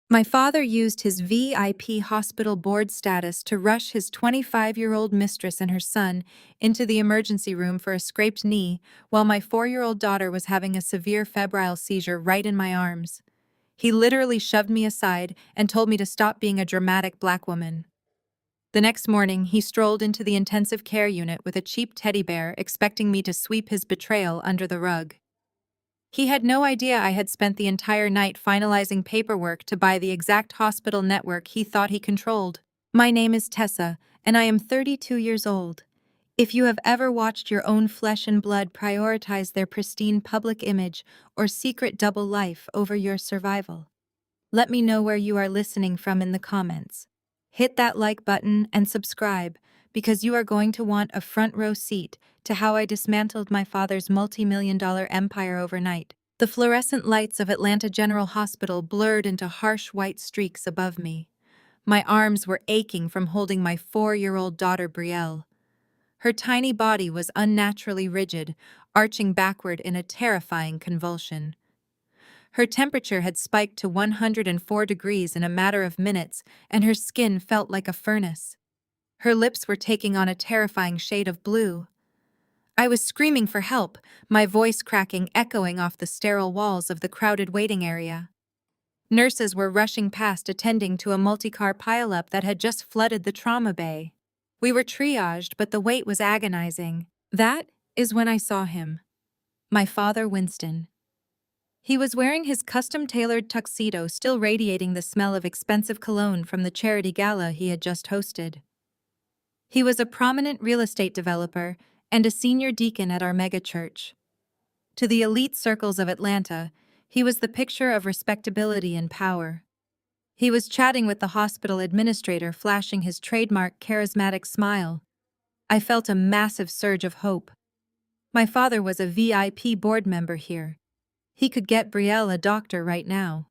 My father used his VIP hospital board status to rush his 25-year-old mistress and her son into the emergency room for a scraped knee, while my 4-year-old daughter was having a severe febrile seizure right in my arms. He literally shoved me aside and told me to stop being a dramatic black woman. The next morning, he strolled into the intensive care unit with a cheap teddy bear, expecting me to sweep his betrayal under the rug. He had no idea I had spent the entire night finalizing paperwork to buy the exact hospital network he thought he controlled. My name is Tessa, and I am 32 years old. If you have ever watched your own flesh and blood prioritize their pristine public image or secret double life over your survival, let me know where you are listening from in the comments. Hit that like button and subscribe, because you are going to want a front row seat to how I dismantled my father's multi-million-dollar empire overnight. The fluorescent lights of Atlanta General Hospital blurred into harsh white streaks above me. My arms were aching from holding my 4-year-old daughter Brielle. Her tiny body was unnaturally rigid, arching backward in a terrifying convulsion. Her temperature had spiked to 104 degrees in a matter of minutes, and her skin felt like a furnace. Her lips were taking on a terrifying shade of blue. I was screaming for help, my voice cracking, echoing off the sterile walls of the crowded waiting area. Nurses were rushing past, attending to a multi-car pileup that had just flooded the trauma bay. We were triaged, but the wait was agonizing. That is when I saw him. My father, Winston. He was wearing his custom-tailored tuxedo, still radiating the smell of expensive cologne from the charity gala he had just hosted. He was a prominent real estate developer and a senior deacon at our megachurch. To the elite circles of Atlanta, he was the picture of respectability and power. He was chatting with the hospital administrator, flashing his trademark charismatic smile. I felt a massive surge of hope. My father was a VIP board member here. He could get Brielle a doctor right now.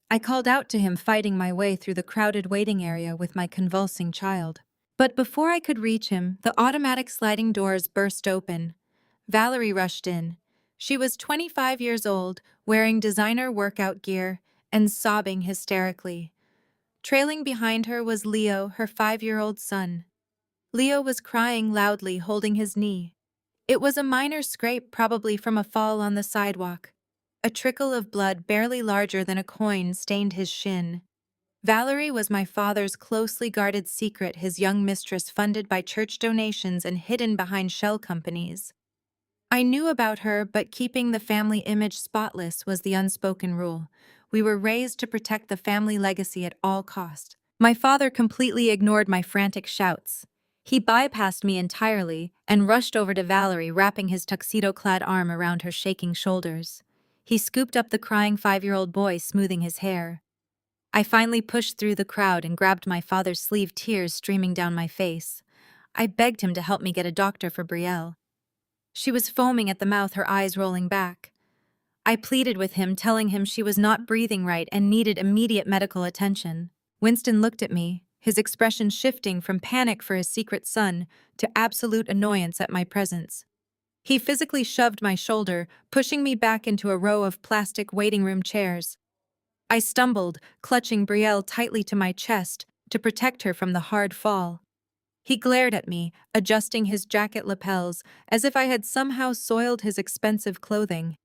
I called out to him, fighting my way through the crowded waiting area with my convulsing child. But before I could reach him, the automatic sliding doors burst open. Valerie rushed in. She was 25 years old, wearing designer workout gear, and sobbing hysterically. Trailing behind her was Leo, her 5-year-old son. Leo was crying loudly, holding his knee. It was a minor scrape, probably from a fall on the sidewalk. A trickle of blood, barely larger than a coin, stained his shin. Valerie was my father's closely guarded secret, his young mistress, funded by church donations and hidden behind shell companies. I knew about her, but keeping the family image spotless was the unspoken rule. We were raised to protect the family legacy at all cost. My father completely ignored my frantic shouts. He bypassed me entirely and rushed over to Valerie, wrapping his tuxedo-clad arm around her shaking shoulders. He scooped up the crying 5-year-old boy, smoothing his hair. I finally pushed through the crowd and grabbed my father's sleeve, tears streaming down my face. I begged him to help me get a doctor for Brielle. She was foaming at the mouth, her eyes rolling back. I pleaded with him, telling him she was not breathing right and needed immediate medical attention. Winston looked at me, his expression shifting from panic for his secret son to absolute annoyance at my presence. He physically shoved my shoulder, pushing me back into a row of plastic waiting room chairs. I stumbled, clutching Brielle tightly to my chest to protect her from the hard fall. He glared at me, adjusting his jacket lapels as if I had somehow soiled his expensive clothing.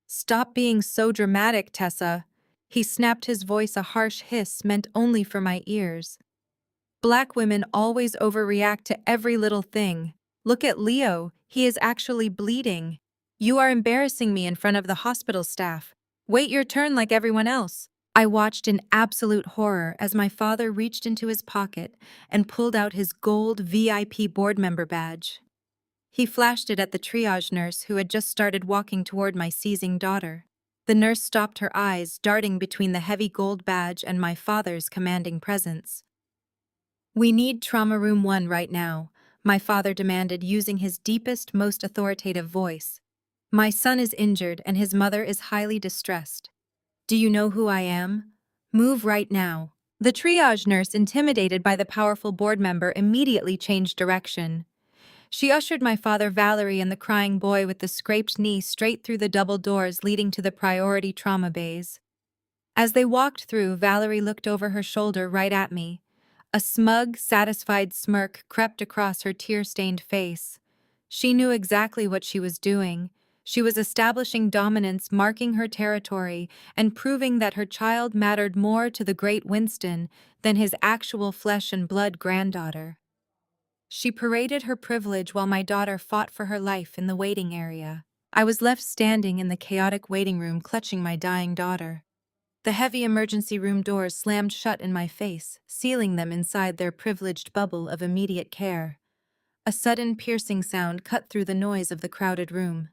"Stop being so dramatic, Tessa," he snapped, his voice a harsh hiss meant only for my ears. "Black women always overreact to every little thing. Look at Leo, he is actually bleeding. You are embarrassing me in front of the hospital staff. Wait your turn like everyone else." I watched in absolute horror as my father reached into his pocket and pulled out his gold VIP board member badge. He flashed it at the triage nurse who had just started walking toward my seizing daughter. The nurse stopped, her eyes darting between the heavy gold badge and my father's commanding presence. "We need Trauma Room 1 right now," my father demanded, using his deepest, most authoritative voice. "My son is injured and his mother is highly distressed. Do you know who I am? Move right now." The triage nurse, intimidated by the powerful board member, immediately changed direction. She ushered my father, Valerie, and the crying boy with the scraped knee straight through the double doors leading to the priority trauma bays. As they walked through, Valerie looked over her shoulder right at me. A smug, satisfied smirk crept across her tear-stained face. She knew exactly what she was doing. She was establishing dominance, marking her territory, and proving that her child mattered more to the great Winston than his actual flesh and blood granddaughter. She paraded her privilege while my daughter fought for her life in the waiting area. I was left standing in the chaotic waiting room clutching my dying daughter. The heavy emergency room doors slammed shut in my face, sealing them inside their privileged bubble of immediate care. A sudden piercing sound cut through the noise of the crowded room.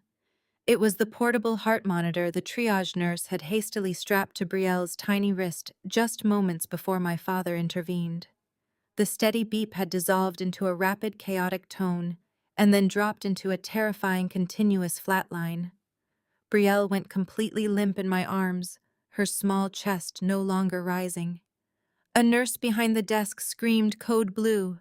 It was the portable heart monitor the triage nurse had hastily strapped to Brielle's tiny wrist just moments before my father intervened. The steady beep had dissolved into a rapid, chaotic tone, and then dropped into a terrifying, continuous flatline. Brielle went completely limp in my arms, her small chest no longer rising. A nurse behind the desk screamed code blue.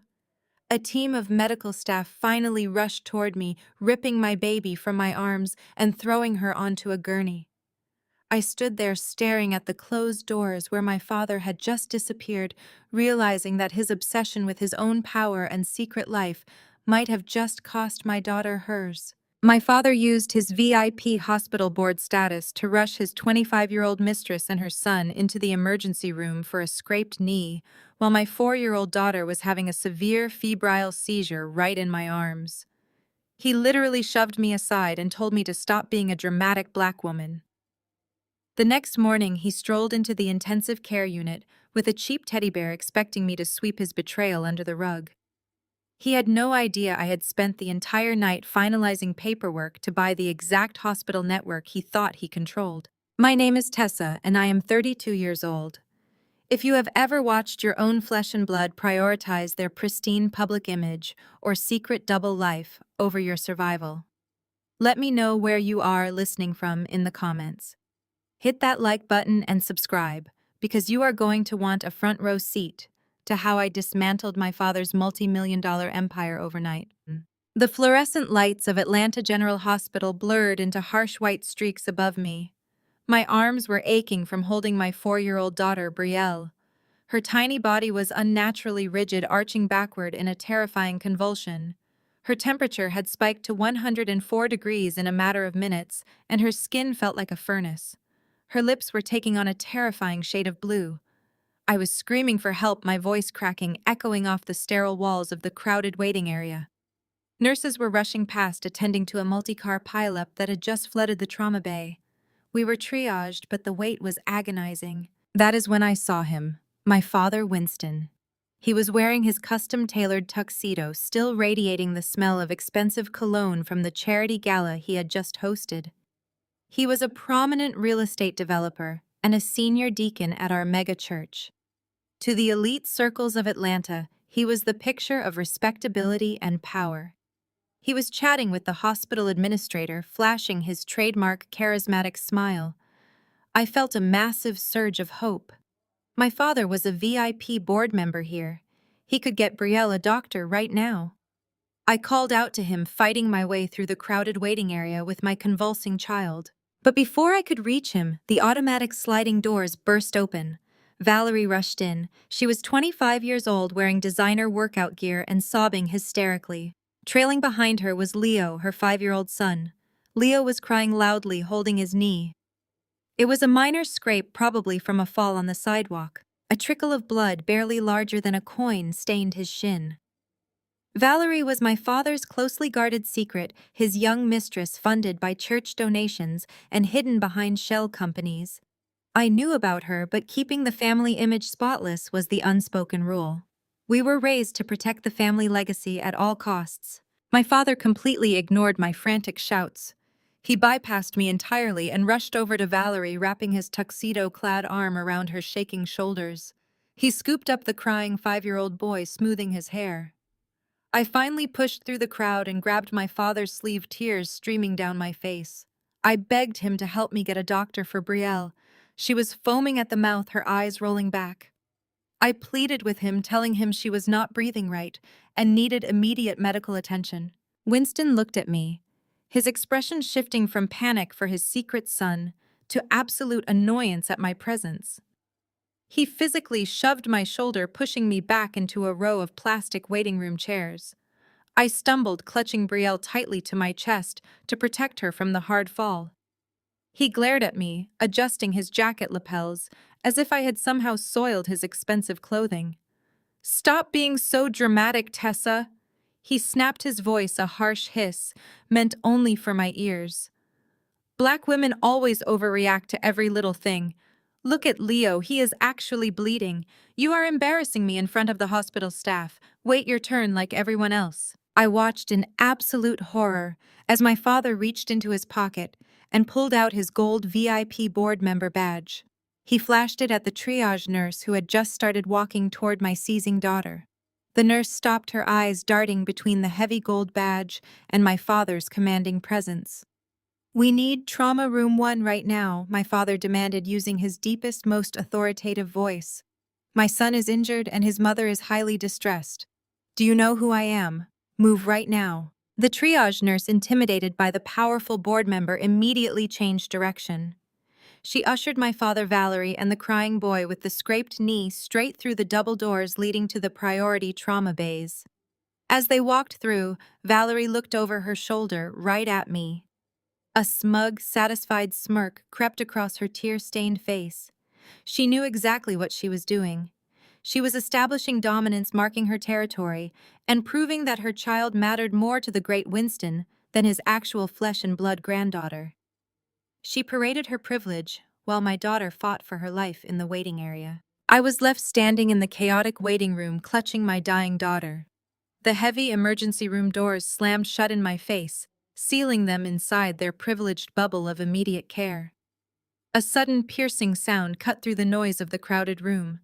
A team of medical staff finally rushed toward me, ripping my baby from my arms and throwing her onto a gurney. I stood there staring at the closed doors where my father had just disappeared, realizing that his obsession with his own power and secret life might have just cost my daughter hers. My father used his VIP hospital board status to rush his 25-year-old mistress and her son into the emergency room for a scraped knee, while my 4-year-old daughter was having a severe febrile seizure right in my arms. He literally shoved me aside and told me to stop being a dramatic black woman. The next morning, he strolled into the intensive care unit with a cheap teddy bear expecting me to sweep his betrayal under the rug. He had no idea I had spent the entire night finalizing paperwork to buy the exact hospital network he thought he controlled. My name is Tessa, and I am 32 years old. If you have ever watched your own flesh and blood prioritize their pristine public image or secret double life over your survival, let me know where you are listening from in the comments. Hit that like button and subscribe, because you are going to want a front row seat to how I dismantled my father's multi-million-dollar empire overnight. The fluorescent lights of Atlanta General Hospital blurred into harsh white streaks above me. My arms were aching from holding my 4-year-old daughter, Brielle. Her tiny body was unnaturally rigid, arching backward in a terrifying convulsion. Her temperature had spiked to 104 degrees in a matter of minutes, and her skin felt like a furnace. Her lips were taking on a terrifying shade of blue. I was screaming for help, my voice cracking, echoing off the sterile walls of the crowded waiting area. Nurses were rushing past, attending to a multi-car pileup that had just flooded the trauma bay. We were triaged, but the wait was agonizing. That is when I saw him, my father, Winston. He was wearing his custom-tailored tuxedo, still radiating the smell of expensive cologne from the charity gala he had just hosted. He was a prominent real estate developer and a senior deacon at our mega church. To the elite circles of Atlanta, he was the picture of respectability and power. He was chatting with the hospital administrator, flashing his trademark charismatic smile. I felt a massive surge of hope. My father was a VIP board member here. He could get Brielle a doctor right now. I called out to him, fighting my way through the crowded waiting area with my convulsing child. But before I could reach him, the automatic sliding doors burst open. Valerie rushed in. She was 25 years old, wearing designer workout gear and sobbing hysterically. Trailing behind her was Leo, her 5-year-old son. Leo was crying loudly, holding his knee. It was a minor scrape, probably from a fall on the sidewalk. A trickle of blood, barely larger than a coin, stained his shin. Valerie was my father's closely guarded secret, his young mistress, funded by church donations and hidden behind shell companies. I knew about her, but keeping the family image spotless was the unspoken rule. We were raised to protect the family legacy at all costs. My father completely ignored my frantic shouts. He bypassed me entirely and rushed over to Valerie, wrapping his tuxedo-clad arm around her shaking shoulders. He scooped up the crying 5-year-old boy, smoothing his hair. I finally pushed through the crowd and grabbed my father's sleeve, tears streaming down my face. I begged him to help me get a doctor for Brielle. She was foaming at the mouth, her eyes rolling back. I pleaded with him, telling him she was not breathing right and needed immediate medical attention. Winston looked at me, his expression shifting from panic for his secret son to absolute annoyance at my presence. He physically shoved my shoulder, pushing me back into a row of plastic waiting room chairs. I stumbled, clutching Brielle tightly to my chest to protect her from the hard fall. He glared at me, adjusting his jacket lapels, as if I had somehow soiled his expensive clothing. "Stop being so dramatic, Tessa!" He snapped, his voice a harsh hiss, meant only for my ears. "Black women always overreact to every little thing. Look at Leo, he is actually bleeding. You are embarrassing me in front of the hospital staff. Wait your turn like everyone else." I watched in absolute horror as my father reached into his pocket and pulled out his gold VIP board member badge. He flashed it at the triage nurse who had just started walking toward my seizing daughter. The nurse stopped, her eyes darting between the heavy gold badge and my father's commanding presence. "We need Trauma Room 1 right now," my father demanded using his deepest, most authoritative voice. "My son is injured and his mother is highly distressed. Do you know who I am? Move right now." The triage nurse, intimidated by the powerful board member, immediately changed direction. She ushered my father, Valerie, and the crying boy with the scraped knee straight through the double doors leading to the priority trauma bays. As they walked through, Valerie looked over her shoulder right at me. A smug, satisfied smirk crept across her tear-stained face. She knew exactly what she was doing. She was establishing dominance, marking her territory, and proving that her child mattered more to the great Winston than his actual flesh-and-blood granddaughter. She paraded her privilege, while my daughter fought for her life in the waiting area. I was left standing in the chaotic waiting room, clutching my dying daughter. The heavy emergency room doors slammed shut in my face, sealing them inside their privileged bubble of immediate care. A sudden piercing sound cut through the noise of the crowded room.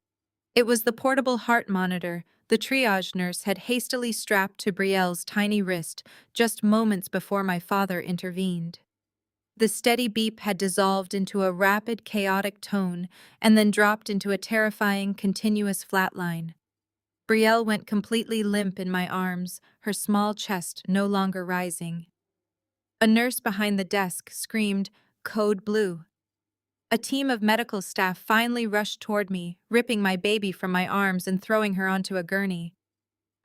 It was the portable heart monitor the triage nurse had hastily strapped to Brielle's tiny wrist just moments before my father intervened. The steady beep had dissolved into a rapid, chaotic tone and then dropped into a terrifying, continuous flatline. Brielle went completely limp in my arms, her small chest no longer rising. A nurse behind the desk screamed, "Code Blue." A team of medical staff finally rushed toward me, ripping my baby from my arms and throwing her onto a gurney.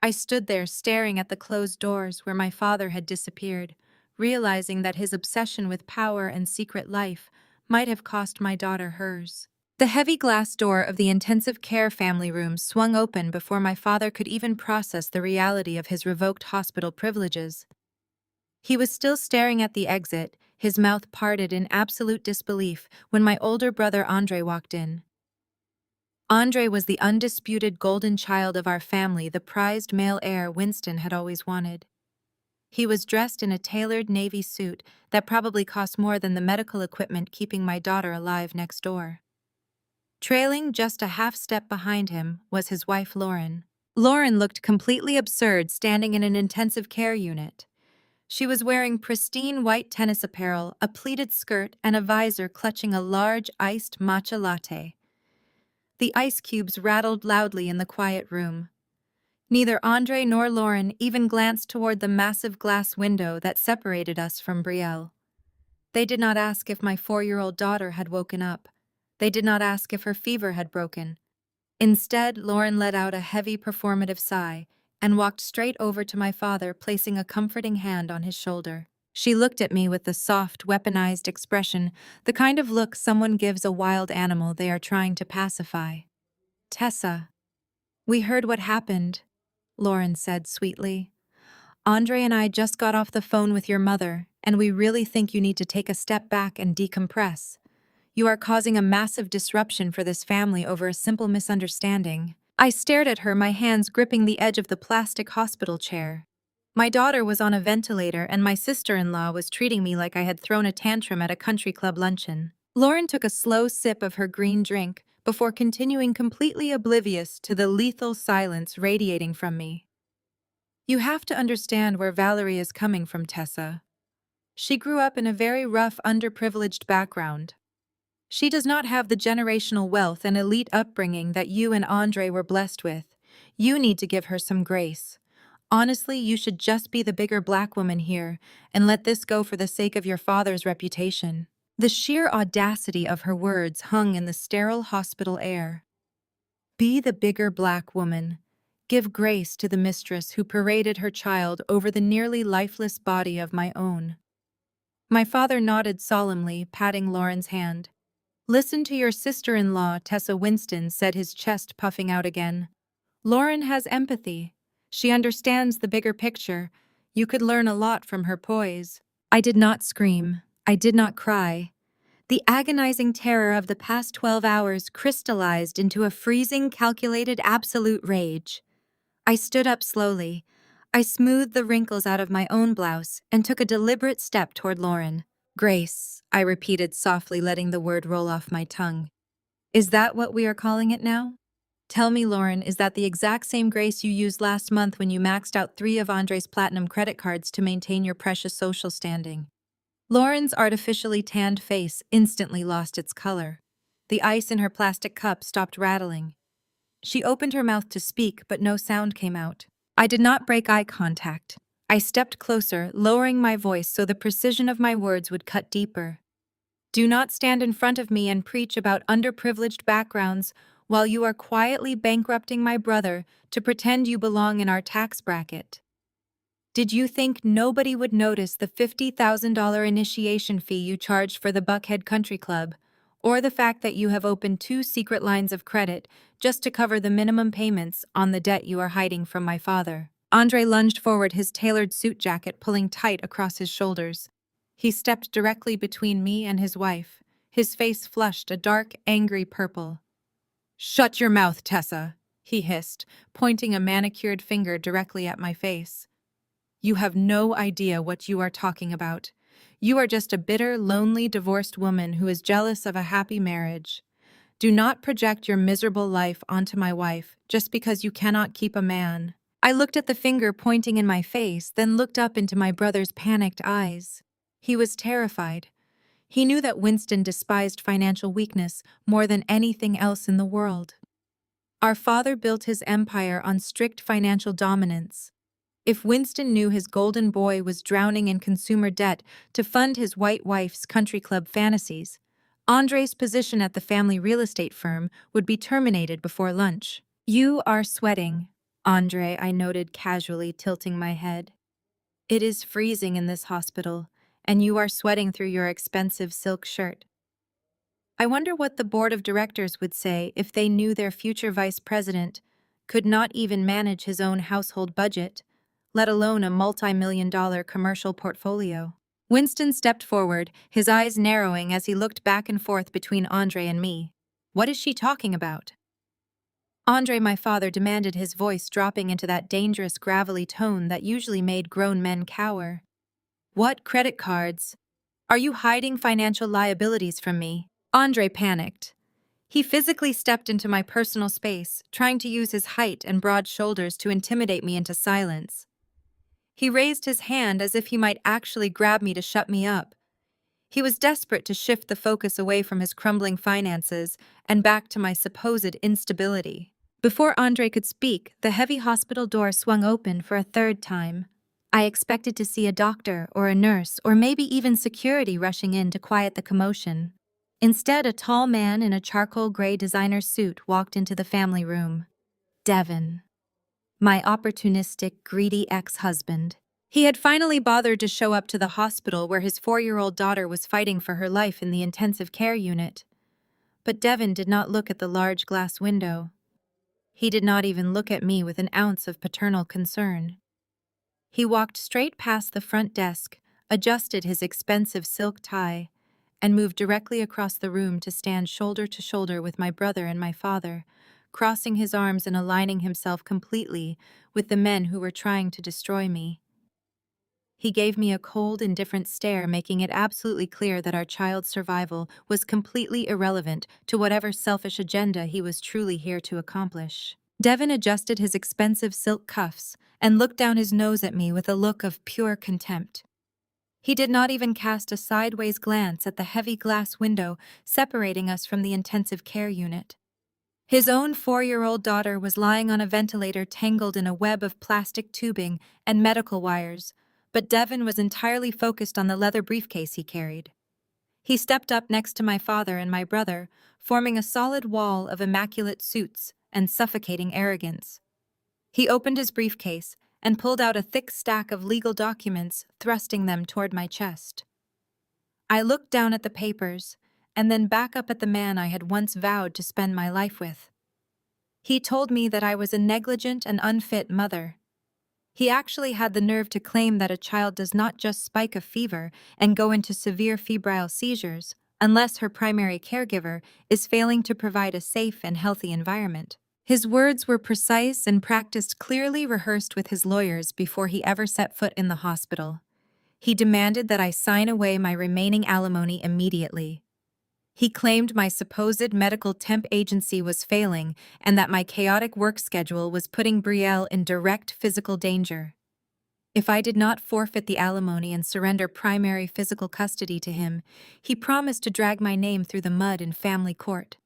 I stood there staring at the closed doors where my father had disappeared, realizing that his obsession with power and secret life might have cost my daughter hers. The heavy glass door of the intensive care family room swung open before my father could even process the reality of his revoked hospital privileges. He was still staring at the exit, his mouth parted in absolute disbelief, when my older brother Andre walked in. Andre was the undisputed golden child of our family, the prized male heir Winston had always wanted. He was dressed in a tailored navy suit that probably cost more than the medical equipment keeping my daughter alive next door. Trailing just a half step behind him was his wife Lauren. Lauren looked completely absurd standing in an intensive care unit. She was wearing pristine white tennis apparel, a pleated skirt, and a visor, clutching a large iced matcha latte. The ice cubes rattled loudly in the quiet room. Neither Andre nor Lauren even glanced toward the massive glass window that separated us from Brielle. They did not ask if my 4-year-old daughter had woken up. They did not ask if her fever had broken. Instead, Lauren let out a heavy performative sigh and walked straight over to my father, placing a comforting hand on his shoulder. She looked at me with the soft, weaponized expression, the kind of look someone gives a wild animal they are trying to pacify. "Tessa, we heard what happened," Lauren said sweetly. "Andre and I just got off the phone with your mother, and we really think you need to take a step back and decompress. You are causing a massive disruption for this family over a simple misunderstanding." I stared at her, my hands gripping the edge of the plastic hospital chair. My daughter was on a ventilator, and my sister-in-law was treating me like I had thrown a tantrum at a country club luncheon. Lauren took a slow sip of her green drink before continuing, completely oblivious to the lethal silence radiating from me. "You have to understand where Valerie is coming from, Tessa. She grew up in a very rough, underprivileged background. She does not have the generational wealth and elite upbringing that you and Andre were blessed with. You need to give her some grace. Honestly, you should just be the bigger black woman here and let this go for the sake of your father's reputation." The sheer audacity of her words hung in the sterile hospital air. Be the bigger black woman. Give grace to the mistress who paraded her child over the nearly lifeless body of my own. My father nodded solemnly, patting Lauren's hand. Listen to your sister-in-law, Tessa Winston said, his chest puffing out again. Lauren has empathy. She understands the bigger picture. You could learn a lot from her poise. I did not scream. I did not cry. The agonizing terror of the past 12 hours crystallized into a freezing, calculated, absolute rage. I stood up slowly. I smoothed the wrinkles out of my own blouse and took a deliberate step toward Lauren. Grace, I repeated softly, letting the word roll off my tongue. Is that what we are calling it now? Tell me, Lauren, is that the exact same grace you used last month when you maxed out 3 of Andre's platinum credit cards to maintain your precious social standing? Lauren's artificially tanned face instantly lost its color. The ice in her plastic cup stopped rattling. She opened her mouth to speak, but no sound came out. I did not break eye contact. I stepped closer, lowering my voice so the precision of my words would cut deeper. Do not stand in front of me and preach about underprivileged backgrounds while you are quietly bankrupting my brother to pretend you belong in our tax bracket. Did you think nobody would notice the $50,000 initiation fee you charged for the Buckhead Country Club, or the fact that you have opened 2 secret lines of credit just to cover the minimum payments on the debt you are hiding from my father? Andre lunged forward, his tailored suit jacket pulling tight across his shoulders. He stepped directly between me and his wife, his face flushed a dark, angry purple. "Shut your mouth, Tessa," he hissed, pointing a manicured finger directly at my face. You have no idea what you are talking about. You are just a bitter, lonely, divorced woman who is jealous of a happy marriage. Do not project your miserable life onto my wife just because you cannot keep a man. I looked at the finger pointing in my face, then looked up into my brother's panicked eyes. He was terrified. He knew that Winston despised financial weakness more than anything else in the world. Our father built his empire on strict financial dominance. If Winston knew his golden boy was drowning in consumer debt to fund his white wife's country club fantasies, Andre's position at the family real estate firm would be terminated before lunch. You are sweating, Andre, I noted casually, tilting my head. It is freezing in this hospital, and you are sweating through your expensive silk shirt. I wonder what the board of directors would say if they knew their future vice president could not even manage his own household budget, let alone a multi-million-dollar commercial portfolio. Winston stepped forward, his eyes narrowing as he looked back and forth between Andre and me. What is she talking about? Andre, my father, demanded, his voice dropping into that dangerous gravelly tone that usually made grown men cower. What credit cards? Are you hiding financial liabilities from me? Andre panicked. He physically stepped into my personal space, trying to use his height and broad shoulders to intimidate me into silence. He raised his hand as if he might actually grab me to shut me up. He was desperate to shift the focus away from his crumbling finances and back to my supposed instability. Before Andre could speak, the heavy hospital door swung open for a 3rd time. I expected to see a doctor or a nurse or maybe even security rushing in to quiet the commotion. Instead, a tall man in a charcoal gray designer suit walked into the family room. Devin. My opportunistic, greedy ex-husband. He had finally bothered to show up to the hospital where his 4-year-old daughter was fighting for her life in the intensive care unit. But Devin did not look at the large glass window. He did not even look at me with an ounce of paternal concern. He walked straight past the front desk, adjusted his expensive silk tie, and moved directly across the room to stand shoulder to shoulder with my brother and my father, crossing his arms and aligning himself completely with the men who were trying to destroy me. He gave me a cold, indifferent stare, making it absolutely clear that our child's survival was completely irrelevant to whatever selfish agenda he was truly here to accomplish. Devin adjusted his expensive silk cuffs and looked down his nose at me with a look of pure contempt. He did not even cast a sideways glance at the heavy glass window separating us from the intensive care unit. His own 4-year-old daughter was lying on a ventilator tangled in a web of plastic tubing and medical wires, but Devin was entirely focused on the leather briefcase he carried. He stepped up next to my father and my brother, forming a solid wall of immaculate suits and suffocating arrogance. He opened his briefcase and pulled out a thick stack of legal documents, thrusting them toward my chest. I looked down at the papers and then back up at the man I had once vowed to spend my life with. He told me that I was a negligent and unfit mother. He actually had the nerve to claim that a child does not just spike a fever and go into severe febrile seizures unless her primary caregiver is failing to provide a safe and healthy environment. His words were precise and practiced clearly rehearsed with his lawyers before he ever set foot in the hospital. He demanded that I sign away my remaining alimony immediately. He claimed my supposed medical temp agency was failing and that my chaotic work schedule was putting Brielle in direct physical danger. If I did not forfeit the alimony and surrender primary physical custody to him, he promised to drag my name through the mud in family court.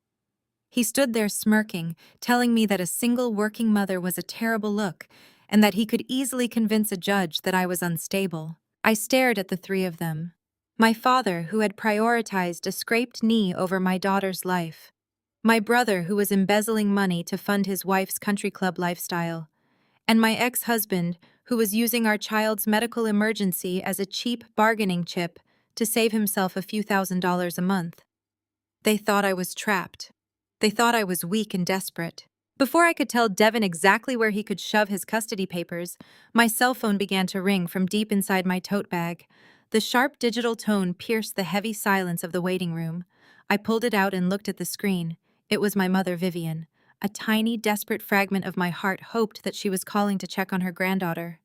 He stood there smirking, telling me that a single working mother was a terrible look and that he could easily convince a judge that I was unstable. I stared at the three of them. My father, who had prioritized a scraped knee over my daughter's life. My brother, who was embezzling money to fund his wife's country club lifestyle. And my ex-husband, who was using our child's medical emergency as a cheap bargaining chip to save himself a few $1,000s a month. They thought I was trapped. They thought I was weak and desperate. Before I could tell Devin exactly where he could shove his custody papers, my cell phone began to ring from deep inside my tote bag. The sharp digital tone pierced the heavy silence of the waiting room. I pulled it out and looked at the screen. It was my mother, Vivian. A tiny, desperate fragment of my heart hoped that she was calling to check on her granddaughter.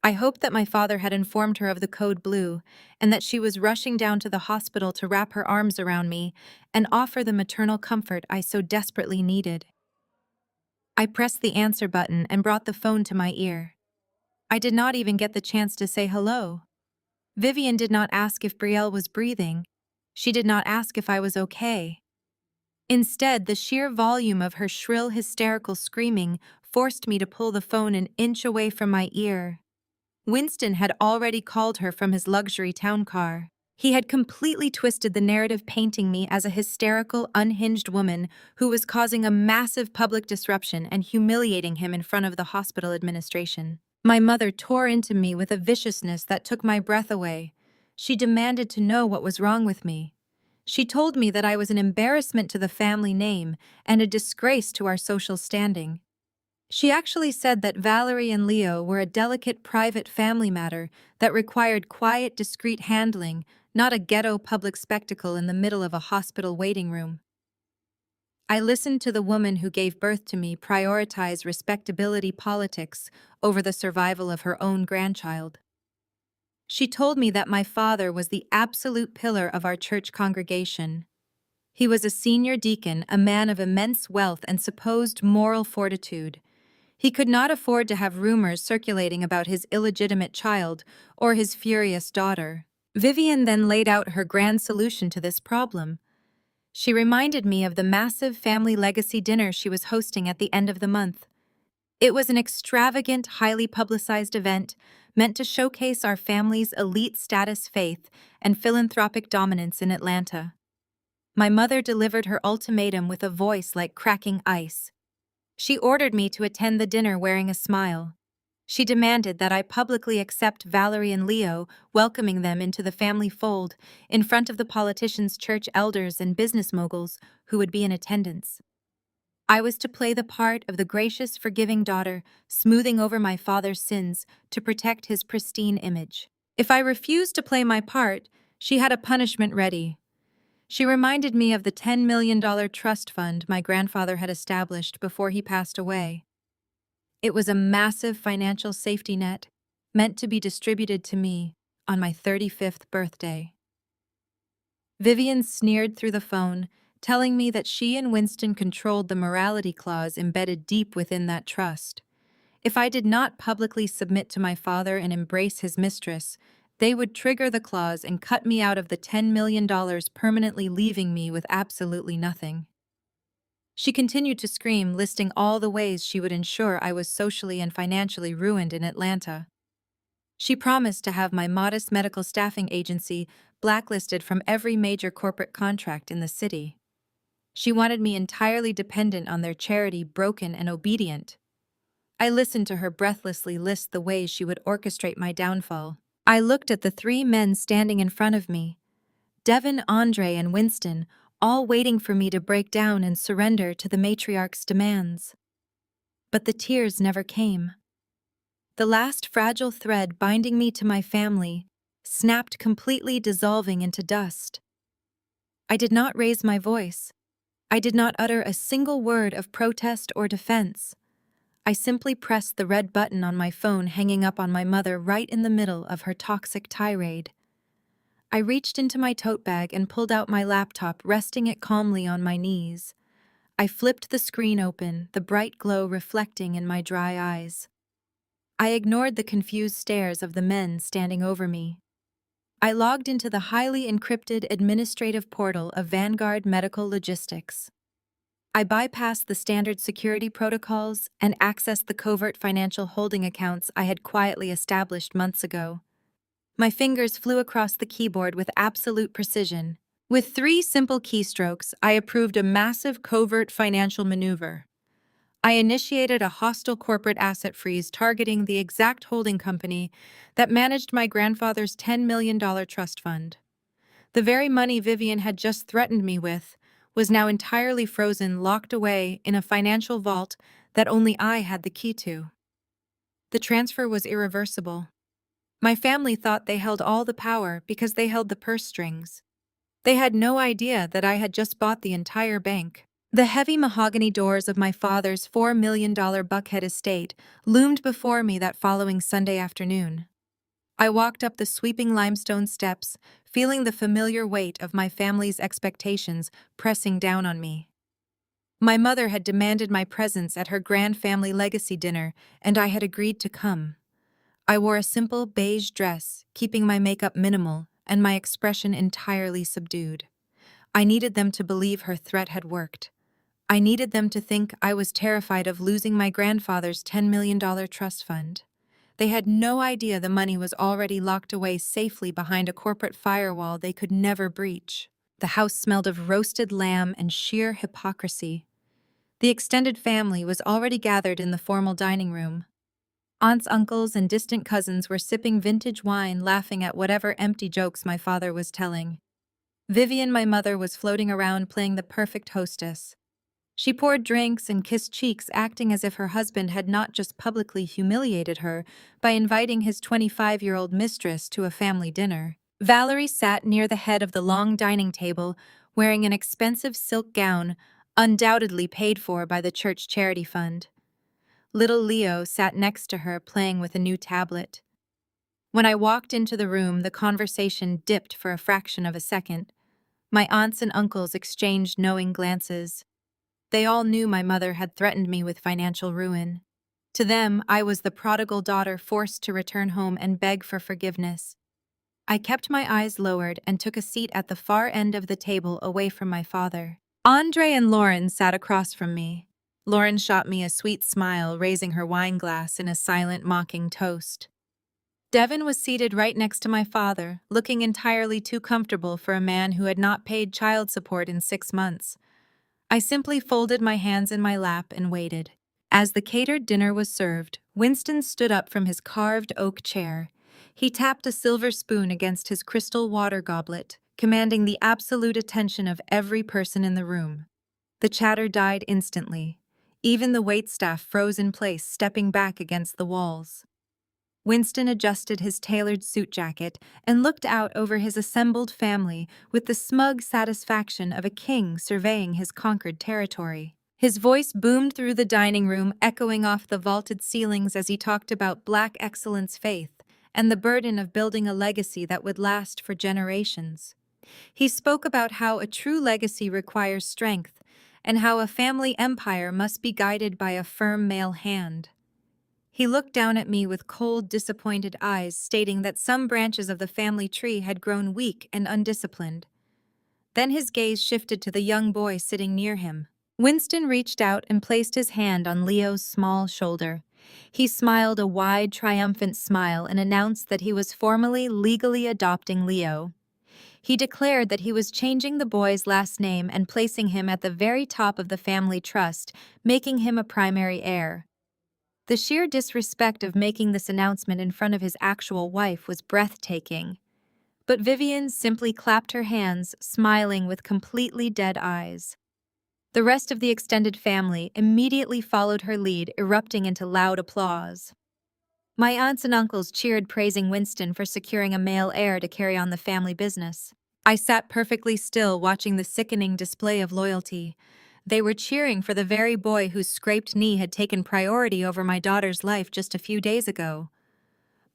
I hoped that my father had informed her of the code blue and that she was rushing down to the hospital to wrap her arms around me and offer the maternal comfort I so desperately needed. I pressed the answer button and brought the phone to my ear. I did not even get the chance to say hello. Vivian did not ask if Brielle was breathing. She did not ask if I was okay. Instead, the sheer volume of her shrill, hysterical screaming forced me to pull the phone an inch away from my ear. Winston had already called her from his luxury town car. He had completely twisted the narrative, painting me as a hysterical, unhinged woman who was causing a massive public disruption and humiliating him in front of the hospital administration. My mother tore into me with a viciousness that took my breath away. She demanded to know what was wrong with me. She told me that I was an embarrassment to the family name and a disgrace to our social standing. She actually said that Valerie and Leo were a delicate private family matter that required quiet, discreet handling, not a ghetto public spectacle in the middle of a hospital waiting room. I listened to the woman who gave birth to me prioritize respectability politics over the survival of her own grandchild. She told me that my father was the absolute pillar of our church congregation. He was a senior deacon, a man of immense wealth and supposed moral fortitude. He could not afford to have rumors circulating about his illegitimate child or his furious daughter. Vivian then laid out her grand solution to this problem. She reminded me of the massive family legacy dinner she was hosting at the end of the month. It was an extravagant, highly publicized event meant to showcase our family's elite status, faith, and philanthropic dominance in Atlanta. My mother delivered her ultimatum with a voice like cracking ice. She ordered me to attend the dinner wearing a smile. She demanded that I publicly accept Valerie and Leo, welcoming them into the family fold in front of the politicians, church elders, and business moguls who would be in attendance. I was to play the part of the gracious, forgiving daughter, smoothing over my father's sins to protect his pristine image. If I refused to play my part, she had a punishment ready. She reminded me of the $10 million trust fund my grandfather had established before he passed away. It was a massive financial safety net meant to be distributed to me on my 35th birthday. Vivian sneered through the phone, telling me that she and Winston controlled the morality clause embedded deep within that trust. If I did not publicly submit to my father and embrace his mistress, they would trigger the clause and cut me out of the $10 million, permanently leaving me with absolutely nothing. She continued to scream, listing all the ways she would ensure I was socially and financially ruined in Atlanta. She promised to have my modest medical staffing agency blacklisted from every major corporate contract in the city. She wanted me entirely dependent on their charity, broken and obedient. I listened to her breathlessly list the ways she would orchestrate my downfall. I looked at the three men standing in front of me, Devin, Andre, and Winston, all waiting for me to break down and surrender to the matriarch's demands. But the tears never came. The last fragile thread binding me to my family snapped, completely dissolving into dust. I did not raise my voice. I did not utter a single word of protest or defense. I simply pressed the red button on my phone hanging up on my mother right in the middle of her toxic tirade. I reached into my tote bag and pulled out my laptop, resting it calmly on my knees. I flipped the screen open, the bright glow reflecting in my dry eyes. I ignored the confused stares of the men standing over me. I logged into the highly encrypted administrative portal of Vanguard Medical Logistics. I bypassed the standard security protocols and accessed the covert financial holding accounts I had quietly established months ago. My fingers flew across the keyboard with absolute precision. With 3 simple keystrokes, I approved a massive covert financial maneuver. I initiated a hostile corporate asset freeze targeting the exact holding company that managed my grandfather's $10 million trust fund. The very money Vivian had just threatened me with was now entirely frozen, locked away in a financial vault that only I had the key to. The transfer was irreversible. My family thought they held all the power because they held the purse strings. They had no idea that I had just bought the entire bank. The heavy mahogany doors of my father's $4 million Buckhead estate loomed before me that following Sunday afternoon. I walked up the sweeping limestone steps, feeling the familiar weight of my family's expectations pressing down on me. My mother had demanded my presence at her grand family legacy dinner, and I had agreed to come. I wore a simple beige dress, keeping my makeup minimal and my expression entirely subdued. I needed them to believe her threat had worked. I needed them to think I was terrified of losing my grandfather's $10 million trust fund. They had no idea the money was already locked away safely behind a corporate firewall they could never breach. The house smelled of roasted lamb and sheer hypocrisy. The extended family was already gathered in the formal dining room. Aunts, uncles, and distant cousins were sipping vintage wine, laughing at whatever empty jokes my father was telling. Vivian, my mother, was floating around playing the perfect hostess. She poured drinks and kissed cheeks, acting as if her husband had not just publicly humiliated her by inviting his 25-year-old mistress to a family dinner. Valerie sat near the head of the long dining table, wearing an expensive silk gown, undoubtedly paid for by the church charity fund. Little Leo sat next to her, playing with a new tablet. When I walked into the room, the conversation dipped for a fraction of a second. My aunts and uncles exchanged knowing glances. They all knew my mother had threatened me with financial ruin. To them, I was the prodigal daughter forced to return home and beg for forgiveness. I kept my eyes lowered and took a seat at the far end of the table away from my father. Andre and Lauren sat across from me. Lauren shot me a sweet smile, raising her wine glass in a silent, mocking toast. Devin was seated right next to my father, looking entirely too comfortable for a man who had not paid child support in 6 months. I simply folded my hands in my lap and waited. As the catered dinner was served, Winston stood up from his carved oak chair. He tapped a silver spoon against his crystal water goblet, commanding the absolute attention of every person in the room. The chatter died instantly. Even the waitstaff froze in place, stepping back against the walls. Winston adjusted his tailored suit jacket and looked out over his assembled family with the smug satisfaction of a king surveying his conquered territory. His voice boomed through the dining room, echoing off the vaulted ceilings as he talked about Black excellence, faith, and the burden of building a legacy that would last for generations. He spoke about how a true legacy requires strength and how a family empire must be guided by a firm male hand. He looked down at me with cold, disappointed eyes, stating that some branches of the family tree had grown weak and undisciplined. Then his gaze shifted to the young boy sitting near him. Winston reached out and placed his hand on Leo's small shoulder. He smiled a wide, triumphant smile and announced that he was formally, legally adopting Leo. He declared that he was changing the boy's last name and placing him at the very top of the family trust, making him a primary heir. The sheer disrespect of making this announcement in front of his actual wife was breathtaking. But Vivian simply clapped her hands, smiling with completely dead eyes. The rest of the extended family immediately followed her lead, erupting into loud applause. My aunts and uncles cheered, praising Winston for securing a male heir to carry on the family business. I sat perfectly still, watching the sickening display of loyalty. They were cheering for the very boy whose scraped knee had taken priority over my daughter's life just a few days ago.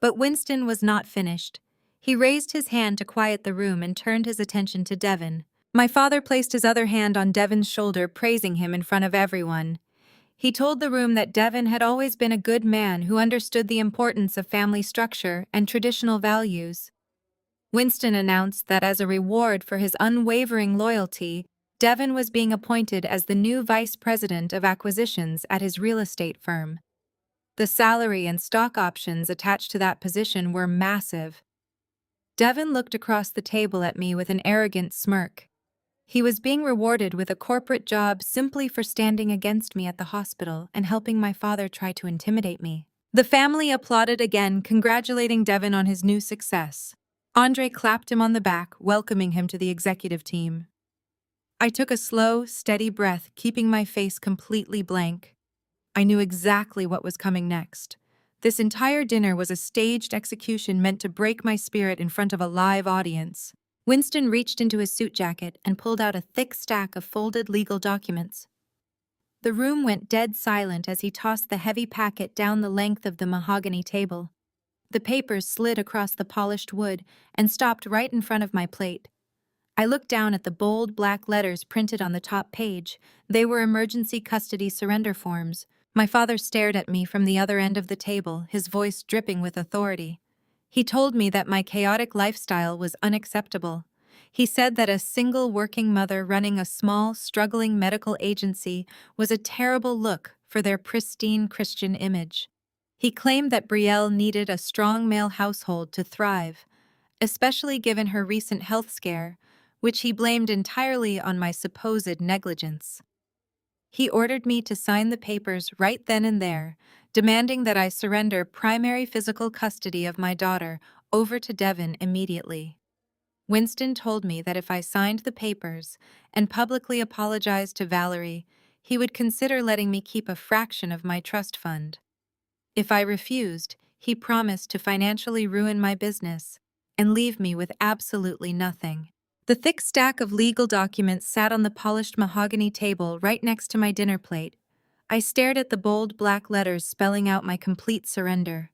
But Winston was not finished. He raised his hand to quiet the room and turned his attention to Devon. My father placed his other hand on Devon's shoulder, praising him in front of everyone. He told the room that Devon had always been a good man who understood the importance of family structure and traditional values. Winston announced that as a reward for his unwavering loyalty, Devon was being appointed as the new vice president of acquisitions at his real estate firm. The salary and stock options attached to that position were massive. Devon looked across the table at me with an arrogant smirk. He was being rewarded with a corporate job simply for standing against me at the hospital and helping my father try to intimidate me. The family applauded again, congratulating Devon on his new success. Andre clapped him on the back, welcoming him to the executive team. I took a slow, steady breath, keeping my face completely blank. I knew exactly what was coming next. This entire dinner was a staged execution meant to break my spirit in front of a live audience. Winston reached into his suit jacket and pulled out a thick stack of folded legal documents. The room went dead silent as he tossed the heavy packet down the length of the mahogany table. The papers slid across the polished wood and stopped right in front of my plate. I looked down at the bold black letters printed on the top page. They were emergency custody surrender forms. My father stared at me from the other end of the table, his voice dripping with authority. He told me that my chaotic lifestyle was unacceptable. He said that a single working mother running a small, struggling medical agency was a terrible look for their pristine Christian image. He claimed that Brielle needed a strong male household to thrive, especially given her recent health scare, which he blamed entirely on my supposed negligence. He ordered me to sign the papers right then and there, demanding that I surrender primary physical custody of my daughter over to Devon immediately. Winston told me that if I signed the papers and publicly apologized to Valerie, he would consider letting me keep a fraction of my trust fund. If I refused, he promised to financially ruin my business and leave me with absolutely nothing. The thick stack of legal documents sat on the polished mahogany table right next to my dinner plate. I stared at the bold black letters spelling out my complete surrender.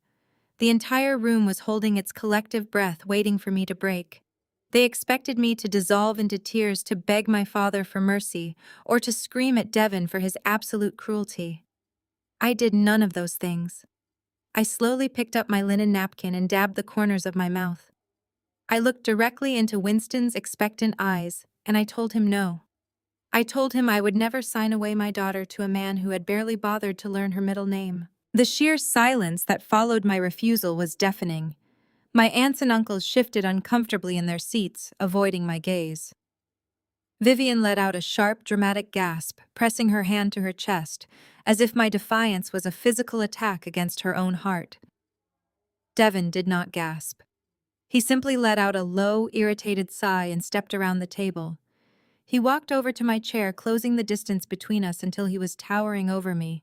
The entire room was holding its collective breath, waiting for me to break. They expected me to dissolve into tears, to beg my father for mercy, or to scream at Devon for his absolute cruelty. I did none of those things. I slowly picked up my linen napkin and dabbed the corners of my mouth. I looked directly into Winston's expectant eyes, and I told him no. I told him I would never sign away my daughter to a man who had barely bothered to learn her middle name. The sheer silence that followed my refusal was deafening. My aunts and uncles shifted uncomfortably in their seats, avoiding my gaze. Vivian let out a sharp, dramatic gasp, pressing her hand to her chest, as if my defiance was a physical attack against her own heart. Devon did not gasp. He simply let out a low, irritated sigh and stepped around the table. He walked over to my chair, closing the distance between us until he was towering over me.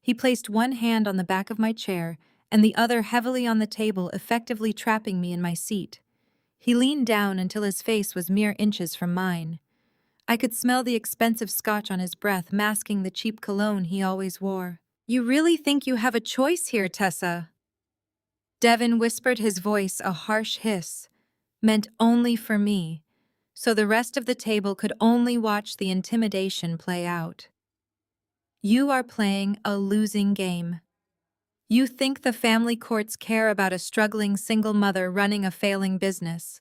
He placed one hand on the back of my chair and the other heavily on the table, effectively trapping me in my seat. He leaned down until his face was mere inches from mine. I could smell the expensive scotch on his breath, masking the cheap cologne he always wore. "You really think you have a choice here, Tessa?" Devon whispered, his voice a harsh hiss, meant only for me, so the rest of the table could only watch the intimidation play out. "You are playing a losing game. You think the family courts care about a struggling single mother running a failing business.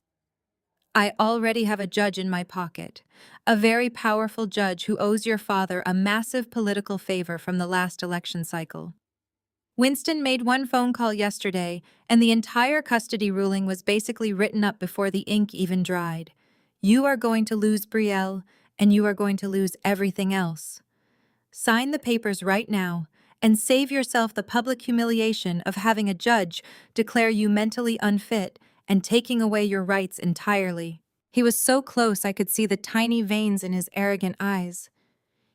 I already have a judge in my pocket, a very powerful judge who owes your father a massive political favor from the last election cycle. Winston made one phone call yesterday, and the entire custody ruling was basically written up before the ink even dried. You are going to lose Brielle, and you are going to lose everything else. Sign the papers right now, and save yourself the public humiliation of having a judge declare you mentally unfit and taking away your rights entirely. He was so close I could see the tiny veins in his arrogant eyes.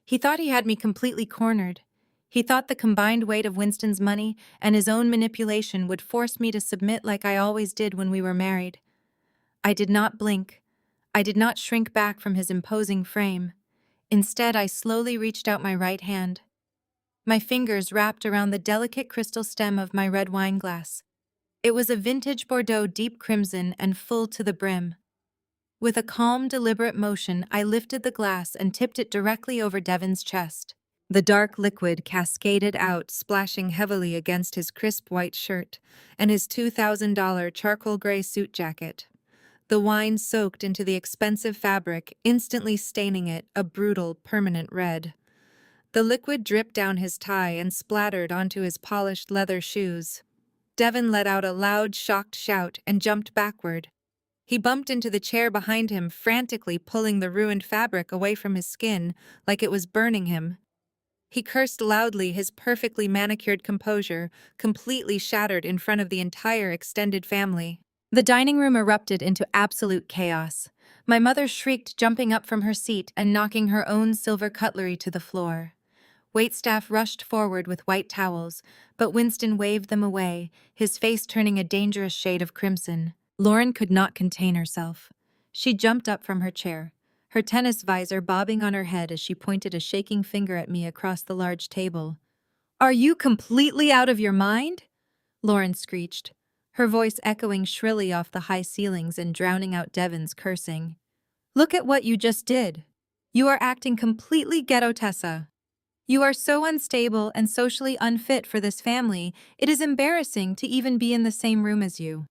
He thought he had me completely cornered. He thought the combined weight of Winston's money and his own manipulation would force me to submit like I always did when we were married. I did not blink. I did not shrink back from his imposing frame. Instead, I slowly reached out my right hand. My fingers wrapped around the delicate crystal stem of my red wine glass. It was a vintage Bordeaux deep crimson and full to the brim. With a calm, deliberate motion, I lifted the glass and tipped it directly over Devon's chest. The dark liquid cascaded out, splashing heavily against his crisp white shirt and his $2,000 charcoal gray suit jacket. The wine soaked into the expensive fabric, instantly staining it a brutal, permanent red. The liquid dripped down his tie and splattered onto his polished leather shoes. Devon let out a loud, shocked shout and jumped backward. He bumped into the chair behind him, frantically pulling the ruined fabric away from his skin like it was burning him. He cursed loudly, his perfectly manicured composure completely shattered in front of the entire extended family. The dining room erupted into absolute chaos. My mother shrieked, jumping up from her seat and knocking her own silver cutlery to the floor. Waitstaff rushed forward with white towels, but Winston waved them away, his face turning a dangerous shade of crimson. Lauren could not contain herself. She jumped up from her chair, her tennis visor bobbing on her head as she pointed a shaking finger at me across the large table. "Are you completely out of your mind?" Lauren screeched, her voice echoing shrilly off the high ceilings and drowning out Devon's cursing. "Look at what you just did. You are acting completely ghetto Tessa. You are so unstable and socially unfit for this family, it is embarrassing to even be in the same room as you.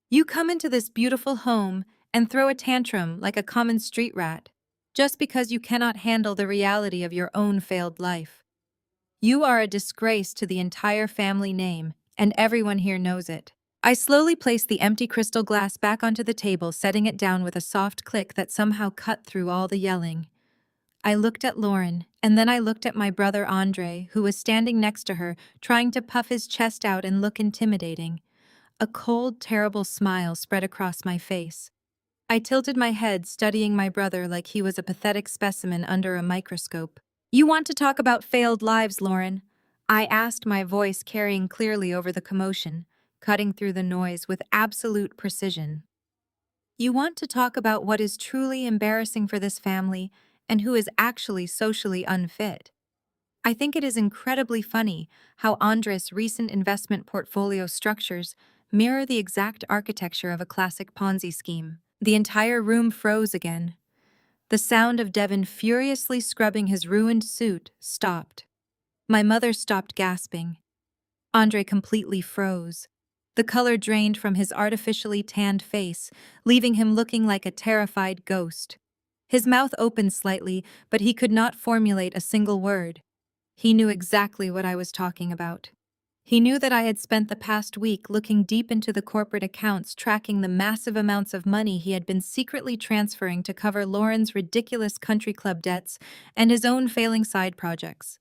You come into this beautiful home and throw a tantrum like a common street rat, just because you cannot handle the reality of your own failed life. You are a disgrace to the entire family name, and everyone here knows it." I slowly placed the empty crystal glass back onto the table, setting it down with a soft click that somehow cut through all the yelling. I looked at Lauren, and then I looked at my brother Andre, who was standing next to her, trying to puff his chest out and look intimidating. A cold, terrible smile spread across my face. I tilted my head, studying my brother like he was a pathetic specimen under a microscope. "You want to talk about failed lives, Lauren?" I asked, my voice carrying clearly over the commotion, cutting through the noise with absolute precision. "You want to talk about what is truly embarrassing for this family and who is actually socially unfit? I think it is incredibly funny how Andres' recent investment portfolio structures mirror the exact architecture of a classic Ponzi scheme." The entire room froze again. The sound of Devon furiously scrubbing his ruined suit stopped. My mother stopped gasping. Andre completely froze. The color drained from his artificially tanned face, leaving him looking like a terrified ghost. His mouth opened slightly, but he could not formulate a single word. He knew exactly what I was talking about. He knew that I had spent the past week looking deep into the corporate accounts, tracking the massive amounts of money he had been secretly transferring to cover Lauren's ridiculous country club debts and his own failing side projects.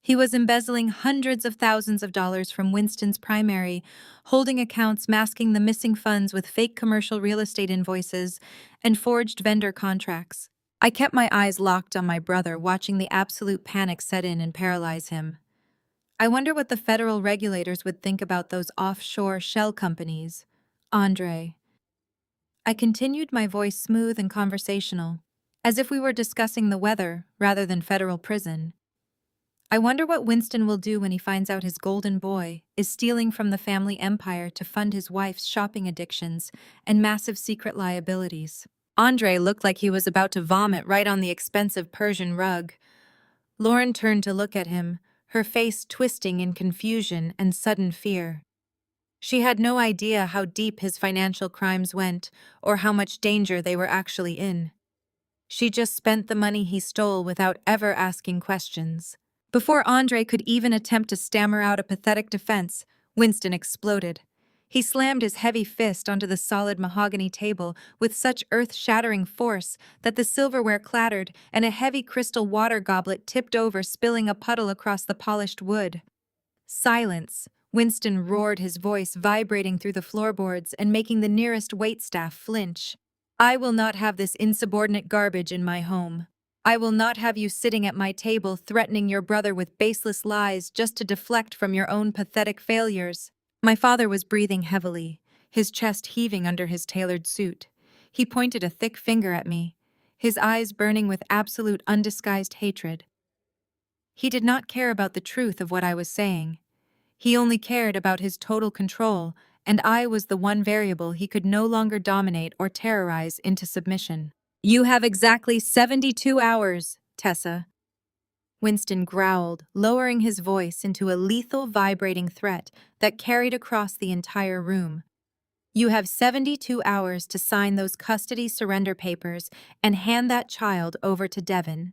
He was embezzling hundreds of thousands of dollars from Winston's primary, holding accounts masking the missing funds with fake commercial real estate invoices and forged vendor contracts. I kept my eyes locked on my brother, watching the absolute panic set in and paralyze him. I wonder what the federal regulators would think about those offshore shell companies. Andre. I continued, my voice smooth and conversational, as if we were discussing the weather rather than federal prison. I wonder what Winston will do when he finds out his golden boy is stealing from the family empire to fund his wife's shopping addictions and massive secret liabilities. Andre looked like he was about to vomit right on the expensive Persian rug. Lauren turned to look at him, her face twisting in confusion and sudden fear. She had no idea how deep his financial crimes went or how much danger they were actually in. She just spent the money he stole without ever asking questions. Before Andre could even attempt to stammer out a pathetic defense, Winston exploded. He slammed his heavy fist onto the solid mahogany table with such earth-shattering force that the silverware clattered and a heavy crystal water goblet tipped over, spilling a puddle across the polished wood. Silence! Winston roared, his voice vibrating through the floorboards and making the nearest waitstaff flinch. I will not have this insubordinate garbage in my home. I will not have you sitting at my table threatening your brother with baseless lies just to deflect from your own pathetic failures. My father was breathing heavily, his chest heaving under his tailored suit. He pointed a thick finger at me, his eyes burning with absolute undisguised hatred. He did not care about the truth of what I was saying. He only cared about his total control, and I was the one variable he could no longer dominate or terrorize into submission. You have exactly 72 hours, Tessa. Winston growled, lowering his voice into a lethal vibrating threat that carried across the entire room. You have 72 hours to sign those custody surrender papers and hand that child over to Devon.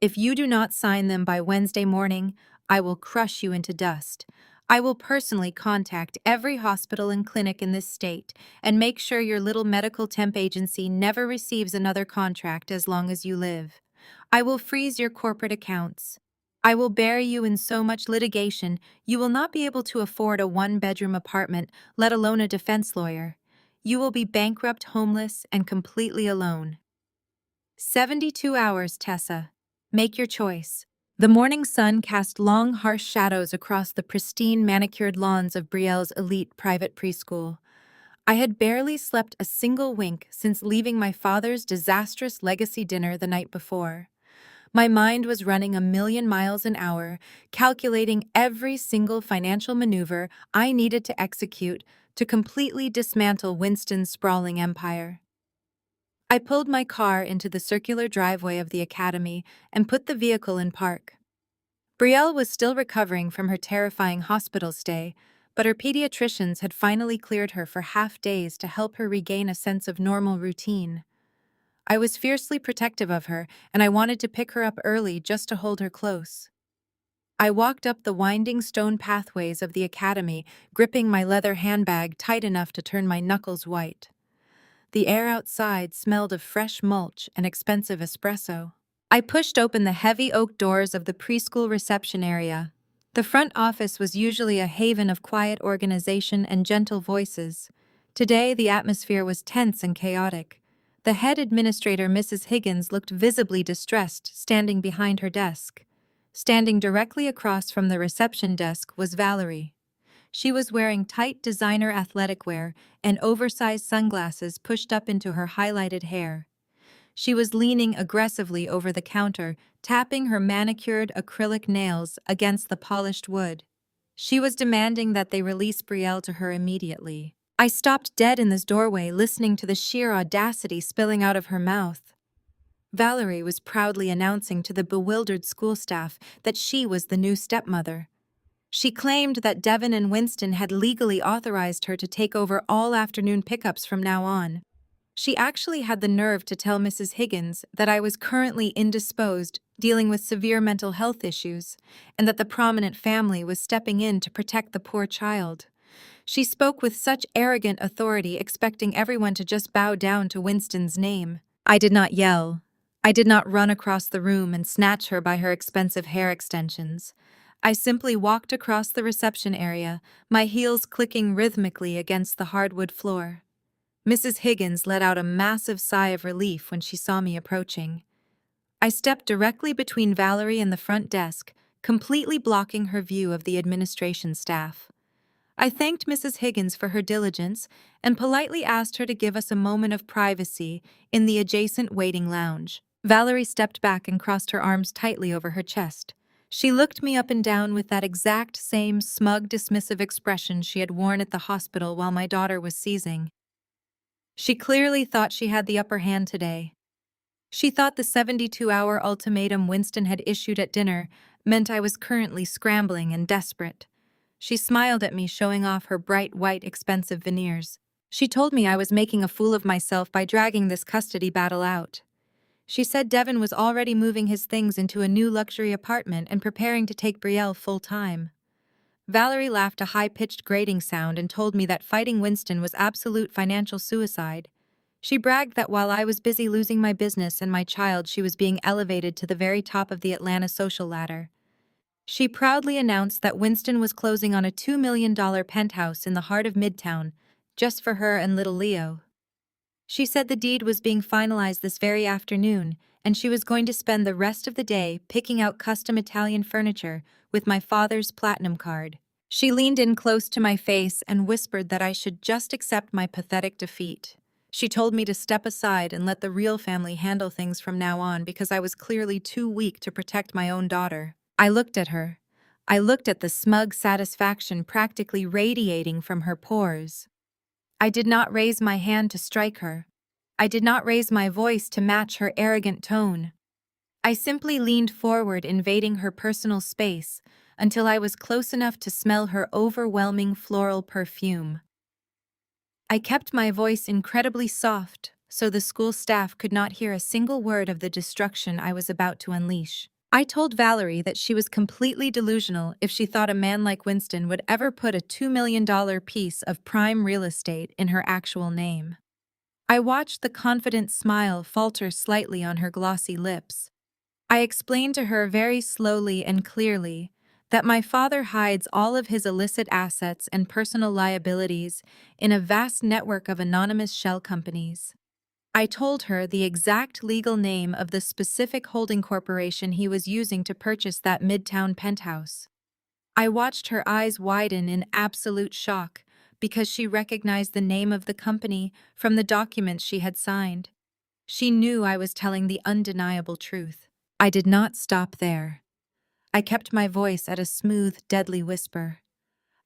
If you do not sign them by Wednesday morning, I will crush you into dust. I will personally contact every hospital and clinic in this state and make sure your little medical temp agency never receives another contract as long as you live. I will freeze your corporate accounts. I will bury you in so much litigation you will not be able to afford a one-bedroom apartment, let alone a defense lawyer. You will be bankrupt, homeless, and completely alone. 72 hours, Tessa. Make your choice. The morning sun cast long, harsh shadows across the pristine, manicured lawns of Brielle's elite private preschool. I had barely slept a single wink since leaving my father's disastrous legacy dinner the night before. My mind was running a million miles an hour, calculating every single financial maneuver I needed to execute to completely dismantle Winston's sprawling empire. I pulled my car into the circular driveway of the academy and put the vehicle in park. Brielle was still recovering from her terrifying hospital stay, but her pediatricians had finally cleared her for half days to help her regain a sense of normal routine. I was fiercely protective of her, and I wanted to pick her up early just to hold her close. I walked up the winding stone pathways of the academy, gripping my leather handbag tight enough to turn my knuckles white. The air outside smelled of fresh mulch and expensive espresso. I pushed open the heavy oak doors of the preschool reception area. The front office was usually a haven of quiet organization and gentle voices. Today, the atmosphere was tense and chaotic. The head administrator, Mrs. Higgins, looked visibly distressed, standing behind her desk. Standing directly across from the reception desk was Valerie. She was wearing tight designer athletic wear and oversized sunglasses pushed up into her highlighted hair. She was leaning aggressively over the counter, tapping her manicured acrylic nails against the polished wood. She was demanding that they release Brielle to her immediately. I stopped dead in this doorway, listening to the sheer audacity spilling out of her mouth. Valerie was proudly announcing to the bewildered school staff that she was the new stepmother. She claimed that Devon and Winston had legally authorized her to take over all afternoon pickups from now on. She actually had the nerve to tell Mrs. Higgins that I was currently indisposed, dealing with severe mental health issues, and that the prominent family was stepping in to protect the poor child. She spoke with such arrogant authority, expecting everyone to just bow down to Winston's name. I did not yell. I did not run across the room and snatch her by her expensive hair extensions. I simply walked across the reception area, my heels clicking rhythmically against the hardwood floor. Mrs. Higgins let out a massive sigh of relief when she saw me approaching. I stepped directly between Valerie and the front desk, completely blocking her view of the administration staff. I thanked Mrs. Higgins for her diligence and politely asked her to give us a moment of privacy in the adjacent waiting lounge. Valerie stepped back and crossed her arms tightly over her chest. She looked me up and down with that exact same smug, dismissive expression she had worn at the hospital while my daughter was seizing. She clearly thought she had the upper hand today. She thought the 72-hour ultimatum Winston had issued at dinner meant I was currently scrambling and desperate. She smiled at me, showing off her bright white expensive veneers. She told me I was making a fool of myself by dragging this custody battle out. She said Devin was already moving his things into a new luxury apartment and preparing to take Brielle full-time. Valerie laughed a high-pitched grating sound and told me that fighting Winston was absolute financial suicide. She bragged that while I was busy losing my business and my child, she was being elevated to the very top of the Atlanta social ladder. She proudly announced that Winston was closing on a $2 million penthouse in the heart of Midtown, just for her and little Leo. She said the deed was being finalized this very afternoon, and she was going to spend the rest of the day picking out custom Italian furniture with my father's platinum card. She leaned in close to my face and whispered that I should just accept my pathetic defeat. She told me to step aside and let the real family handle things from now on because I was clearly too weak to protect my own daughter. I looked at her. I looked at the smug satisfaction practically radiating from her pores. I did not raise my hand to strike her. I did not raise my voice to match her arrogant tone. I simply leaned forward, invading her personal space, until I was close enough to smell her overwhelming floral perfume. I kept my voice incredibly soft, so the school staff could not hear a single word of the destruction I was about to unleash. I told Valerie that she was completely delusional if she thought a man like Winston would ever put a $2 million piece of prime real estate in her actual name. I watched the confident smile falter slightly on her glossy lips. I explained to her very slowly and clearly that my father hides all of his illicit assets and personal liabilities in a vast network of anonymous shell companies. I told her the exact legal name of the specific holding corporation he was using to purchase that Midtown penthouse. I watched her eyes widen in absolute shock because she recognized the name of the company from the documents she had signed. She knew I was telling the undeniable truth. I did not stop there. I kept my voice at a smooth, deadly whisper.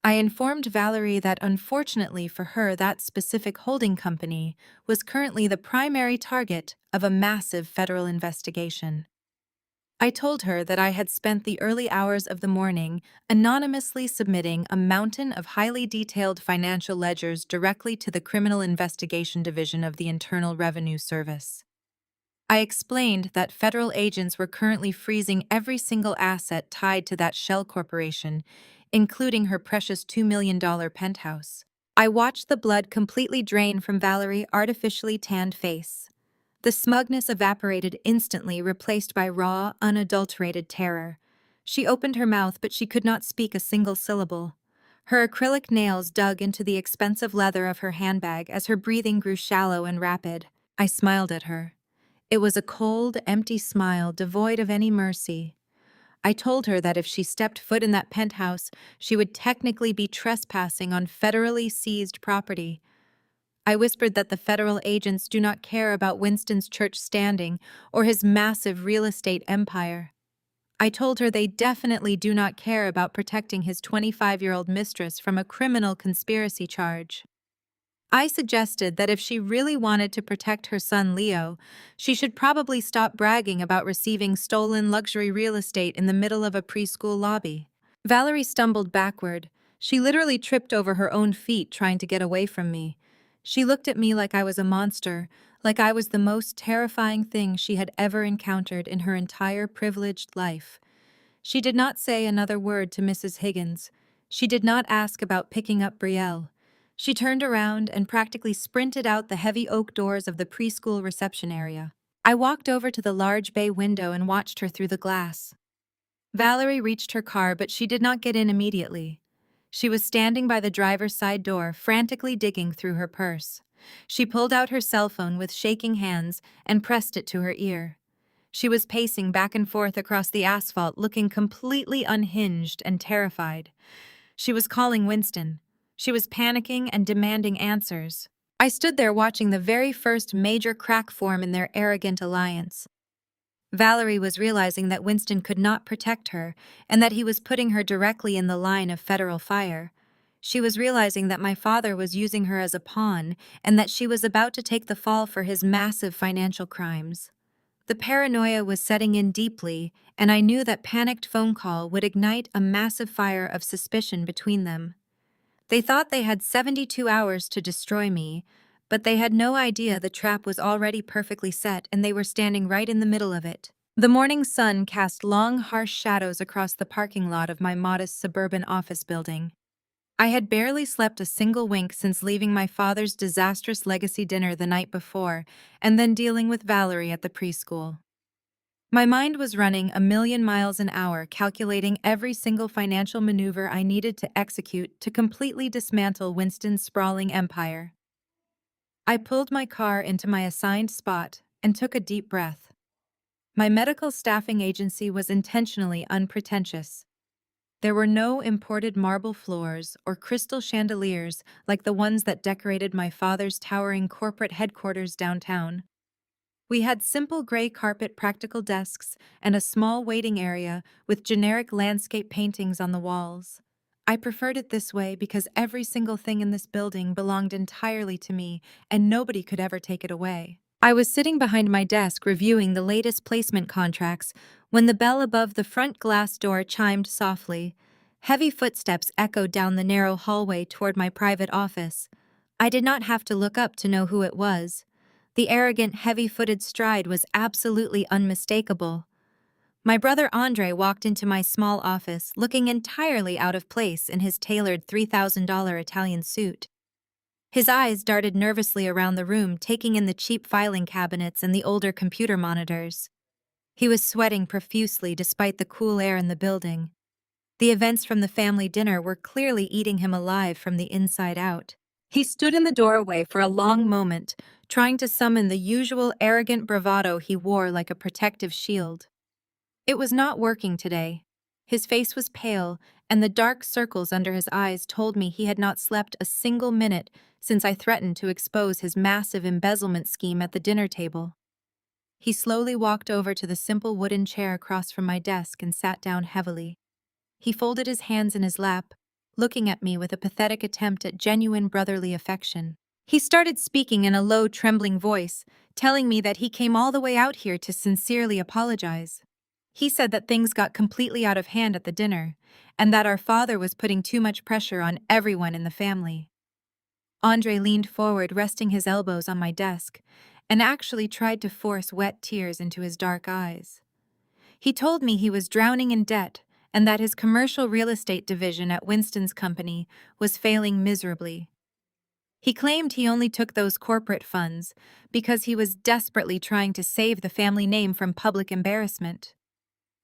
I informed Valerie that unfortunately for her, that specific holding company was currently the primary target of a massive federal investigation. I told her that I had spent the early hours of the morning anonymously submitting a mountain of highly detailed financial ledgers directly to the Criminal Investigation Division of the Internal Revenue Service. I explained that federal agents were currently freezing every single asset tied to that shell corporation, including her precious $2 million penthouse. I watched the blood completely drain from Valerie's artificially tanned face. The smugness evaporated instantly, replaced by raw, unadulterated terror. She opened her mouth, but she could not speak a single syllable. Her acrylic nails dug into the expensive leather of her handbag as her breathing grew shallow and rapid. I smiled at her. It was a cold, empty smile devoid of any mercy. I told her that if she stepped foot in that penthouse, she would technically be trespassing on federally seized property. I whispered that the federal agents do not care about Winston's church standing or his massive real estate empire. I told her they definitely do not care about protecting his 25-year-old mistress from a criminal conspiracy charge. I suggested that if she really wanted to protect her son Leo, she should probably stop bragging about receiving stolen luxury real estate in the middle of a preschool lobby. Valerie stumbled backward. She literally tripped over her own feet trying to get away from me. She looked at me like I was a monster, like I was the most terrifying thing she had ever encountered in her entire privileged life. She did not say another word to Mrs. Higgins. She did not ask about picking up Brielle. She turned around and practically sprinted out the heavy oak doors of the preschool reception area. I walked over to the large bay window and watched her through the glass. Valerie reached her car, but she did not get in immediately. She was standing by the driver's side door, frantically digging through her purse. She pulled out her cell phone with shaking hands and pressed it to her ear. She was pacing back and forth across the asphalt, looking completely unhinged and terrified. She was calling Winston. She was panicking and demanding answers. I stood there watching the very first major crack form in their arrogant alliance. Valerie was realizing that Winston could not protect her and that he was putting her directly in the line of federal fire. She was realizing that my father was using her as a pawn and that she was about to take the fall for his massive financial crimes. The paranoia was setting in deeply, and I knew that panicked phone call would ignite a massive fire of suspicion between them. They thought they had 72 hours to destroy me, but they had no idea the trap was already perfectly set and they were standing right in the middle of it. The morning sun cast long, harsh shadows across the parking lot of my modest suburban office building. I had barely slept a single wink since leaving my father's disastrous legacy dinner the night before and then dealing with Valerie at the preschool. My mind was running a million miles an hour, calculating every single financial maneuver I needed to execute to completely dismantle Winston's sprawling empire. I pulled my car into my assigned spot and took a deep breath. My medical staffing agency was intentionally unpretentious. There were no imported marble floors or crystal chandeliers like the ones that decorated my father's towering corporate headquarters downtown. We had simple gray carpet practical desks and a small waiting area with generic landscape paintings on the walls. I preferred it this way because every single thing in this building belonged entirely to me and nobody could ever take it away. I was sitting behind my desk reviewing the latest placement contracts when the bell above the front glass door chimed softly. Heavy footsteps echoed down the narrow hallway toward my private office. I did not have to look up to know who it was. The arrogant, heavy-footed stride was absolutely unmistakable. My brother Andre walked into my small office, looking entirely out of place in his tailored $3,000 Italian suit. His eyes darted nervously around the room, taking in the cheap filing cabinets and the older computer monitors. He was sweating profusely despite the cool air in the building. The events from the family dinner were clearly eating him alive from the inside out. He stood in the doorway for a long moment, trying to summon the usual arrogant bravado he wore like a protective shield. It was not working today. His face was pale, and the dark circles under his eyes told me he had not slept a single minute since I threatened to expose his massive embezzlement scheme at the dinner table. He slowly walked over to the simple wooden chair across from my desk and sat down heavily. He folded his hands in his lap, looking at me with a pathetic attempt at genuine brotherly affection. He started speaking in a low, trembling voice, telling me that he came all the way out here to sincerely apologize. He said that things got completely out of hand at the dinner, and that our father was putting too much pressure on everyone in the family. Andre leaned forward, resting his elbows on my desk, and actually tried to force wet tears into his dark eyes. He told me he was drowning in debt and that his commercial real estate division at Winston's company was failing miserably. He claimed he only took those corporate funds because he was desperately trying to save the family name from public embarrassment.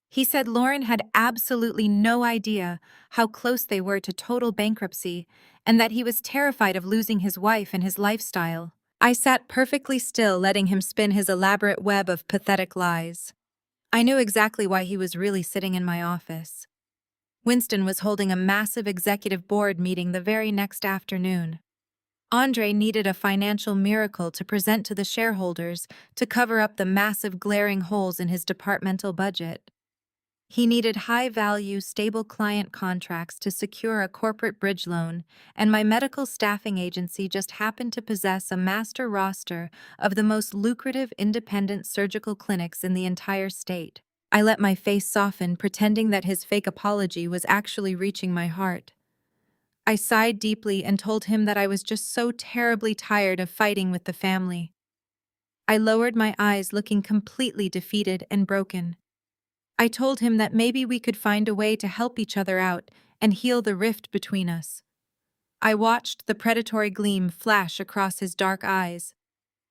He said Lauren had absolutely no idea how close they were to total bankruptcy and that he was terrified of losing his wife and his lifestyle. I sat perfectly still, letting him spin his elaborate web of pathetic lies. I knew exactly why he was really sitting in my office. Winston was holding a massive executive board meeting the very next afternoon. Andre needed a financial miracle to present to the shareholders to cover up the massive glaring holes in his departmental budget. He needed high-value, stable client contracts to secure a corporate bridge loan, and my medical staffing agency just happened to possess a master roster of the most lucrative independent surgical clinics in the entire state. I let my face soften, pretending that his fake apology was actually reaching my heart. I sighed deeply and told him that I was just so terribly tired of fighting with the family. I lowered my eyes, looking completely defeated and broken. I told him that maybe we could find a way to help each other out and heal the rift between us. I watched the predatory gleam flash across his dark eyes.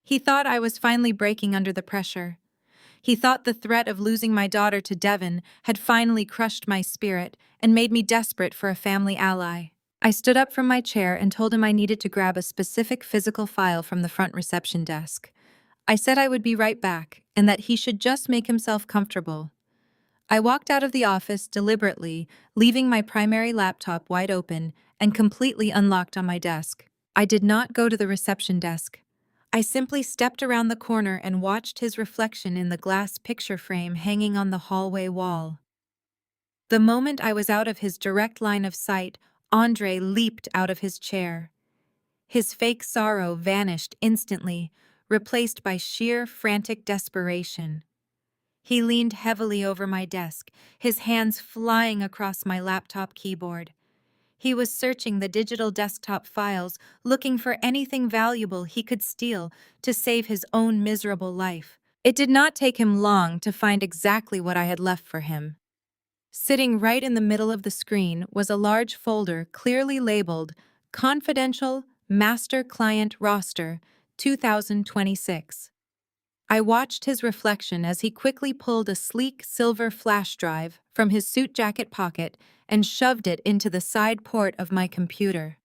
He thought I was finally breaking under the pressure. He thought the threat of losing my daughter to Devon had finally crushed my spirit and made me desperate for a family ally. I stood up from my chair and told him I needed to grab a specific physical file from the front reception desk. I said I would be right back and that he should just make himself comfortable. I walked out of the office deliberately, leaving my primary laptop wide open and completely unlocked on my desk. I did not go to the reception desk. I simply stepped around the corner and watched his reflection in the glass picture frame hanging on the hallway wall. The moment I was out of his direct line of sight, Andre leaped out of his chair. His fake sorrow vanished instantly, replaced by sheer, frantic desperation. He leaned heavily over my desk, his hands flying across my laptop keyboard. He was searching the digital desktop files, looking for anything valuable he could steal to save his own miserable life. It did not take him long to find exactly what I had left for him. Sitting right in the middle of the screen was a large folder clearly labeled Confidential Master Client Roster 2026. I watched his reflection as he quickly pulled a sleek silver flash drive from his suit jacket pocket and shoved it into the side port of my computer.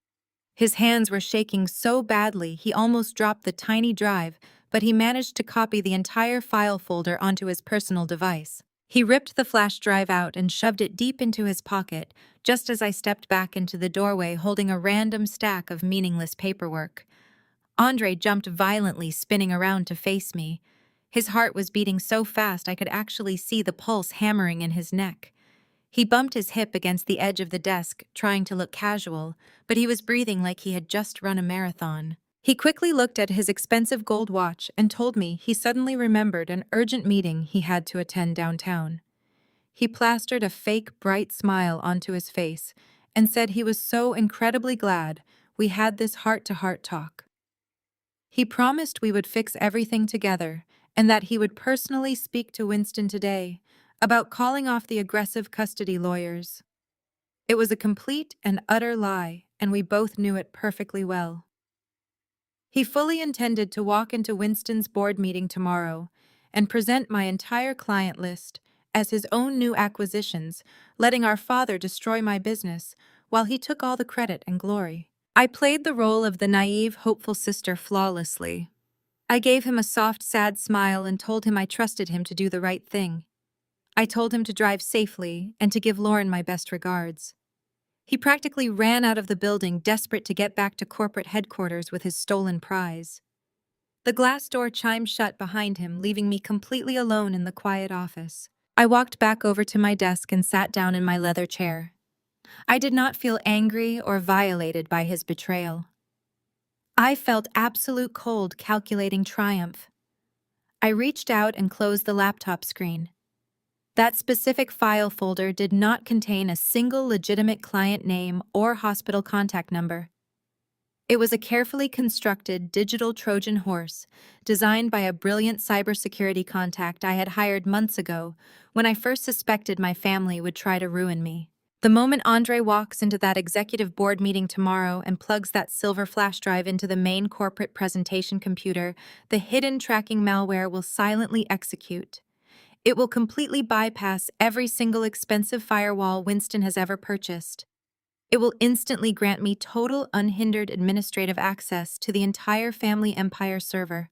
His hands were shaking so badly he almost dropped the tiny drive, but he managed to copy the entire file folder onto his personal device. He ripped the flash drive out and shoved it deep into his pocket, just as I stepped back into the doorway holding a random stack of meaningless paperwork. Andre jumped violently, spinning around to face me. His heart was beating so fast I could actually see the pulse hammering in his neck. He bumped his hip against the edge of the desk, trying to look casual, but he was breathing like he had just run a marathon. He quickly looked at his expensive gold watch and told me he suddenly remembered an urgent meeting he had to attend downtown. He plastered a fake, bright smile onto his face and said he was so incredibly glad we had this heart-to-heart talk. He promised we would fix everything together and that he would personally speak to Winston today about calling off the aggressive custody lawyers. It was a complete and utter lie, and we both knew it perfectly well. He fully intended to walk into Winston's board meeting tomorrow and present my entire client list as his own new acquisitions, letting our father destroy my business while he took all the credit and glory. I played the role of the naive, hopeful sister flawlessly. I gave him a soft, sad smile and told him I trusted him to do the right thing. I told him to drive safely and to give Lauren my best regards. He practically ran out of the building, desperate to get back to corporate headquarters with his stolen prize. The glass door chimed shut behind him, leaving me completely alone in the quiet office. I walked back over to my desk and sat down in my leather chair. I did not feel angry or violated by his betrayal. I felt absolute cold, calculating triumph. I reached out and closed the laptop screen. That specific file folder did not contain a single legitimate client name or hospital contact number. It was a carefully constructed digital Trojan horse designed by a brilliant cybersecurity contact I had hired months ago when I first suspected my family would try to ruin me. The moment Andre walks into that executive board meeting tomorrow and plugs that silver flash drive into the main corporate presentation computer, the hidden tracking malware will silently execute. It will completely bypass every single expensive firewall Winston has ever purchased. It will instantly grant me total unhindered administrative access to the entire family empire server.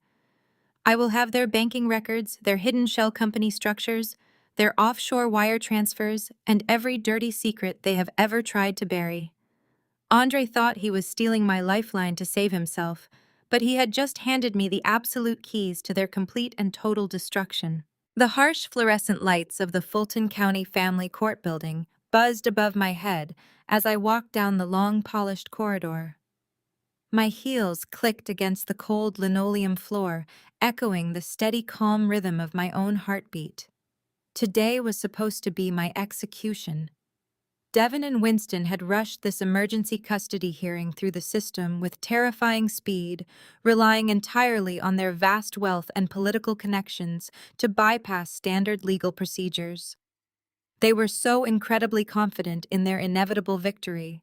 I will have their banking records, their hidden shell company structures, their offshore wire transfers, and every dirty secret they have ever tried to bury. Andre thought he was stealing my lifeline to save himself, but he had just handed me the absolute keys to their complete and total destruction. The harsh fluorescent lights of the Fulton County Family Court building buzzed above my head as I walked down the long, polished corridor. My heels clicked against the cold linoleum floor, echoing the steady, calm rhythm of my own heartbeat. Today was supposed to be my execution. Devin and Winston had rushed this emergency custody hearing through the system with terrifying speed, relying entirely on their vast wealth and political connections to bypass standard legal procedures. They were so incredibly confident in their inevitable victory.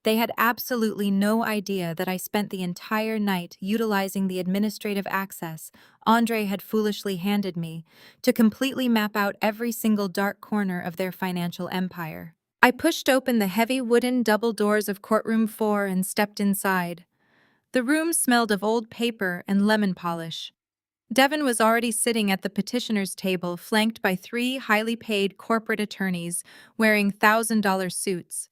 They had absolutely no idea that I spent the entire night utilizing the administrative access Andre had foolishly handed me to completely map out every single dark corner of their financial empire. I pushed open the heavy wooden double doors of courtroom 4 and stepped inside. The room smelled of old paper and lemon polish. Devin was already sitting at the petitioner's table, flanked by 3 highly paid corporate attorneys wearing $1,000 suits.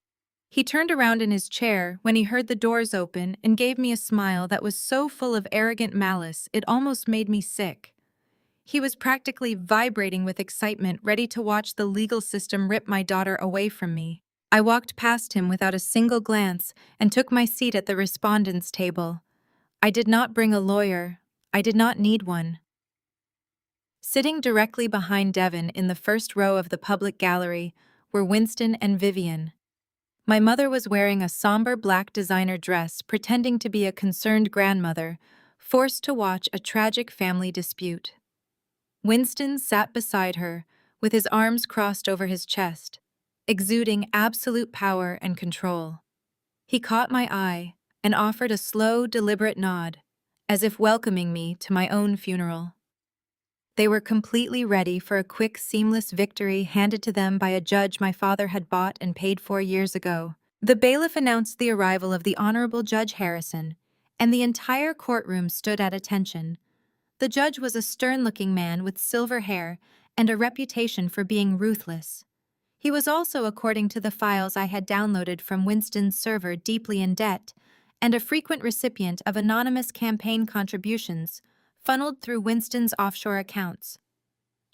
He turned around in his chair when he heard the doors open and gave me a smile that was so full of arrogant malice it almost made me sick. He was practically vibrating with excitement, ready to watch the legal system rip my daughter away from me. I walked past him without a single glance and took my seat at the respondent's table. I did not bring a lawyer. I did not need one. Sitting directly behind Devin in the first row of the public gallery were Winston and Vivian. My mother was wearing a somber black designer dress, pretending to be a concerned grandmother, forced to watch a tragic family dispute. Winston sat beside her, with his arms crossed over his chest, exuding absolute power and control. He caught my eye and offered a slow, deliberate nod, as if welcoming me to my own funeral. They were completely ready for a quick, seamless victory handed to them by a judge my father had bought and paid for years ago. The bailiff announced the arrival of the Honorable Judge Harrison, and the entire courtroom stood at attention. The judge was a stern-looking man with silver hair and a reputation for being ruthless. He was also, according to the files I had downloaded from Winston's server, deeply in debt, and a frequent recipient of anonymous campaign contributions funneled through Winston's offshore accounts.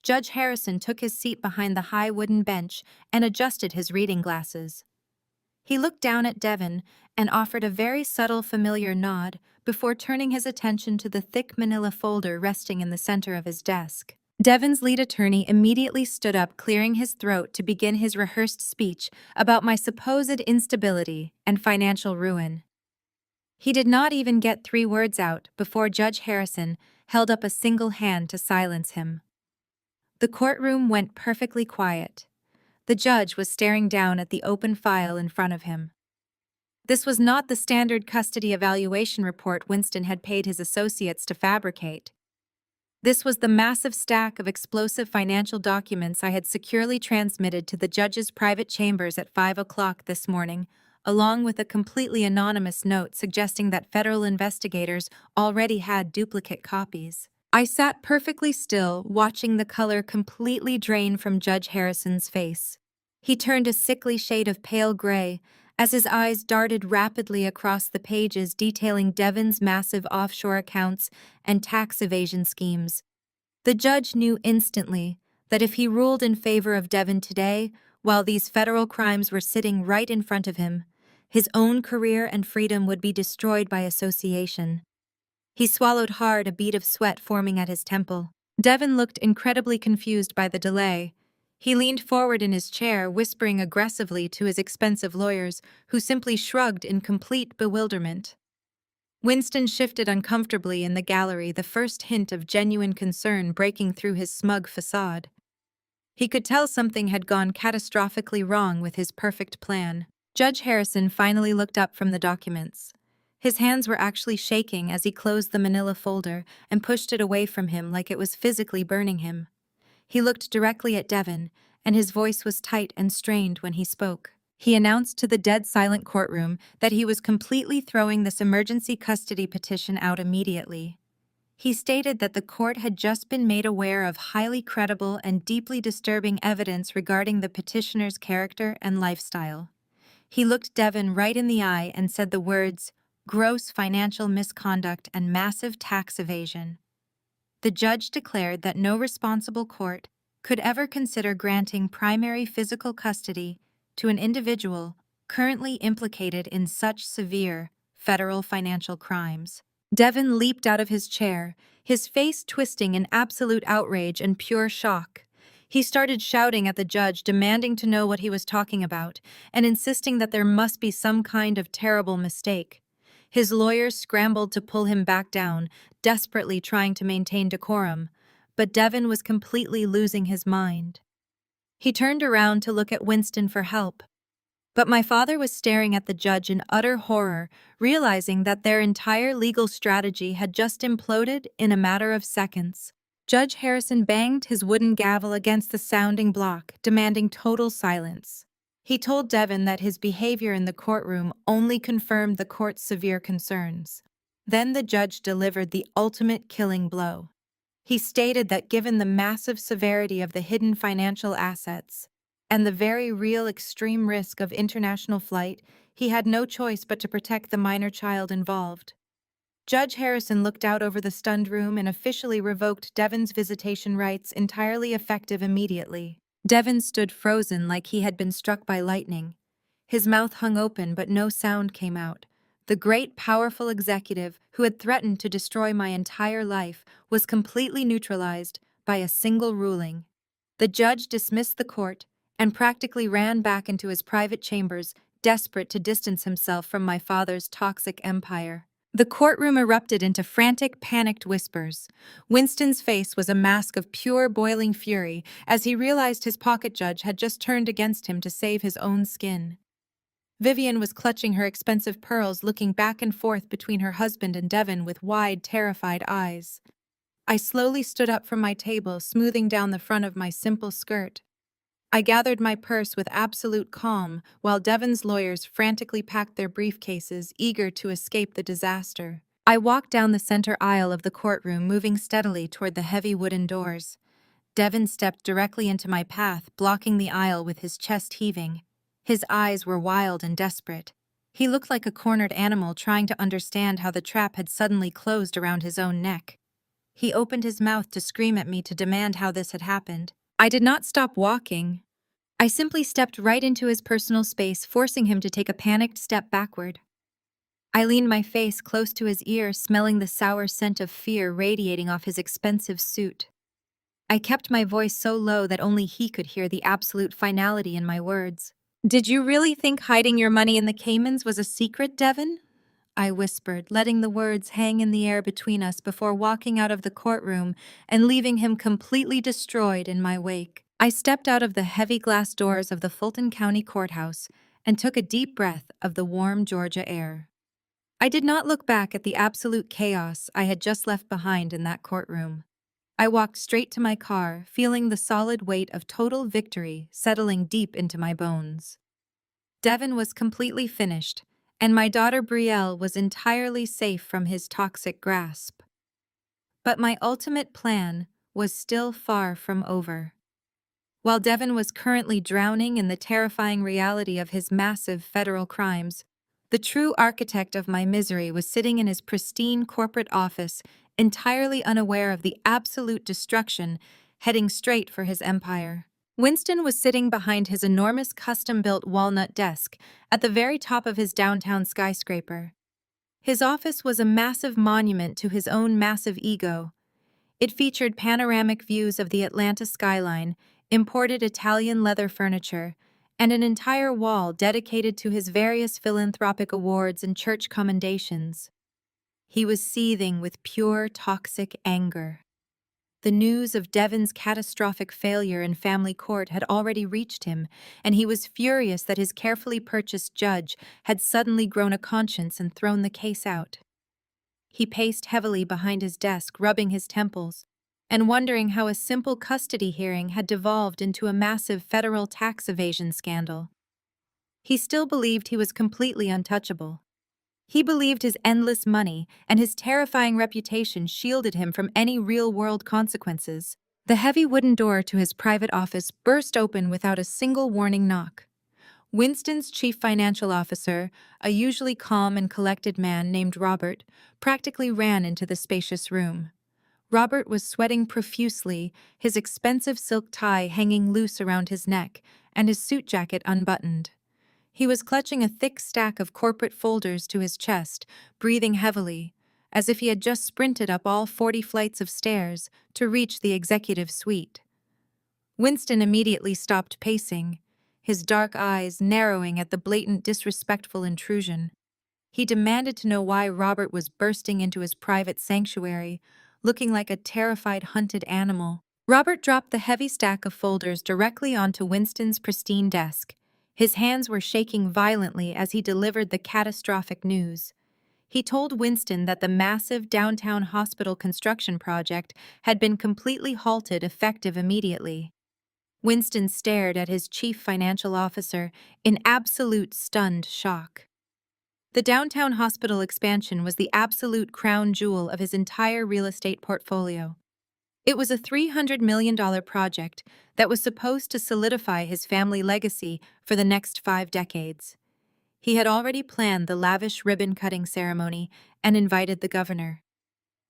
Judge Harrison took his seat behind the high wooden bench and adjusted his reading glasses. He looked down at Devon and offered a very subtle, familiar nod before turning his attention to the thick manila folder resting in the center of his desk. Devon's lead attorney immediately stood up, clearing his throat to begin his rehearsed speech about my supposed instability and financial ruin. He did not even get 3 words out before Judge Harrison held up a single hand to silence him. The courtroom went perfectly quiet. The judge was staring down at the open file in front of him. This was not the standard custody evaluation report Winston had paid his associates to fabricate. This was the massive stack of explosive financial documents I had securely transmitted to the judge's private chambers at 5 o'clock this morning, along with a completely anonymous note suggesting that federal investigators already had duplicate copies. I sat perfectly still, watching the color completely drain from Judge Harrison's face. He turned a sickly shade of pale gray as his eyes darted rapidly across the pages detailing Devon's massive offshore accounts and tax evasion schemes. The judge knew instantly that if he ruled in favor of Devon today, while these federal crimes were sitting right in front of him, his own career and freedom would be destroyed by association. He swallowed hard, a bead of sweat forming at his temple. Devon looked incredibly confused by the delay. He leaned forward in his chair, whispering aggressively to his expensive lawyers, who simply shrugged in complete bewilderment. Winston shifted uncomfortably in the gallery, the first hint of genuine concern breaking through his smug facade. He could tell something had gone catastrophically wrong with his perfect plan. Judge Harrison finally looked up from the documents. His hands were actually shaking as he closed the manila folder and pushed it away from him like it was physically burning him. He looked directly at Devon, and his voice was tight and strained when he spoke. He announced to the dead-silent courtroom that he was completely throwing this emergency custody petition out immediately. He stated that the court had just been made aware of highly credible and deeply disturbing evidence regarding the petitioner's character and lifestyle. He looked Devon right in the eye and said the words, "gross financial misconduct and massive tax evasion." The judge declared that no responsible court could ever consider granting primary physical custody to an individual currently implicated in such severe federal financial crimes. Devon leaped out of his chair, his face twisting in absolute outrage and pure shock. He started shouting at the judge, demanding to know what he was talking about, and insisting that there must be some kind of terrible mistake. His lawyers scrambled to pull him back down, desperately trying to maintain decorum, but Devon was completely losing his mind. He turned around to look at Winston for help, but my father was staring at the judge in utter horror, realizing that their entire legal strategy had just imploded in a matter of seconds. Judge Harrison banged his wooden gavel against the sounding block, demanding total silence. He told Devon that his behavior in the courtroom only confirmed the court's severe concerns. Then the judge delivered the ultimate killing blow. He stated that given the massive severity of the hidden financial assets and the very real extreme risk of international flight, he had no choice but to protect the minor child involved. Judge Harrison looked out over the stunned room and officially revoked Devon's visitation rights, entirely effective immediately. Devon stood frozen like he had been struck by lightning. His mouth hung open, but no sound came out. The great, powerful executive who had threatened to destroy my entire life was completely neutralized by a single ruling. The judge dismissed the court and practically ran back into his private chambers, desperate to distance himself from my father's toxic empire. The courtroom erupted into frantic, panicked whispers. Winston's face was a mask of pure, boiling fury as he realized his pocket judge had just turned against him to save his own skin. Vivian was clutching her expensive pearls, looking back and forth between her husband and Devon with wide, terrified eyes. I slowly stood up from my table, smoothing down the front of my simple skirt. I gathered my purse with absolute calm, while Devon's lawyers frantically packed their briefcases, eager to escape the disaster. I walked down the center aisle of the courtroom, moving steadily toward the heavy wooden doors. Devon stepped directly into my path, blocking the aisle with his chest heaving. His eyes were wild and desperate. He looked like a cornered animal trying to understand how the trap had suddenly closed around his own neck. He opened his mouth to scream at me to demand how this had happened. I did not stop walking. I simply stepped right into his personal space, forcing him to take a panicked step backward. I leaned my face close to his ear, smelling the sour scent of fear radiating off his expensive suit. I kept my voice so low that only he could hear the absolute finality in my words. "Did you really think hiding your money in the Caymans was a secret, Devon?" I whispered, letting the words hang in the air between us before walking out of the courtroom and leaving him completely destroyed in my wake. I stepped out of the heavy glass doors of the Fulton County Courthouse and took a deep breath of the warm Georgia air. I did not look back at the absolute chaos I had just left behind in that courtroom. I walked straight to my car, feeling the solid weight of total victory settling deep into my bones. Devon was completely finished, and my daughter Brielle was entirely safe from his toxic grasp. But my ultimate plan was still far from over. While Devon was currently drowning in the terrifying reality of his massive federal crimes, the true architect of my misery was sitting in his pristine corporate office, entirely unaware of the absolute destruction heading straight for his empire. Winston was sitting behind his enormous custom-built walnut desk at the very top of his downtown skyscraper. His office was a massive monument to his own massive ego. It featured panoramic views of the Atlanta skyline, imported Italian leather furniture, and an entire wall dedicated to his various philanthropic awards and church commendations. He was seething with pure toxic anger. The news of Devon's catastrophic failure in family court had already reached him, and he was furious that his carefully purchased judge had suddenly grown a conscience and thrown the case out. He paced heavily behind his desk, rubbing his temples, and wondering how a simple custody hearing had devolved into a massive federal tax evasion scandal. He still believed he was completely untouchable. He believed his endless money and his terrifying reputation shielded him from any real-world consequences. The heavy wooden door to his private office burst open without a single warning knock. Winston's chief financial officer, a usually calm and collected man named Robert, practically ran into the spacious room. Robert was sweating profusely, his expensive silk tie hanging loose around his neck and his suit jacket unbuttoned. He was clutching a thick stack of corporate folders to his chest, breathing heavily, as if he had just sprinted up all 40 flights of stairs to reach the executive suite. Winston immediately stopped pacing, his dark eyes narrowing at the blatant disrespectful intrusion. He demanded to know why Robert was bursting into his private sanctuary, looking like a terrified hunted animal. Robert dropped the heavy stack of folders directly onto Winston's pristine desk. His hands were shaking violently as he delivered the catastrophic news. He told Winston that the massive downtown hospital construction project had been completely halted effective immediately. Winston stared at his chief financial officer in absolute stunned shock. The downtown hospital expansion was the absolute crown jewel of his entire real estate portfolio. It was a $300 million project that was supposed to solidify his family legacy for the next 5 decades. He had already planned the lavish ribbon-cutting ceremony and invited the governor.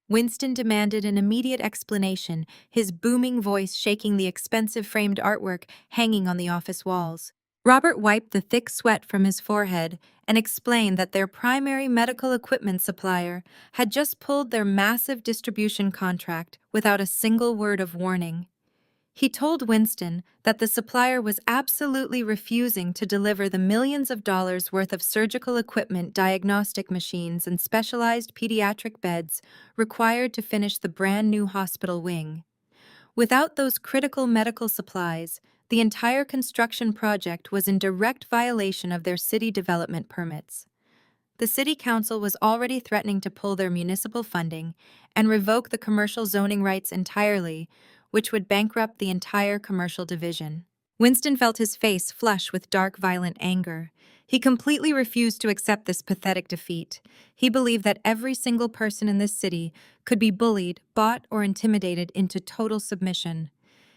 Winston demanded an immediate explanation, his booming voice shaking the expensive framed artwork hanging on the office walls. Robert wiped the thick sweat from his forehead and explained that their primary medical equipment supplier had just pulled their massive distribution contract without a single word of warning. He told Winston that the supplier was absolutely refusing to deliver the millions of dollars worth of surgical equipment, diagnostic machines, and specialized pediatric beds required to finish the brand new hospital wing. Without those critical medical supplies, the entire construction project was in direct violation of their city development permits. The city council was already threatening to pull their municipal funding and revoke the commercial zoning rights entirely, which would bankrupt the entire commercial division. Winston felt his face flush with dark, violent anger. He completely refused to accept this pathetic defeat. He believed that every single person in this city could be bullied, bought, or intimidated into total submission.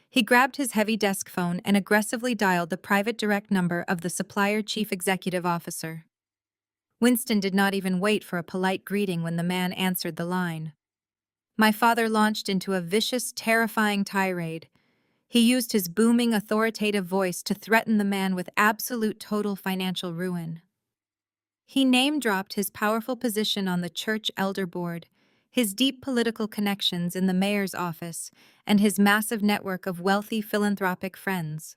He grabbed his heavy desk phone and aggressively dialed the private direct number of the supplier chief executive officer. Winston did not even wait for a polite greeting when the man answered the line. My father launched into a vicious, terrifying tirade. He used his booming, authoritative voice to threaten the man with absolute total financial ruin. He name-dropped his powerful position on the church elder board, his deep political connections in the mayor's office, and his massive network of wealthy philanthropic friends.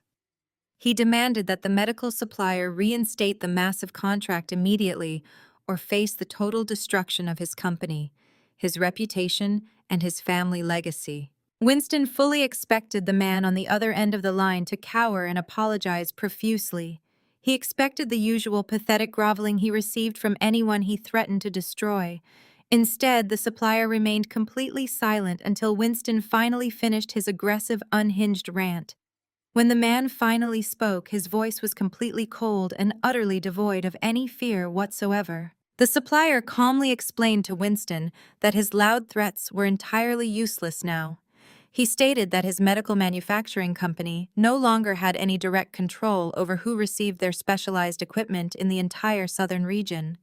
He demanded that the medical supplier reinstate the massive contract immediately or face the total destruction of his company, his reputation, and his family legacy. Winston fully expected the man on the other end of the line to cower and apologize profusely. He expected the usual pathetic groveling he received from anyone he threatened to destroy. Instead, the supplier remained completely silent until Winston finally finished his aggressive, unhinged rant. When the man finally spoke, his voice was completely cold and utterly devoid of any fear whatsoever. The supplier calmly explained to Winston that his loud threats were entirely useless now. He stated that his medical manufacturing company no longer had any direct control over who received their specialized equipment in the entire southern region.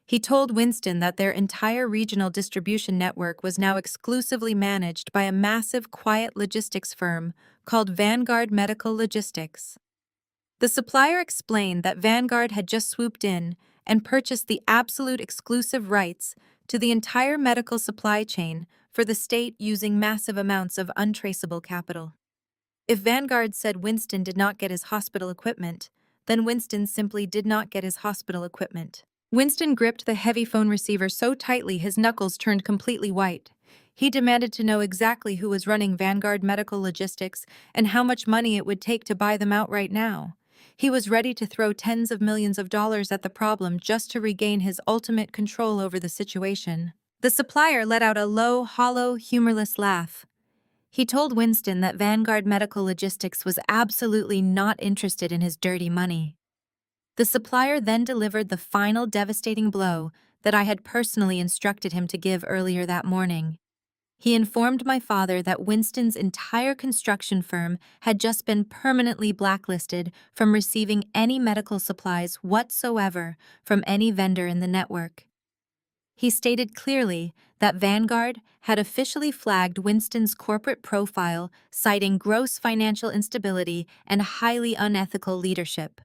He told Winston that their entire regional distribution network was now exclusively managed by a massive, quiet logistics firm called Vanguard Medical Logistics. The supplier explained that Vanguard had just swooped in and purchased the absolute exclusive rights to the entire medical supply chain for the state using massive amounts of untraceable capital. If Vanguard said Winston did not get his hospital equipment, then Winston simply did not get his hospital equipment. Winston gripped the heavy phone receiver so tightly his knuckles turned completely white. He demanded to know exactly who was running Vanguard Medical Logistics and how much money it would take to buy them outright now. He was ready to throw tens of millions of dollars at the problem just to regain his ultimate control over the situation. The supplier let out a low, hollow, humorless laugh. He told Winston that Vanguard Medical Logistics was absolutely not interested in his dirty money. The supplier then delivered the final devastating blow that I had personally instructed him to give earlier that morning. He informed my father that Winston's entire construction firm had just been permanently blacklisted from receiving any medical supplies whatsoever from any vendor in the network. He stated clearly that Vanguard had officially flagged Winston's corporate profile, citing gross financial instability and highly unethical leadership.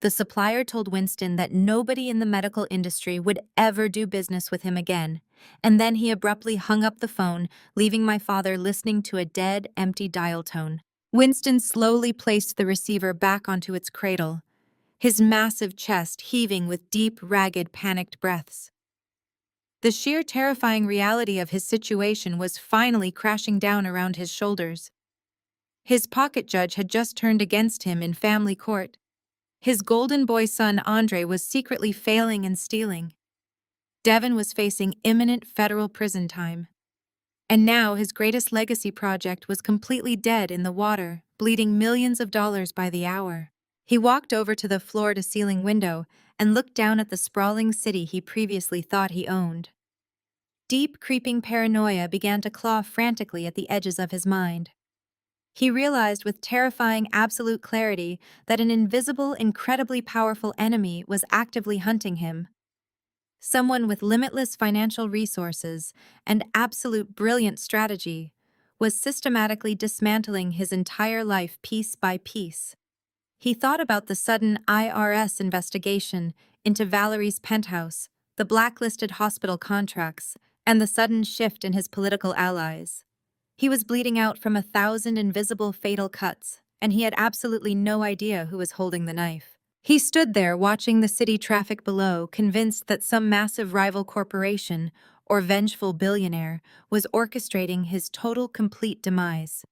The supplier told Winston that nobody in the medical industry would ever do business with him again, and then he abruptly hung up the phone, leaving my father listening to a dead, empty dial tone. Winston slowly placed the receiver back onto its cradle, his massive chest heaving with deep, ragged, panicked breaths. The sheer terrifying reality of his situation was finally crashing down around his shoulders. His pocket judge had just turned against him in family court. His golden boy son Andre was secretly failing and stealing. Devin was facing imminent federal prison time. And now his greatest legacy project was completely dead in the water, bleeding millions of dollars by the hour. He walked over to the floor-to-ceiling window and looked down at the sprawling city he previously thought he owned. Deep, creeping paranoia began to claw frantically at the edges of his mind. He realized with terrifying absolute clarity that an invisible, incredibly powerful enemy was actively hunting him. Someone with limitless financial resources and absolute brilliant strategy was systematically dismantling his entire life piece by piece. He thought about the sudden IRS investigation into Valerie's penthouse, the blacklisted hospital contracts, and the sudden shift in his political allies. He was bleeding out from 1,000 invisible fatal cuts, and he had absolutely no idea who was holding the knife. He stood there watching the city traffic below, convinced that some massive rival corporation or vengeful billionaire was orchestrating his total complete demise.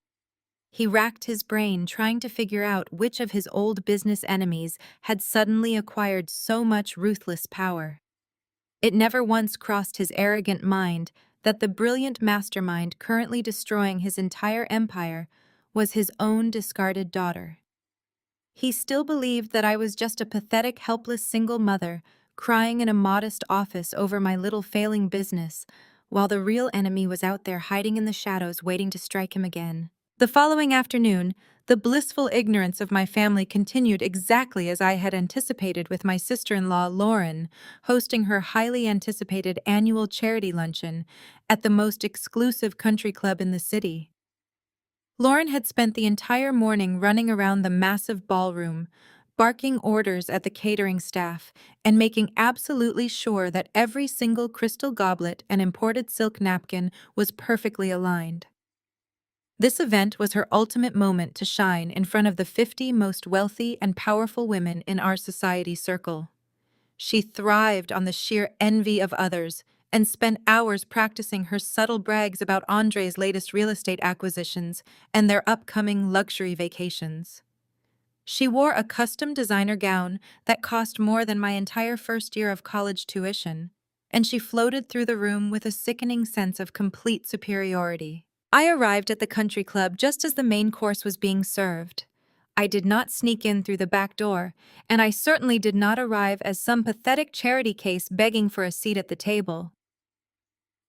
He racked his brain trying to figure out which of his old business enemies had suddenly acquired so much ruthless power. It never once crossed his arrogant mind that the brilliant mastermind currently destroying his entire empire was his own discarded daughter. He still believed that I was just a pathetic, helpless single mother crying in a modest office over my little failing business, while the real enemy was out there hiding in the shadows waiting to strike him again. The following afternoon, the blissful ignorance of my family continued exactly as I had anticipated, with my sister-in-law, Lauren, hosting her highly anticipated annual charity luncheon at the most exclusive country club in the city. Lauren had spent the entire morning running around the massive ballroom, barking orders at the catering staff and making absolutely sure that every single crystal goblet and imported silk napkin was perfectly aligned. This event was her ultimate moment to shine in front of the 50 most wealthy and powerful women in our society circle. She thrived on the sheer envy of others and spent hours practicing her subtle brags about Andre's latest real estate acquisitions and their upcoming luxury vacations. She wore a custom designer gown that cost more than my entire first year of college tuition, and she floated through the room with a sickening sense of complete superiority. I arrived at the country club just as the main course was being served. I did not sneak in through the back door, and I certainly did not arrive as some pathetic charity case begging for a seat at the table.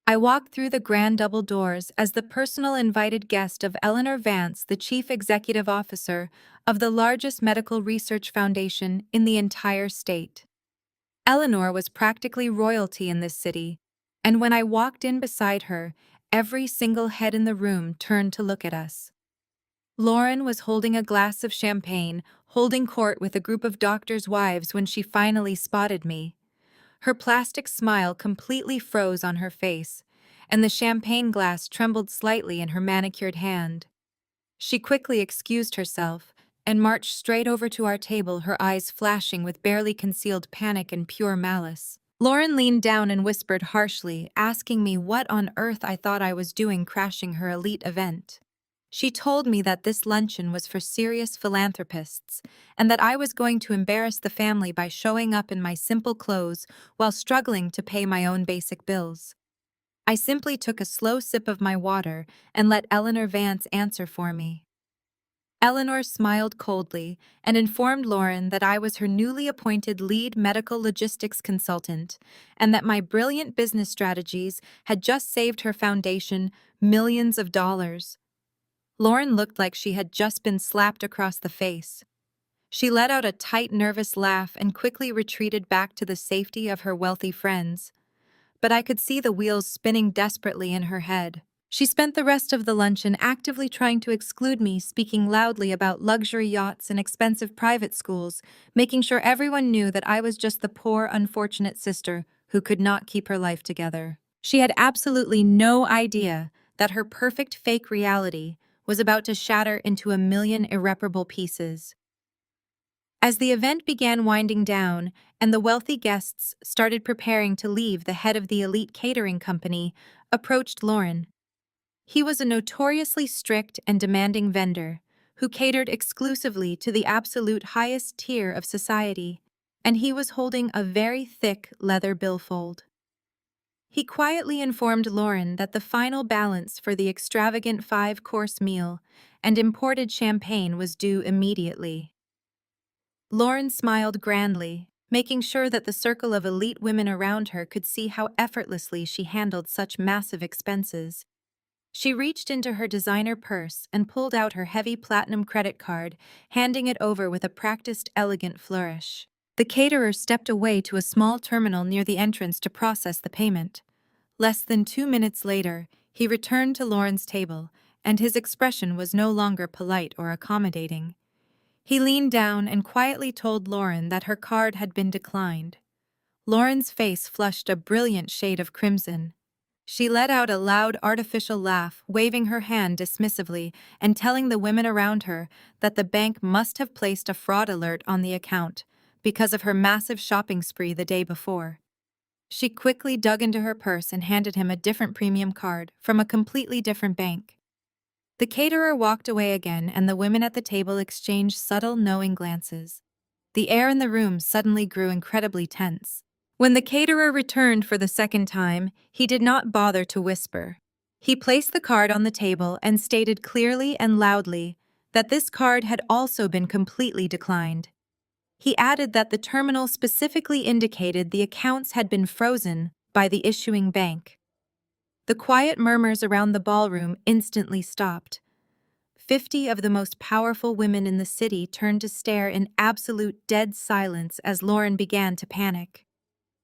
I walked through the grand double doors as the personal invited guest of Eleanor Vance, the chief executive officer of the largest medical research foundation in the entire state. Eleanor was practically royalty in this city, and when I walked in beside her, every single head in the room turned to look at us. Lauren was holding a glass of champagne, holding court with a group of doctors' wives when she finally spotted me. Her plastic smile completely froze on her face, and the champagne glass trembled slightly in her manicured hand. She quickly excused herself and marched straight over to our table, her eyes flashing with barely concealed panic and pure malice. Lauren leaned down and whispered harshly, asking me what on earth I thought I was doing crashing her elite event. She told me that this luncheon was for serious philanthropists and that I was going to embarrass the family by showing up in my simple clothes while struggling to pay my own basic bills. I simply took a slow sip of my water and let Eleanor Vance answer for me. Eleanor smiled coldly and informed Lauren that I was her newly appointed lead medical logistics consultant and that my brilliant business strategies had just saved her foundation millions of dollars. Lauren looked like she had just been slapped across the face. She let out a tight, nervous laugh and quickly retreated back to the safety of her wealthy friends. But I could see the wheels spinning desperately in her head. She spent the rest of the luncheon actively trying to exclude me, speaking loudly about luxury yachts and expensive private schools, making sure everyone knew that I was just the poor, unfortunate sister who could not keep her life together. She had absolutely no idea that her perfect fake reality was about to shatter into a million irreparable pieces. As the event began winding down and the wealthy guests started preparing to leave, the head of the elite catering company approached Lauren. He was a notoriously strict and demanding vendor who catered exclusively to the absolute highest tier of society, and he was holding a very thick leather billfold. He quietly informed Lauren that the final balance for the extravagant 5-course meal and imported champagne was due immediately. Lauren smiled grandly, making sure that the circle of elite women around her could see how effortlessly she handled such massive expenses. She reached into her designer purse and pulled out her heavy platinum credit card, handing it over with a practiced, elegant flourish. The caterer stepped away to a small terminal near the entrance to process the payment. Less than 2 minutes later, he returned to Lauren's table, and his expression was no longer polite or accommodating. He leaned down and quietly told Lauren that her card had been declined. Lauren's face flushed a brilliant shade of crimson. She let out a loud artificial laugh, waving her hand dismissively and telling the women around her that the bank must have placed a fraud alert on the account because of her massive shopping spree the day before. She quickly dug into her purse and handed him a different premium card from a completely different bank. The caterer walked away again, and the women at the table exchanged subtle, knowing glances. The air in the room suddenly grew incredibly tense. When the caterer returned for the second time, he did not bother to whisper. He placed the card on the table and stated clearly and loudly that this card had also been completely declined. He added that the terminal specifically indicated the accounts had been frozen by the issuing bank. The quiet murmurs around the ballroom instantly stopped. 50 of the most powerful women in the city turned to stare in absolute dead silence as Lauren began to panic.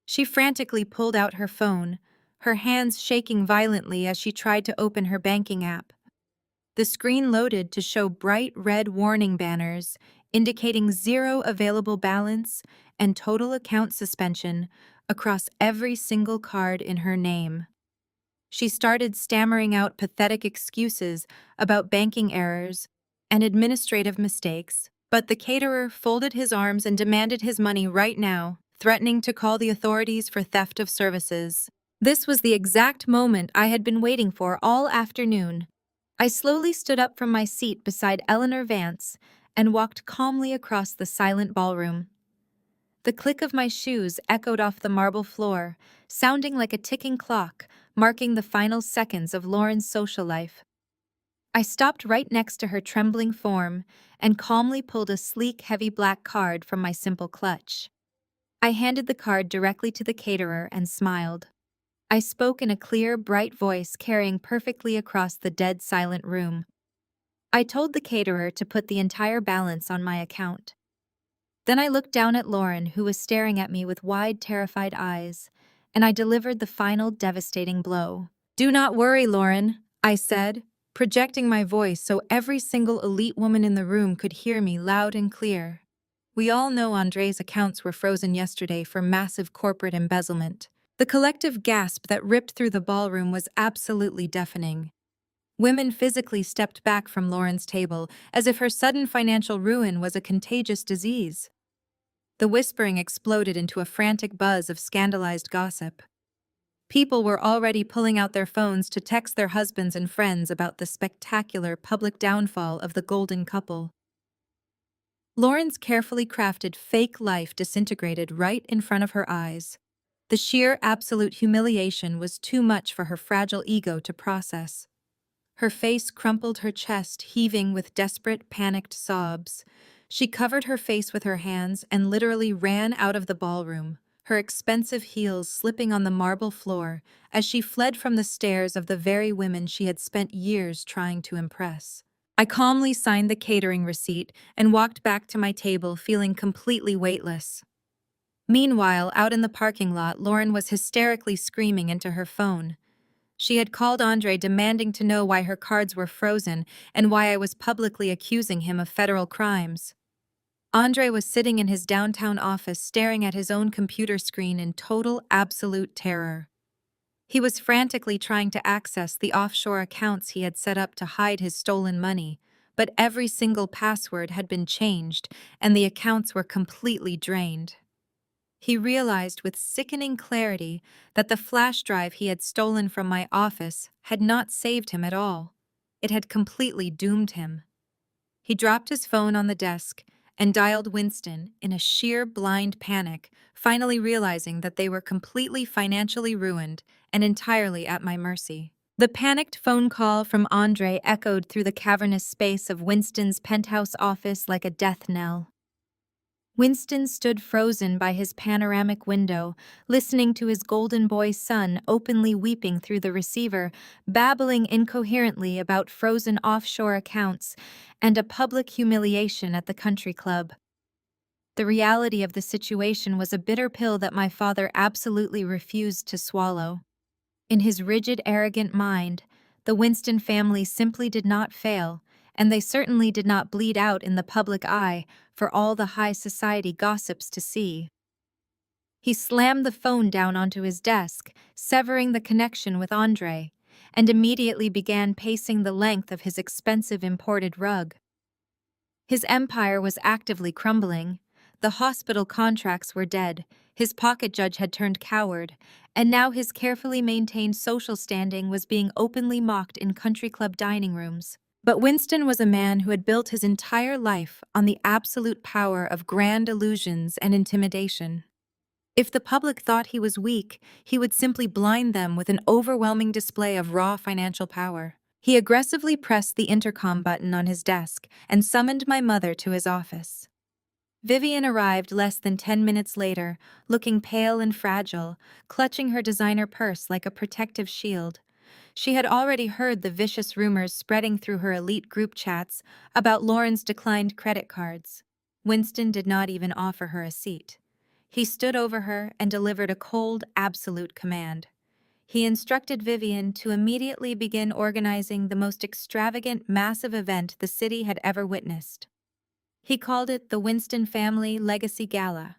She frantically pulled out her phone, her hands shaking violently as she tried to open her banking app. The screen loaded to show bright red warning banners indicating zero available balance and total account suspension across every single card in her name. She started stammering out pathetic excuses about banking errors and administrative mistakes, but the caterer folded his arms and demanded his money right now, threatening to call the authorities for theft of services. This was the exact moment I had been waiting for all afternoon. I slowly stood up from my seat beside Eleanor Vance and walked calmly across the silent ballroom. The click of my shoes echoed off the marble floor, sounding like a ticking clock, marking the final seconds of Lauren's social life. I stopped right next to her trembling form and calmly pulled a sleek, heavy black card from my simple clutch. I handed the card directly to the caterer and smiled. I spoke in a clear, bright voice carrying perfectly across the dead silent room. I told the caterer to put the entire balance on my account. Then I looked down at Lauren, who was staring at me with wide, terrified eyes, and I delivered the final devastating blow. "Do not worry, Lauren," I said, projecting my voice so every single elite woman in the room could hear me loud and clear. We all know Andre's accounts were frozen yesterday for massive corporate embezzlement. The collective gasp that ripped through the ballroom was absolutely deafening. Women physically stepped back from Lauren's table as if her sudden financial ruin was a contagious disease. The whispering exploded into a frantic buzz of scandalized gossip. People were already pulling out their phones to text their husbands and friends about the spectacular public downfall of the golden couple. Lauren's carefully crafted fake life disintegrated right in front of her eyes. The sheer absolute humiliation was too much for her fragile ego to process. Her face crumpled, her chest heaving with desperate, panicked sobs. She covered her face with her hands and literally ran out of the ballroom, her expensive heels slipping on the marble floor as she fled from the stares of the very women she had spent years trying to impress. I calmly signed the catering receipt and walked back to my table feeling completely weightless. Meanwhile, out in the parking lot, Lauren was hysterically screaming into her phone. She had called Andre demanding to know why her cards were frozen and why I was publicly accusing him of federal crimes. Andre was sitting in his downtown office staring at his own computer screen in total, absolute terror. He was frantically trying to access the offshore accounts he had set up to hide his stolen money, but every single password had been changed and the accounts were completely drained. He realized with sickening clarity that the flash drive he had stolen from my office had not saved him at all. It had completely doomed him. He dropped his phone on the desk and dialed Winston in a sheer blind panic, finally realizing that they were completely financially ruined and entirely at my mercy. The panicked phone call from Andre echoed through the cavernous space of Winston's penthouse office like a death knell. Winston stood frozen by his panoramic window, listening to his golden boy son openly weeping through the receiver, babbling incoherently about frozen offshore accounts and a public humiliation at the country club. The reality of the situation was a bitter pill that my father absolutely refused to swallow. In his rigid, arrogant mind, the Winston family simply did not fail, and they certainly did not bleed out in the public eye for all the high society gossips to see. He slammed the phone down onto his desk, severing the connection with Andre, and immediately began pacing the length of his expensive imported rug. His empire was actively crumbling. The hospital contracts were dead, his pocket judge had turned coward, and now his carefully maintained social standing was being openly mocked in country club dining rooms. But Winston was a man who had built his entire life on the absolute power of grand illusions and intimidation. If the public thought he was weak, he would simply blind them with an overwhelming display of raw financial power. He aggressively pressed the intercom button on his desk and summoned my mother to his office. Vivian arrived less than 10 minutes later, looking pale and fragile, clutching her designer purse like a protective shield. She had already heard the vicious rumors spreading through her elite group chats about Lauren's declined credit cards. Winston did not even offer her a seat. He stood over her and delivered a cold, absolute command. He instructed Vivian to immediately begin organizing the most extravagant, massive event the city had ever witnessed. He called it the Winston Family Legacy Gala.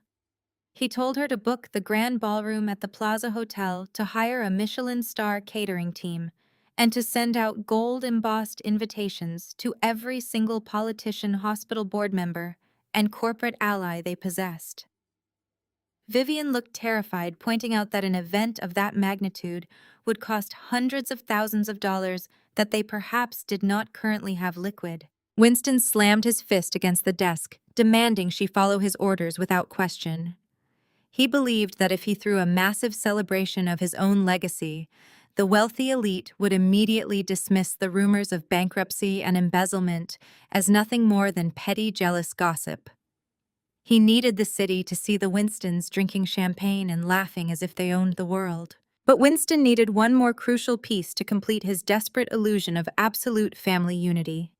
He told her to book the grand ballroom at the Plaza Hotel, to hire a Michelin star catering team, and to send out gold-embossed invitations to every single politician, hospital board member, and corporate ally they possessed. Vivian looked terrified, pointing out that an event of that magnitude would cost hundreds of thousands of dollars that they perhaps did not currently have liquid. Winston slammed his fist against the desk, demanding she follow his orders without question. He believed that if he threw a massive celebration of his own legacy, the wealthy elite would immediately dismiss the rumors of bankruptcy and embezzlement as nothing more than petty, jealous gossip. He needed the city to see the Winstons drinking champagne and laughing as if they owned the world. But Winston needed one more crucial piece to complete his desperate illusion of absolute family unity.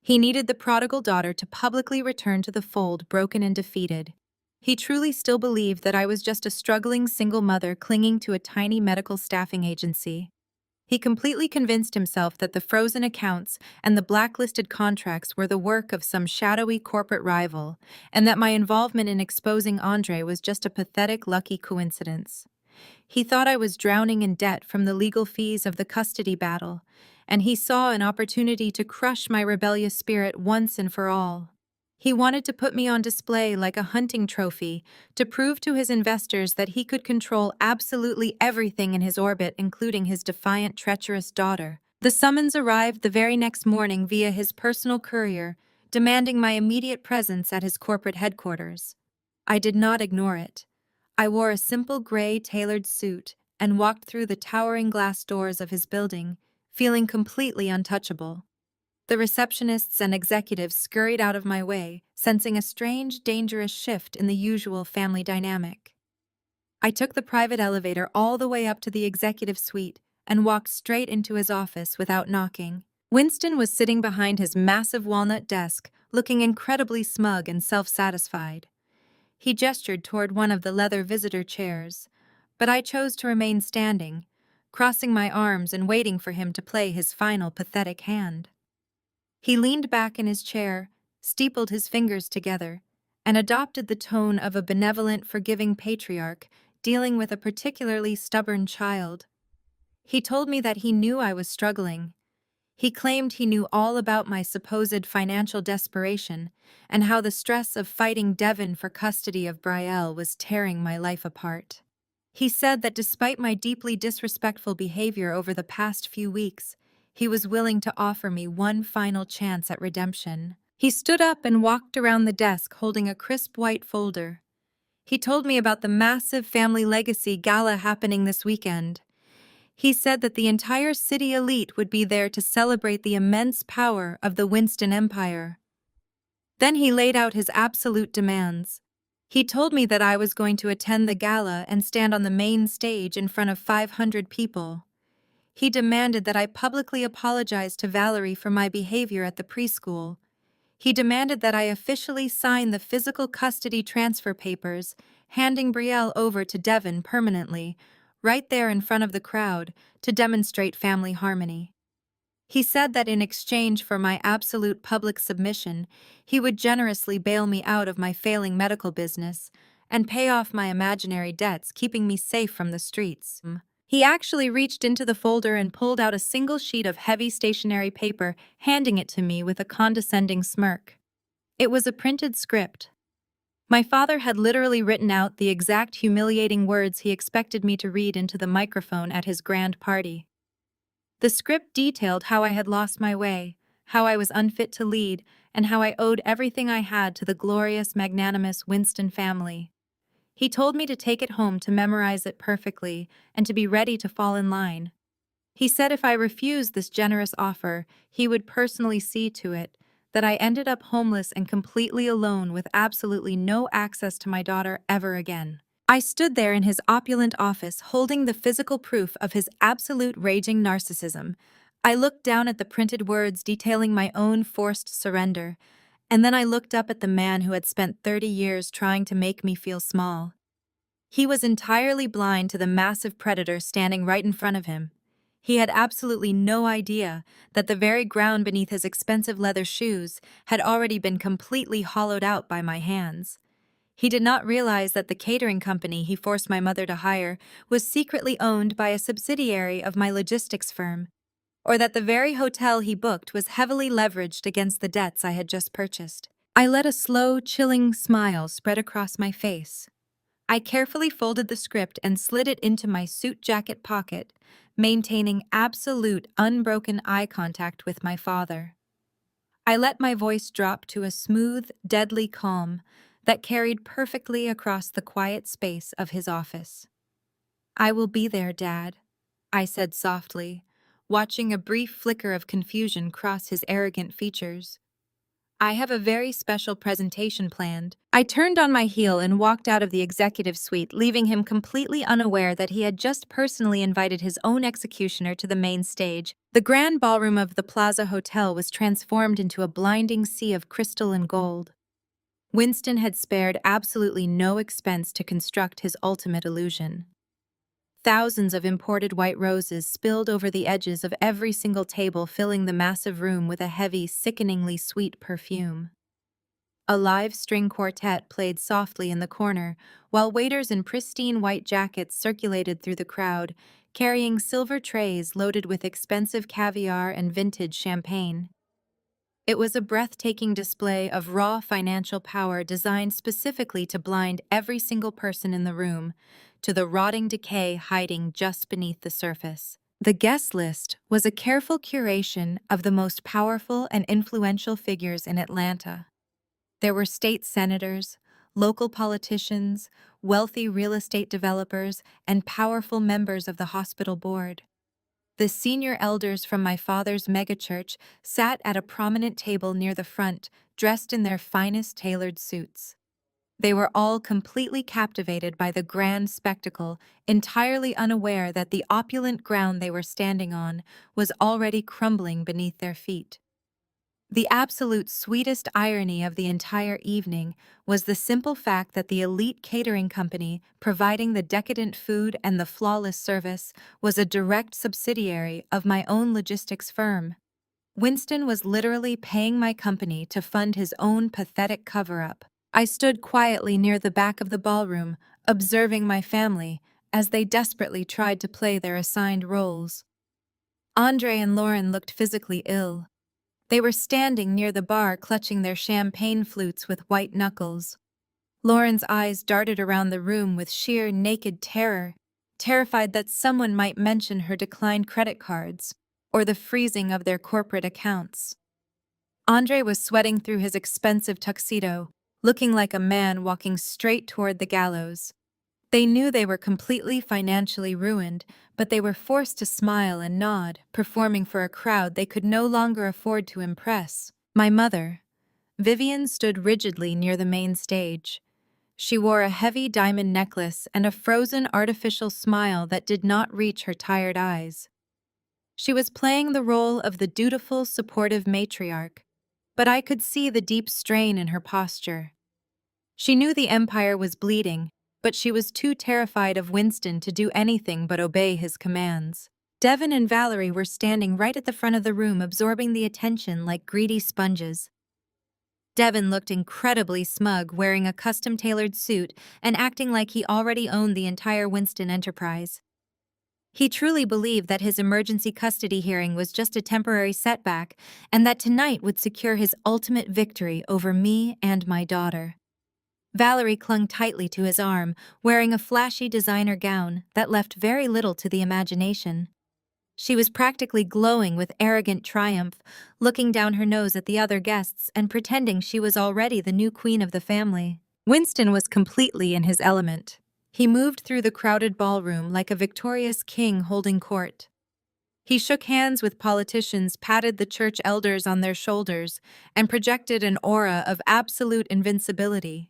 He needed the prodigal daughter to publicly return to the fold, broken and defeated. He truly still believed that I was just a struggling single mother clinging to a tiny medical staffing agency. He completely convinced himself that the frozen accounts and the blacklisted contracts were the work of some shadowy corporate rival, and that my involvement in exposing Andre was just a pathetic, lucky coincidence. He thought I was drowning in debt from the legal fees of the custody battle, and he saw an opportunity to crush my rebellious spirit once and for all. He wanted to put me on display like a hunting trophy, to prove to his investors that he could control absolutely everything in his orbit, including his defiant, treacherous daughter. The summons arrived the very next morning via his personal courier, demanding my immediate presence at his corporate headquarters. I did not ignore it. I wore a simple gray tailored suit and walked through the towering glass doors of his building, feeling completely untouchable. The receptionists and executives scurried out of my way, sensing a strange, dangerous shift in the usual family dynamic. I took the private elevator all the way up to the executive suite and walked straight into his office without knocking. Winston was sitting behind his massive walnut desk, looking incredibly smug and self-satisfied. He gestured toward one of the leather visitor chairs, but I chose to remain standing, crossing my arms and waiting for him to play his final pathetic hand. He leaned back in his chair, steepled his fingers together, and adopted the tone of a benevolent, forgiving patriarch dealing with a particularly stubborn child. He told me that he knew I was struggling. He claimed he knew all about my supposed financial desperation and how the stress of fighting Devon for custody of Betrayal was tearing my life apart. He said that despite my deeply disrespectful behavior over the past few weeks, he was willing to offer me one final chance at redemption. He stood up and walked around the desk holding a crisp white folder. He told me about the massive family legacy gala happening this weekend. He said that the entire city elite would be there to celebrate the immense power of the Winston Empire. Then he laid out his absolute demands. He told me that I was going to attend the gala and stand on the main stage in front of 500 people. He demanded that I publicly apologize to Valerie for my behavior at the preschool. He demanded that I officially sign the physical custody transfer papers, handing Brielle over to Devon permanently, right there in front of the crowd, to demonstrate family harmony. He said that in exchange for my absolute public submission, he would generously bail me out of my failing medical business, and pay off my imaginary debts, keeping me safe from the streets. He actually reached into the folder and pulled out a single sheet of heavy stationery paper, handing it to me with a condescending smirk. It was a printed script. My father had literally written out the exact humiliating words he expected me to read into the microphone at his grand party. The script detailed how I had lost my way, how I was unfit to lead, and how I owed everything I had to the glorious, magnanimous Winston family. He told me to take it home to memorize it perfectly and to be ready to fall in line. He said if I refused this generous offer, he would personally see to it that I ended up homeless and completely alone with absolutely no access to my daughter ever again. I stood there in his opulent office holding the physical proof of his absolute raging narcissism. I looked down at the printed words detailing my own forced surrender, and then I looked up at the man who had spent 30 years trying to make me feel small. He was entirely blind to the massive predator standing right in front of him. He had absolutely no idea that the very ground beneath his expensive leather shoes had already been completely hollowed out by my hands. He did not realize that the catering company he forced my mother to hire was secretly owned by a subsidiary of my logistics firm, or that the very hotel he booked was heavily leveraged against the debts I had just purchased. I let a slow, chilling smile spread across my face. I carefully folded the script and slid it into my suit jacket pocket, maintaining absolute, unbroken eye contact with my father. I let my voice drop to a smooth, deadly calm that carried perfectly across the quiet space of his office. "I will be there, Dad," I said softly, watching a brief flicker of confusion cross his arrogant features. "I have a very special presentation planned." I turned on my heel and walked out of the executive suite, leaving him completely unaware that he had just personally invited his own executioner to the main stage. The grand ballroom of the Plaza Hotel was transformed into a blinding sea of crystal and gold. Winston had spared absolutely no expense to construct his ultimate illusion. Thousands of imported white roses spilled over the edges of every single table, filling the massive room with a heavy, sickeningly sweet perfume. A live string quartet played softly in the corner, while waiters in pristine white jackets circulated through the crowd, carrying silver trays loaded with expensive caviar and vintage champagne. It was a breathtaking display of raw financial power designed specifically to blind every single person in the room to the rotting decay hiding just beneath the surface. The guest list was a careful curation of the most powerful and influential figures in Atlanta. There were state senators, local politicians, wealthy real estate developers, and powerful members of the hospital board. The senior elders from my father's megachurch sat at a prominent table near the front, dressed in their finest tailored suits. They were all completely captivated by the grand spectacle, entirely unaware that the opulent ground they were standing on was already crumbling beneath their feet. The absolute sweetest irony of the entire evening was the simple fact that the elite catering company providing the decadent food and the flawless service was a direct subsidiary of my own logistics firm. Winston was literally paying my company to fund his own pathetic cover-up. I stood quietly near the back of the ballroom, observing my family as they desperately tried to play their assigned roles. Andre and Lauren looked physically ill. They were standing near the bar clutching their champagne flutes with white knuckles. Lauren's eyes darted around the room with sheer naked terror, terrified that someone might mention her declined credit cards or the freezing of their corporate accounts. Andre was sweating through his expensive tuxedo, looking like a man walking straight toward the gallows. They knew they were completely financially ruined, but they were forced to smile and nod, performing for a crowd they could no longer afford to impress. My mother, Vivian, stood rigidly near the main stage. She wore a heavy diamond necklace and a frozen artificial smile that did not reach her tired eyes. She was playing the role of the dutiful, supportive matriarch, but I could see the deep strain in her posture. She knew the empire was bleeding, but she was too terrified of Winston to do anything but obey his commands. Devin and Valerie were standing right at the front of the room, absorbing the attention like greedy sponges. Devin looked incredibly smug, wearing a custom-tailored suit and acting like he already owned the entire Winston enterprise. He truly believed that his emergency custody hearing was just a temporary setback and that tonight would secure his ultimate victory over me and my daughter. Valerie clung tightly to his arm, wearing a flashy designer gown that left very little to the imagination. She was practically glowing with arrogant triumph, looking down her nose at the other guests and pretending she was already the new queen of the family. Winston was completely in his element. He moved through the crowded ballroom like a victorious king holding court. He shook hands with politicians, patted the church elders on their shoulders, and projected an aura of absolute invincibility.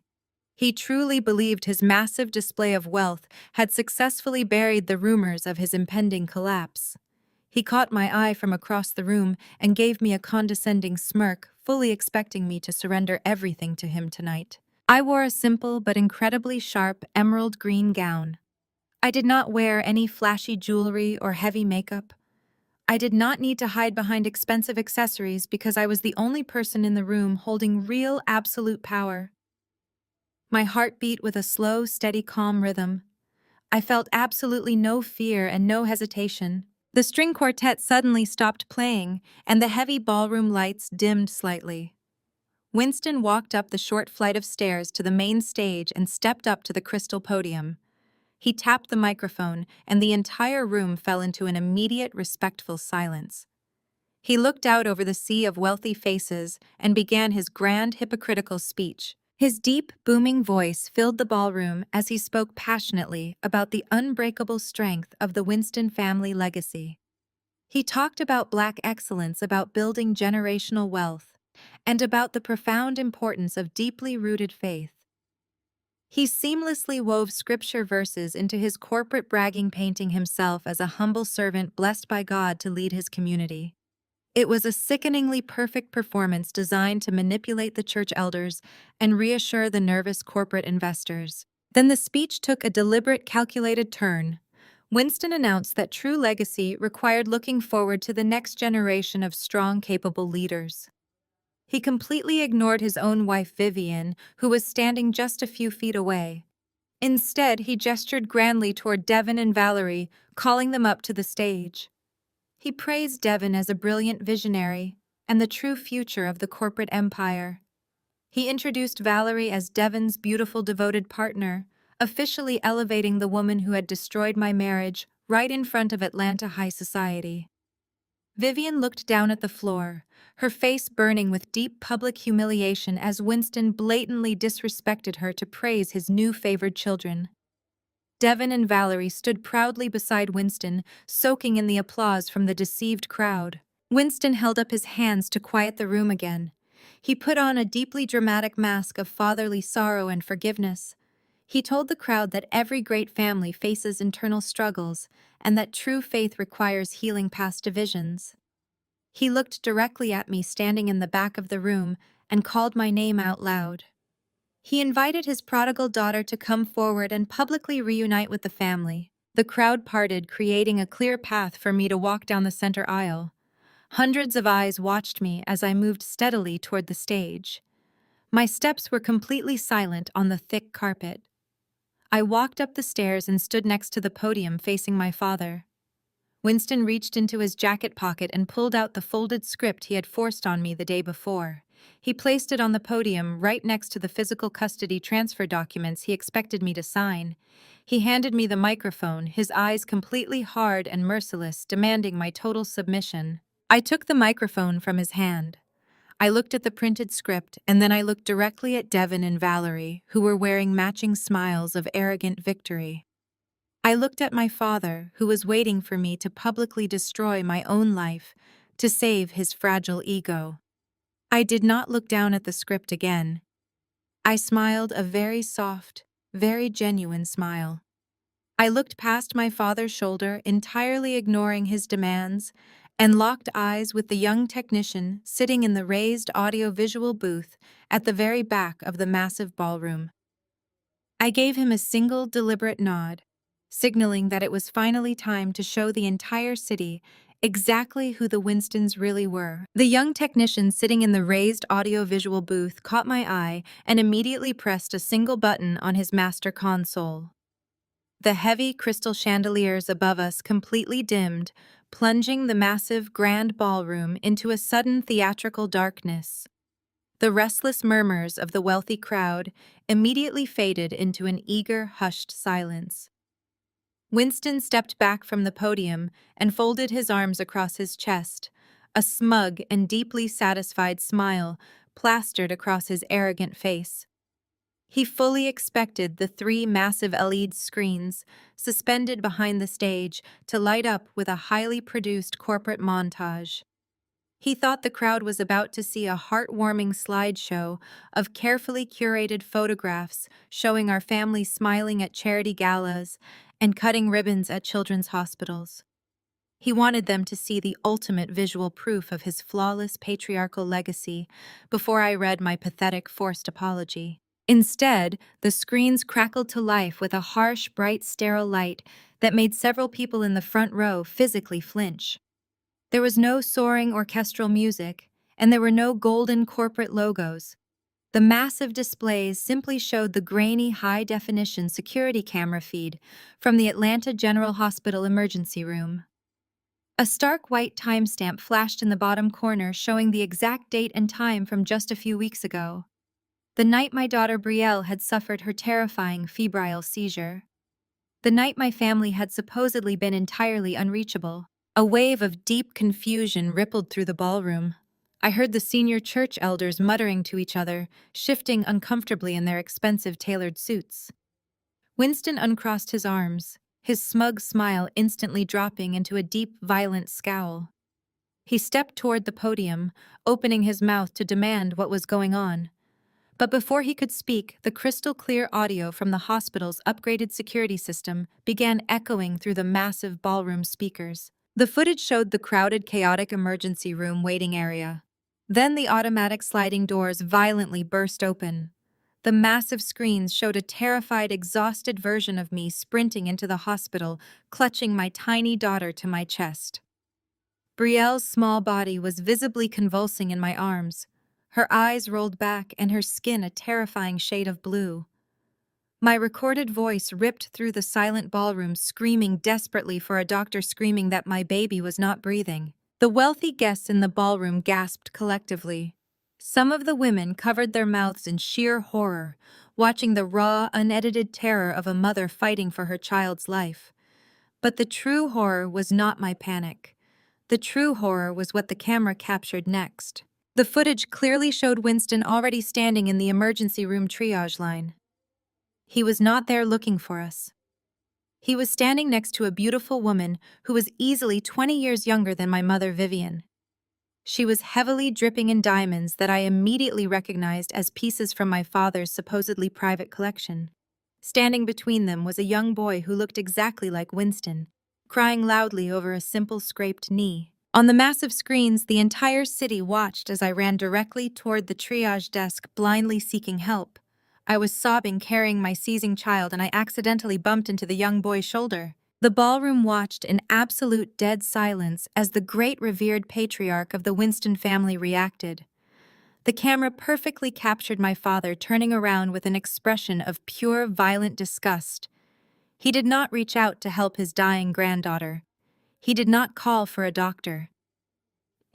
He truly believed his massive display of wealth had successfully buried the rumors of his impending collapse. He caught my eye from across the room and gave me a condescending smirk, fully expecting me to surrender everything to him tonight. I wore a simple but incredibly sharp emerald green gown. I did not wear any flashy jewelry or heavy makeup. I did not need to hide behind expensive accessories because I was the only person in the room holding real absolute power. My heart beat with a slow, steady, calm rhythm. I felt absolutely no fear and no hesitation. The string quartet suddenly stopped playing, and the heavy ballroom lights dimmed slightly. Winston walked up the short flight of stairs to the main stage and stepped up to the crystal podium. He tapped the microphone, and the entire room fell into an immediate, respectful silence. He looked out over the sea of wealthy faces and began his grand, hypocritical speech. His deep, booming voice filled the ballroom as he spoke passionately about the unbreakable strength of the Winston family legacy. He talked about Black excellence, about building generational wealth, and about the profound importance of deeply rooted faith. He seamlessly wove scripture verses into his corporate bragging, painting himself as a humble servant blessed by God to lead his community. It was a sickeningly perfect performance designed to manipulate the church elders and reassure the nervous corporate investors. Then the speech took a deliberate, calculated turn. Winston announced that true legacy required looking forward to the next generation of strong, capable leaders. He completely ignored his own wife, Vivian, who was standing just a few feet away. Instead, he gestured grandly toward Devin and Valerie, calling them up to the stage. He praised Devin as a brilliant visionary and the true future of the corporate empire. He introduced Valerie as Devin's beautiful, devoted partner, officially elevating the woman who had destroyed my marriage right in front of Atlanta high society. Vivian looked down at the floor, her face burning with deep public humiliation as Winston blatantly disrespected her to praise his new favored children. Devin and Valerie stood proudly beside Winston, soaking in the applause from the deceived crowd. Winston held up his hands to quiet the room again. He put on a deeply dramatic mask of fatherly sorrow and forgiveness. He told the crowd that every great family faces internal struggles and that true faith requires healing past divisions. He looked directly at me standing in the back of the room and called my name out loud. He invited his prodigal daughter to come forward and publicly reunite with the family. The crowd parted, creating a clear path for me to walk down the center aisle. Hundreds of eyes watched me as I moved steadily toward the stage. My steps were completely silent on the thick carpet. I walked up the stairs and stood next to the podium facing my father. Winston reached into his jacket pocket and pulled out the folded script he had forced on me the day before. He placed it on the podium right next to the physical custody transfer documents he expected me to sign. He handed me the microphone, his eyes completely hard and merciless, demanding my total submission. I took the microphone from his hand. I looked at the printed script, and then I looked directly at Devin and Valerie, who were wearing matching smiles of arrogant victory. I looked at my father, who was waiting for me to publicly destroy my own life to save his fragile ego. I did not look down at the script again. I smiled a very soft, very genuine smile. I looked past my father's shoulder, entirely ignoring his demands, and locked eyes with the young technician sitting in the raised audio-visual booth at the very back of the massive ballroom. I gave him a single deliberate nod, signaling that it was finally time to show the entire city exactly who the Winstons really were. The young technician sitting in the raised audiovisual booth caught my eye and immediately pressed a single button on his master console. The heavy crystal chandeliers above us completely dimmed, plunging the massive grand ballroom into a sudden theatrical darkness. The restless murmurs of the wealthy crowd immediately faded into an eager, hushed silence. Winston stepped back from the podium and folded his arms across his chest, a smug and deeply satisfied smile plastered across his arrogant face. He fully expected the three massive LED screens, suspended behind the stage, to light up with a highly produced corporate montage. He thought the crowd was about to see a heartwarming slideshow of carefully curated photographs showing our family smiling at charity galas and cutting ribbons at children's hospitals. He wanted them to see the ultimate visual proof of his flawless patriarchal legacy before I read my pathetic forced apology. Instead, the screens crackled to life with a harsh, bright, sterile light that made several people in the front row physically flinch. There was no soaring orchestral music, and there were no golden corporate logos. The massive displays simply showed the grainy, high-definition security camera feed from the Atlanta General Hospital emergency room. A stark white timestamp flashed in the bottom corner showing the exact date and time from just a few weeks ago. The night my daughter Brielle had suffered her terrifying febrile seizure. The night my family had supposedly been entirely unreachable. A wave of deep confusion rippled through the ballroom. I heard the senior church elders muttering to each other, shifting uncomfortably in their expensive tailored suits. Winston uncrossed his arms, his smug smile instantly dropping into a deep, violent scowl. He stepped toward the podium, opening his mouth to demand what was going on. But before he could speak, the crystal-clear audio from the hospital's upgraded security system began echoing through the massive ballroom speakers. The footage showed the crowded, chaotic emergency room waiting area. Then the automatic sliding doors violently burst open. The massive screens showed a terrified, exhausted version of me sprinting into the hospital, clutching my tiny daughter to my chest. Brielle's small body was visibly convulsing in my arms, her eyes rolled back and her skin a terrifying shade of blue. My recorded voice ripped through the silent ballroom, screaming desperately for a doctor, screaming that my baby was not breathing. The wealthy guests in the ballroom gasped collectively. Some of the women covered their mouths in sheer horror, watching the raw, unedited terror of a mother fighting for her child's life. But the true horror was not my panic. The true horror was what the camera captured next. The footage clearly showed Winston already standing in the emergency room triage line. He was not there looking for us. He was standing next to a beautiful woman who was easily 20 years younger than my mother, Vivian. She was heavily dripping in diamonds that I immediately recognized as pieces from my father's supposedly private collection. Standing between them was a young boy who looked exactly like Winston, crying loudly over a simple scraped knee. On the massive screens, the entire city watched as I ran directly toward the triage desk, blindly seeking help. I was sobbing, carrying my seizing child, and I accidentally bumped into the young boy's shoulder. The ballroom watched in absolute dead silence as the great revered patriarch of the Winston family reacted. The camera perfectly captured my father turning around with an expression of pure, violent disgust. He did not reach out to help his dying granddaughter. He did not call for a doctor.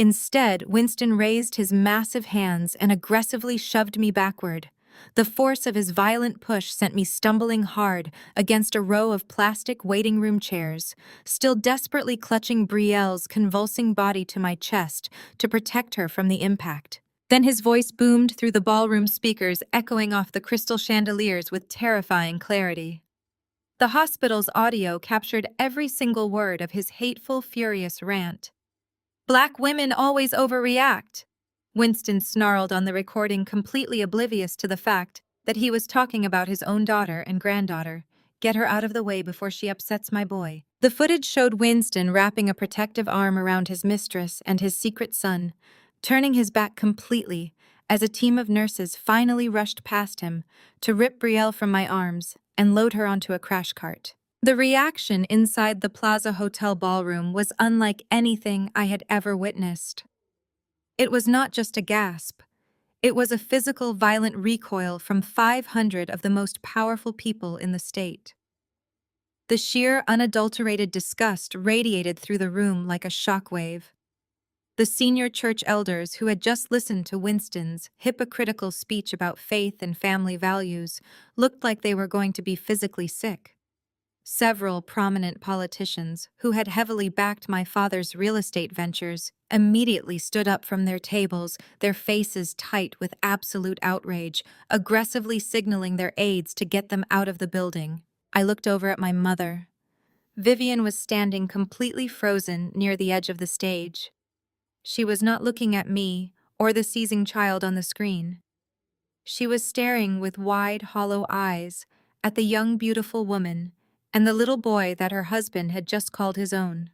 Instead, Winston raised his massive hands and aggressively shoved me backward. The force of his violent push sent me stumbling hard against a row of plastic waiting room chairs, still desperately clutching Brielle's convulsing body to my chest to protect her from the impact. Then his voice boomed through the ballroom speakers, echoing off the crystal chandeliers with terrifying clarity. The hospital's audio captured every single word of his hateful, furious rant. "Black women always overreact," Winston snarled on the recording, completely oblivious to the fact that he was talking about his own daughter and granddaughter. "Get her out of the way before she upsets my boy." The footage showed Winston wrapping a protective arm around his mistress and his secret son, turning his back completely as a team of nurses finally rushed past him to rip Brielle from my arms and load her onto a crash cart. The reaction inside the Plaza Hotel ballroom was unlike anything I had ever witnessed. It was not just a gasp. It was a physical, violent recoil from 500 of the most powerful people in the state. The sheer, unadulterated disgust radiated through the room like a shockwave. The senior church elders who had just listened to Winston's hypocritical speech about faith and family values looked like they were going to be physically sick. Several prominent politicians who had heavily backed my father's real estate ventures immediately stood up from their tables, their faces tight with absolute outrage, aggressively signaling their aides to get them out of the building. I looked over at my mother. Vivian was standing completely frozen near the edge of the stage. She was not looking at me or the seizing child on the screen. She was staring with wide, hollow eyes at the young, beautiful woman and the little boy that her husband had just called his own.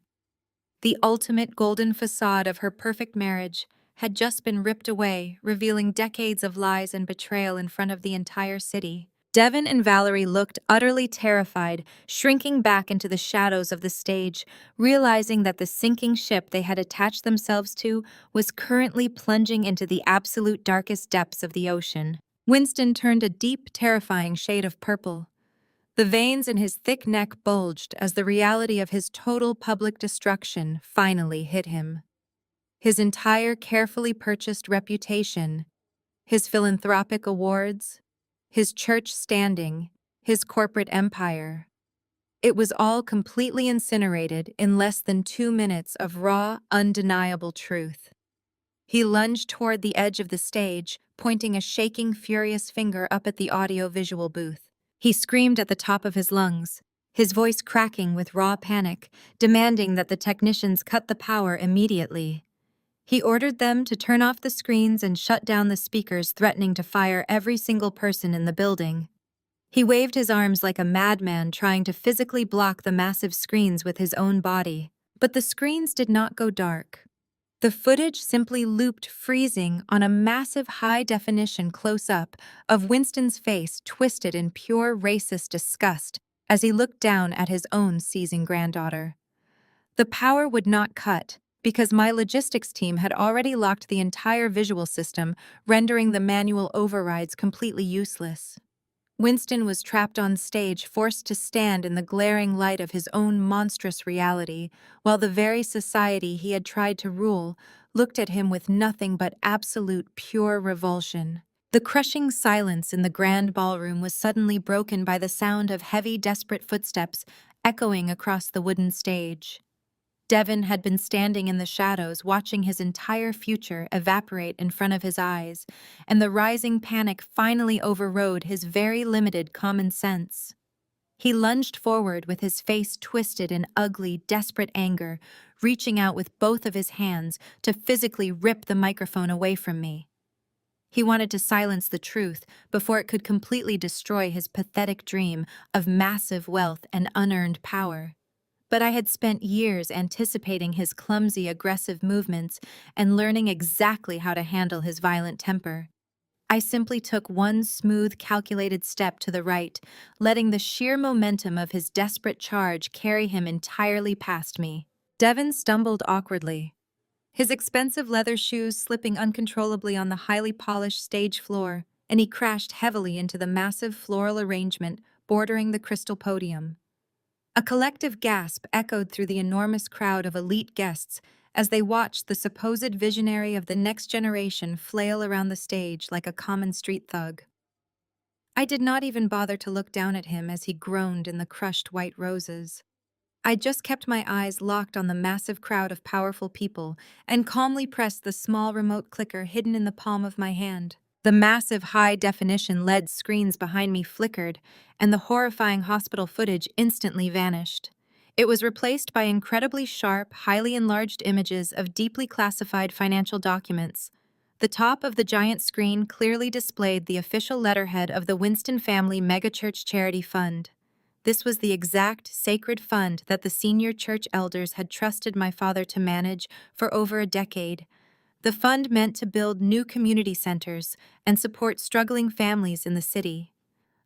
The ultimate golden facade of her perfect marriage had just been ripped away, revealing decades of lies and betrayal in front of the entire city. Devin and Valerie looked utterly terrified, shrinking back into the shadows of the stage, realizing that the sinking ship they had attached themselves to was currently plunging into the absolute darkest depths of the ocean. Winston turned a deep, terrifying shade of purple. The veins in his thick neck bulged as the reality of his total public destruction finally hit him. His entire carefully purchased reputation, his philanthropic awards, his church standing, his corporate empire. It was all completely incinerated in less than 2 minutes of raw, undeniable truth. He lunged toward the edge of the stage, pointing a shaking, furious finger up at the audio-visual booth. He screamed at the top of his lungs, his voice cracking with raw panic, demanding that the technicians cut the power immediately. He ordered them to turn off the screens and shut down the speakers, threatening to fire every single person in the building. He waved his arms like a madman, trying to physically block the massive screens with his own body. But the screens did not go dark. The footage simply looped, freezing on a massive high-definition close-up of Winston's face twisted in pure racist disgust as he looked down at his own seizing granddaughter. The power would not cut because my logistics team had already locked the entire visual system, rendering the manual overrides completely useless. Winston was trapped on stage, forced to stand in the glaring light of his own monstrous reality, while the very society he had tried to rule looked at him with nothing but absolute pure revulsion. The crushing silence in the grand ballroom was suddenly broken by the sound of heavy, desperate footsteps echoing across the wooden stage. Devin had been standing in the shadows, watching his entire future evaporate in front of his eyes, and the rising panic finally overrode his very limited common sense. He lunged forward with his face twisted in ugly, desperate anger, reaching out with both of his hands to physically rip the microphone away from me. He wanted to silence the truth before it could completely destroy his pathetic dream of massive wealth and unearned power. But I had spent years anticipating his clumsy, aggressive movements and learning exactly how to handle his violent temper. I simply took one smooth, calculated step to the right, letting the sheer momentum of his desperate charge carry him entirely past me. Devin stumbled awkwardly, his expensive leather shoes slipping uncontrollably on the highly polished stage floor, and he crashed heavily into the massive floral arrangement bordering the crystal podium. A collective gasp echoed through the enormous crowd of elite guests as they watched the supposed visionary of the next generation flail around the stage like a common street thug. I did not even bother to look down at him as he groaned in the crushed white roses. I just kept my eyes locked on the massive crowd of powerful people and calmly pressed the small remote clicker hidden in the palm of my hand. The massive high-definition LED screens behind me flickered, and the horrifying hospital footage instantly vanished. It was replaced by incredibly sharp, highly enlarged images of deeply classified financial documents. The top of the giant screen clearly displayed the official letterhead of the Winston Family Megachurch Charity Fund. This was the exact sacred fund that the senior church elders had trusted my father to manage for over a decade. The fund meant to build new community centers and support struggling families in the city.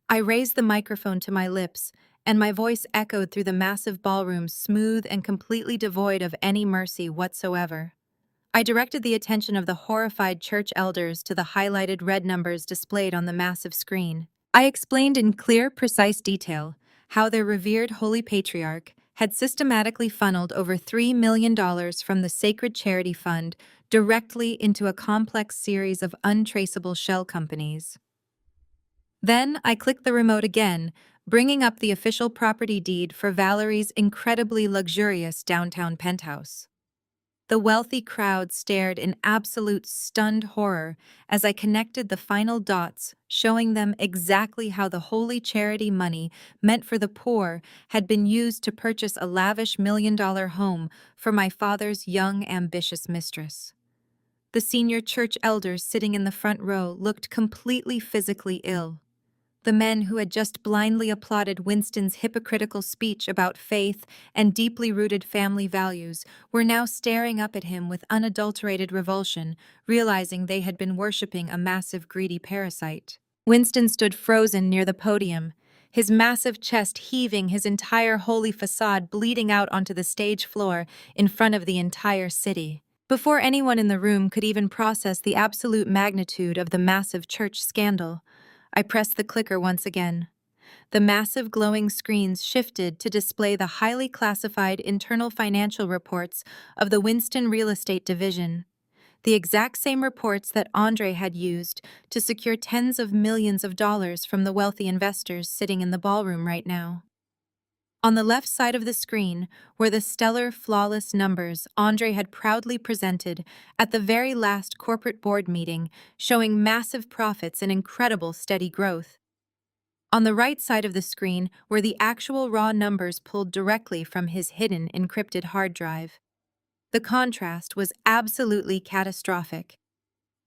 I raised the microphone to my lips and my voice echoed through the massive ballroom, smooth and completely devoid of any mercy whatsoever. I directed the attention of the horrified church elders to the highlighted red numbers displayed on the massive screen. I explained in clear, precise detail how their revered holy patriarch had systematically funneled over $3 million from the sacred charity fund directly into a complex series of untraceable shell companies. Then I clicked the remote again, bringing up the official property deed for Valerie's incredibly luxurious downtown penthouse. The wealthy crowd stared in absolute stunned horror as I connected the final dots, showing them exactly how the holy charity money meant for the poor had been used to purchase a lavish $1 million home for my father's young, ambitious mistress. The senior church elders sitting in the front row looked completely physically ill. The men who had just blindly applauded Winston's hypocritical speech about faith and deeply rooted family values were now staring up at him with unadulterated revulsion, realizing they had been worshipping a massive greedy parasite. Winston stood frozen near the podium, his massive chest heaving, his entire holy facade bleeding out onto the stage floor in front of the entire city. Before anyone in the room could even process the absolute magnitude of the massive church scandal, I pressed the clicker once again. The massive glowing screens shifted to display the highly classified internal financial reports of the Winston Real Estate Division, the exact same reports that Andre had used to secure tens of millions of dollars from the wealthy investors sitting in the ballroom right now. On the left side of the screen were the stellar, flawless numbers Andre had proudly presented at the very last corporate board meeting, showing massive profits and incredible steady growth. On the right side of the screen were the actual raw numbers pulled directly from his hidden encrypted hard drive. The contrast was absolutely catastrophic.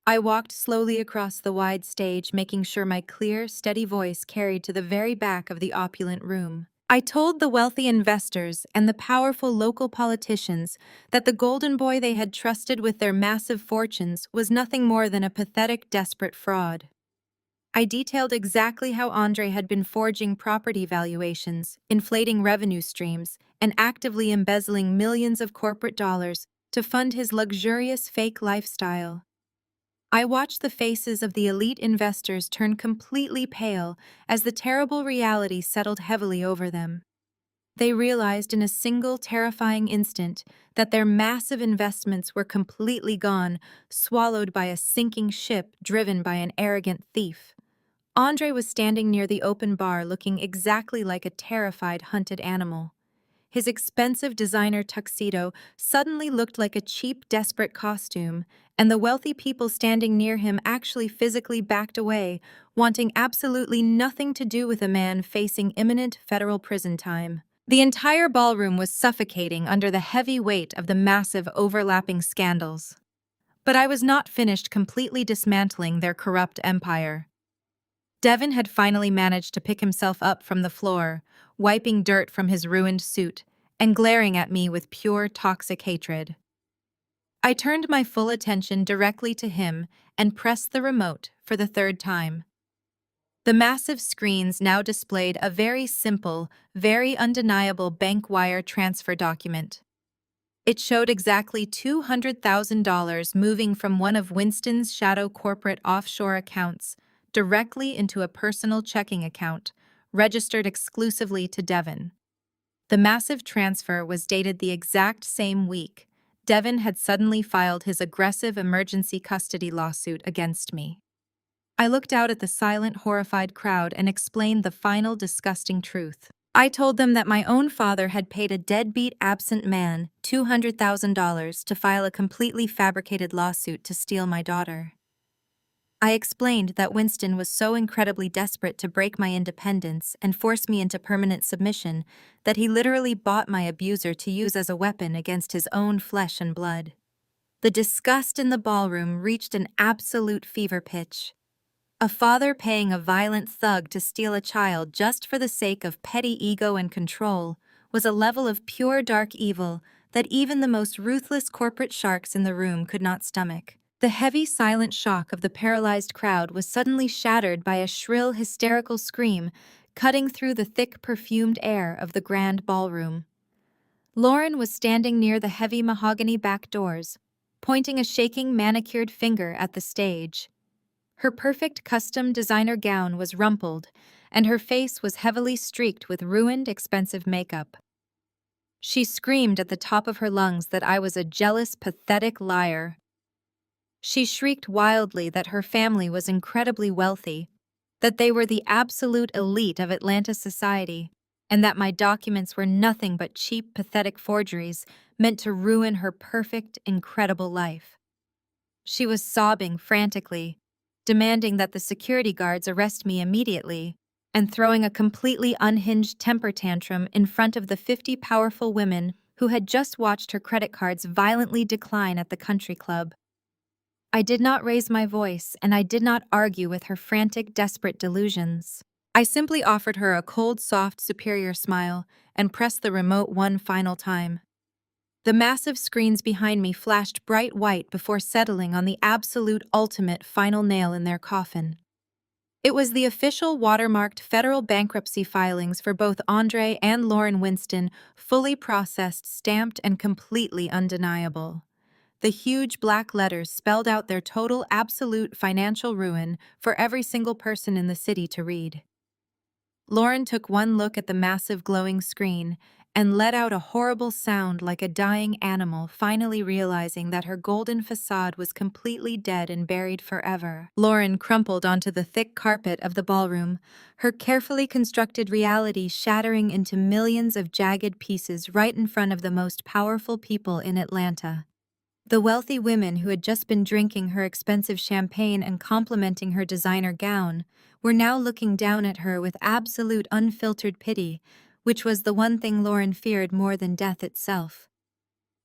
I walked slowly across the wide stage, making sure my clear, steady voice carried to the very back of the opulent room. I told the wealthy investors and the powerful local politicians that the golden boy they had trusted with their massive fortunes was nothing more than a pathetic, desperate fraud. I detailed exactly how Andre had been forging property valuations, inflating revenue streams, and actively embezzling millions of corporate dollars to fund his luxurious fake lifestyle. I watched the faces of the elite investors turn completely pale as the terrible reality settled heavily over them. They realized in a single terrifying instant that their massive investments were completely gone, swallowed by a sinking ship driven by an arrogant thief. Andre was standing near the open bar looking exactly like a terrified, hunted animal. His expensive designer tuxedo suddenly looked like a cheap, desperate costume, and the wealthy people standing near him actually physically backed away, wanting absolutely nothing to do with a man facing imminent federal prison time. The entire ballroom was suffocating under the heavy weight of the massive overlapping scandals. But I was not finished completely dismantling their corrupt empire. Devin had finally managed to pick himself up from the floor, wiping dirt from his ruined suit, and glaring at me with pure toxic hatred. I turned my full attention directly to him and pressed the remote for the third time. The massive screens now displayed a very simple, very undeniable bank wire transfer document. It showed exactly $200,000 moving from one of Winston's shadow corporate offshore accounts directly into a personal checking account, registered exclusively to Devin. The massive transfer was dated the exact same week Devin had suddenly filed his aggressive emergency custody lawsuit against me. I looked out at the silent, horrified crowd and explained the final disgusting truth. I told them that my own father had paid a deadbeat absent man $200,000 to file a completely fabricated lawsuit to steal my daughter. I explained that Winston was so incredibly desperate to break my independence and force me into permanent submission that he literally bought my abuser to use as a weapon against his own flesh and blood. The disgust in the ballroom reached an absolute fever pitch. A father paying a violent thug to steal a child just for the sake of petty ego and control was a level of pure dark evil that even the most ruthless corporate sharks in the room could not stomach. The heavy, silent shock of the paralyzed crowd was suddenly shattered by a shrill, hysterical scream cutting through the thick, perfumed air of the grand ballroom. Lauren was standing near the heavy mahogany back doors, pointing a shaking manicured finger at the stage. Her perfect custom designer gown was rumpled, and her face was heavily streaked with ruined, expensive makeup. She screamed at the top of her lungs that I was a jealous, pathetic liar. She shrieked wildly that her family was incredibly wealthy, that they were the absolute elite of Atlanta society, and that my documents were nothing but cheap, pathetic forgeries meant to ruin her perfect, incredible life. She was sobbing frantically, demanding that the security guards arrest me immediately, and throwing a completely unhinged temper tantrum in front of the 50 powerful women who had just watched her credit cards violently decline at the country club. I did not raise my voice, and I did not argue with her frantic, desperate delusions. I simply offered her a cold, soft, superior smile and pressed the remote one final time. The massive screens behind me flashed bright white before settling on the absolute ultimate final nail in their coffin. It was the official watermarked federal bankruptcy filings for both Andre and Lauren Winston, fully processed, stamped, and completely undeniable. The huge black letters spelled out their total absolute financial ruin for every single person in the city to read. Lauren took one look at the massive glowing screen and let out a horrible sound like a dying animal finally realizing that her golden facade was completely dead and buried forever. Lauren crumpled onto the thick carpet of the ballroom, her carefully constructed reality shattering into millions of jagged pieces right in front of the most powerful people in Atlanta. The wealthy women who had just been drinking her expensive champagne and complimenting her designer gown were now looking down at her with absolute unfiltered pity, which was the one thing Lauren feared more than death itself.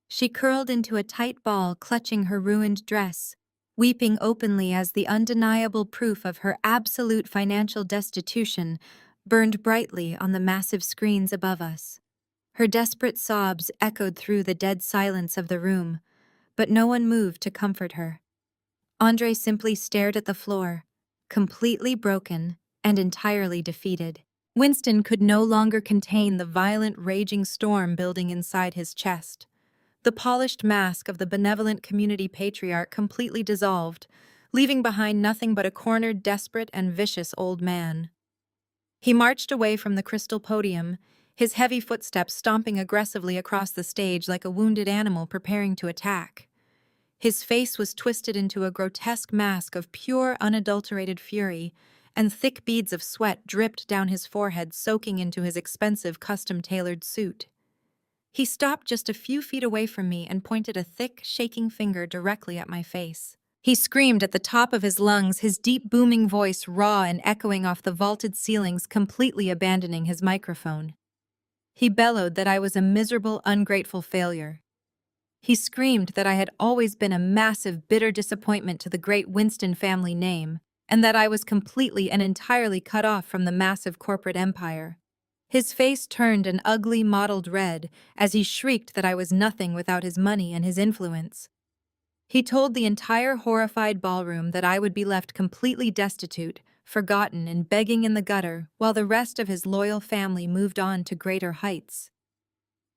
She curled into a tight ball, clutching her ruined dress, weeping openly as the undeniable proof of her absolute financial destitution burned brightly on the massive screens above us. Her desperate sobs echoed through the dead silence of the room, but no one moved to comfort her. Andre simply stared at the floor, completely broken and entirely defeated. Winston could no longer contain the violent, raging storm building inside his chest. The polished mask of the benevolent community patriarch completely dissolved, leaving behind nothing but a cornered, desperate, and vicious old man. He marched away from the crystal podium, his heavy footsteps stomping aggressively across the stage like a wounded animal preparing to attack. His face was twisted into a grotesque mask of pure, unadulterated fury, and thick beads of sweat dripped down his forehead, soaking into his expensive, custom-tailored suit. He stopped just a few feet away from me and pointed a thick, shaking finger directly at my face. He screamed at the top of his lungs, his deep, booming voice raw and echoing off the vaulted ceilings, completely abandoning his microphone. He bellowed that I was a miserable, ungrateful failure. He screamed that I had always been a massive, bitter disappointment to the great Winston family name, and that I was completely and entirely cut off from the massive corporate empire. His face turned an ugly, mottled red as he shrieked that I was nothing without his money and his influence. He told the entire horrified ballroom that I would be left completely destitute, forgotten, and begging in the gutter while the rest of his loyal family moved on to greater heights.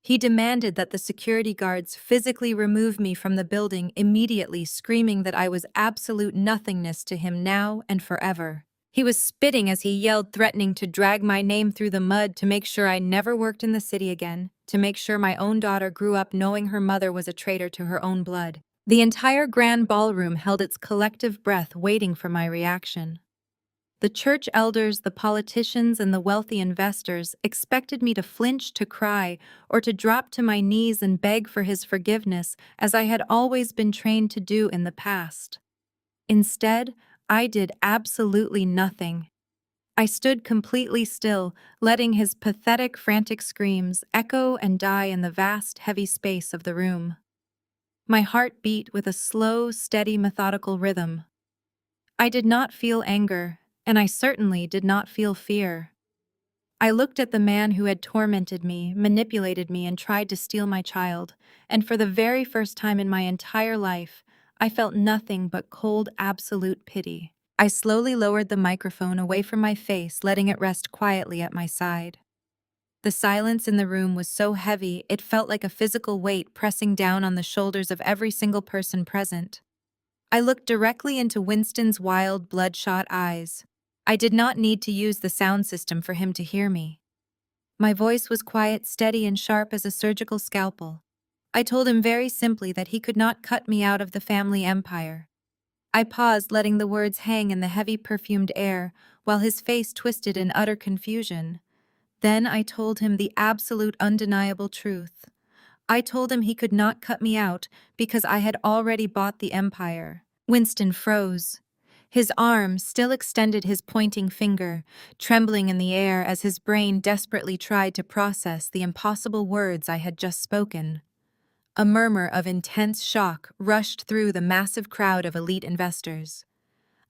He demanded that the security guards physically remove me from the building immediately, screaming that I was absolute nothingness to him now and forever. He was spitting as he yelled, threatening to drag my name through the mud to make sure I never worked in the city again, to make sure my own daughter grew up knowing her mother was a traitor to her own blood. The entire grand ballroom held its collective breath, waiting for my reaction. The church elders, the politicians, and the wealthy investors expected me to flinch, to cry, or to drop to my knees and beg for his forgiveness, as I had always been trained to do in the past. Instead, I did absolutely nothing. I stood completely still, letting his pathetic, frantic screams echo and die in the vast, heavy space of the room. My heart beat with a slow, steady, methodical rhythm. I did not feel anger, and I certainly did not feel fear. I looked at the man who had tormented me, manipulated me, and tried to steal my child, and for the very first time in my entire life, I felt nothing but cold, absolute pity. I slowly lowered the microphone away from my face, letting it rest quietly at my side. The silence in the room was so heavy it felt like a physical weight pressing down on the shoulders of every single person present. I looked directly into Winston's wild, bloodshot eyes. I did not need to use the sound system for him to hear me. My voice was quiet, steady, and sharp as a surgical scalpel. I told him very simply that he could not cut me out of the family empire. I paused, letting the words hang in the heavy perfumed air, while his face twisted in utter confusion. Then I told him the absolute undeniable truth. I told him he could not cut me out because I had already bought the empire. Winston froze. His arm still extended, his pointing finger, trembling in the air as his brain desperately tried to process the impossible words I had just spoken. A murmur of intense shock rushed through the massive crowd of elite investors.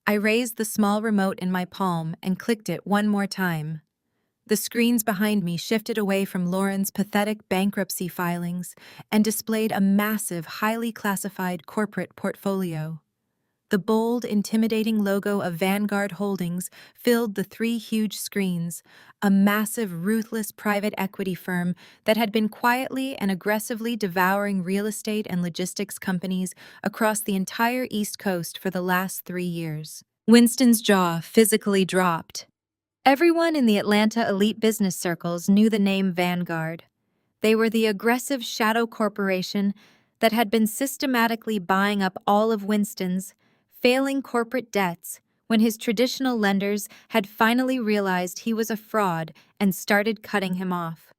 I raised the small remote in my palm and clicked it one more time. The screens behind me shifted away from Lauren's pathetic bankruptcy filings and displayed a massive, highly classified corporate portfolio. The bold, intimidating logo of Vanguard Holdings filled the three huge screens, a massive, ruthless private equity firm that had been quietly and aggressively devouring real estate and logistics companies across the entire East Coast for the last 3 years. Winston's jaw physically dropped. Everyone in the Atlanta elite business circles knew the name Vanguard. They were the aggressive shadow corporation that had been systematically buying up all of Winston's failing corporate debts when his traditional lenders had finally realized he was a fraud and started cutting him off.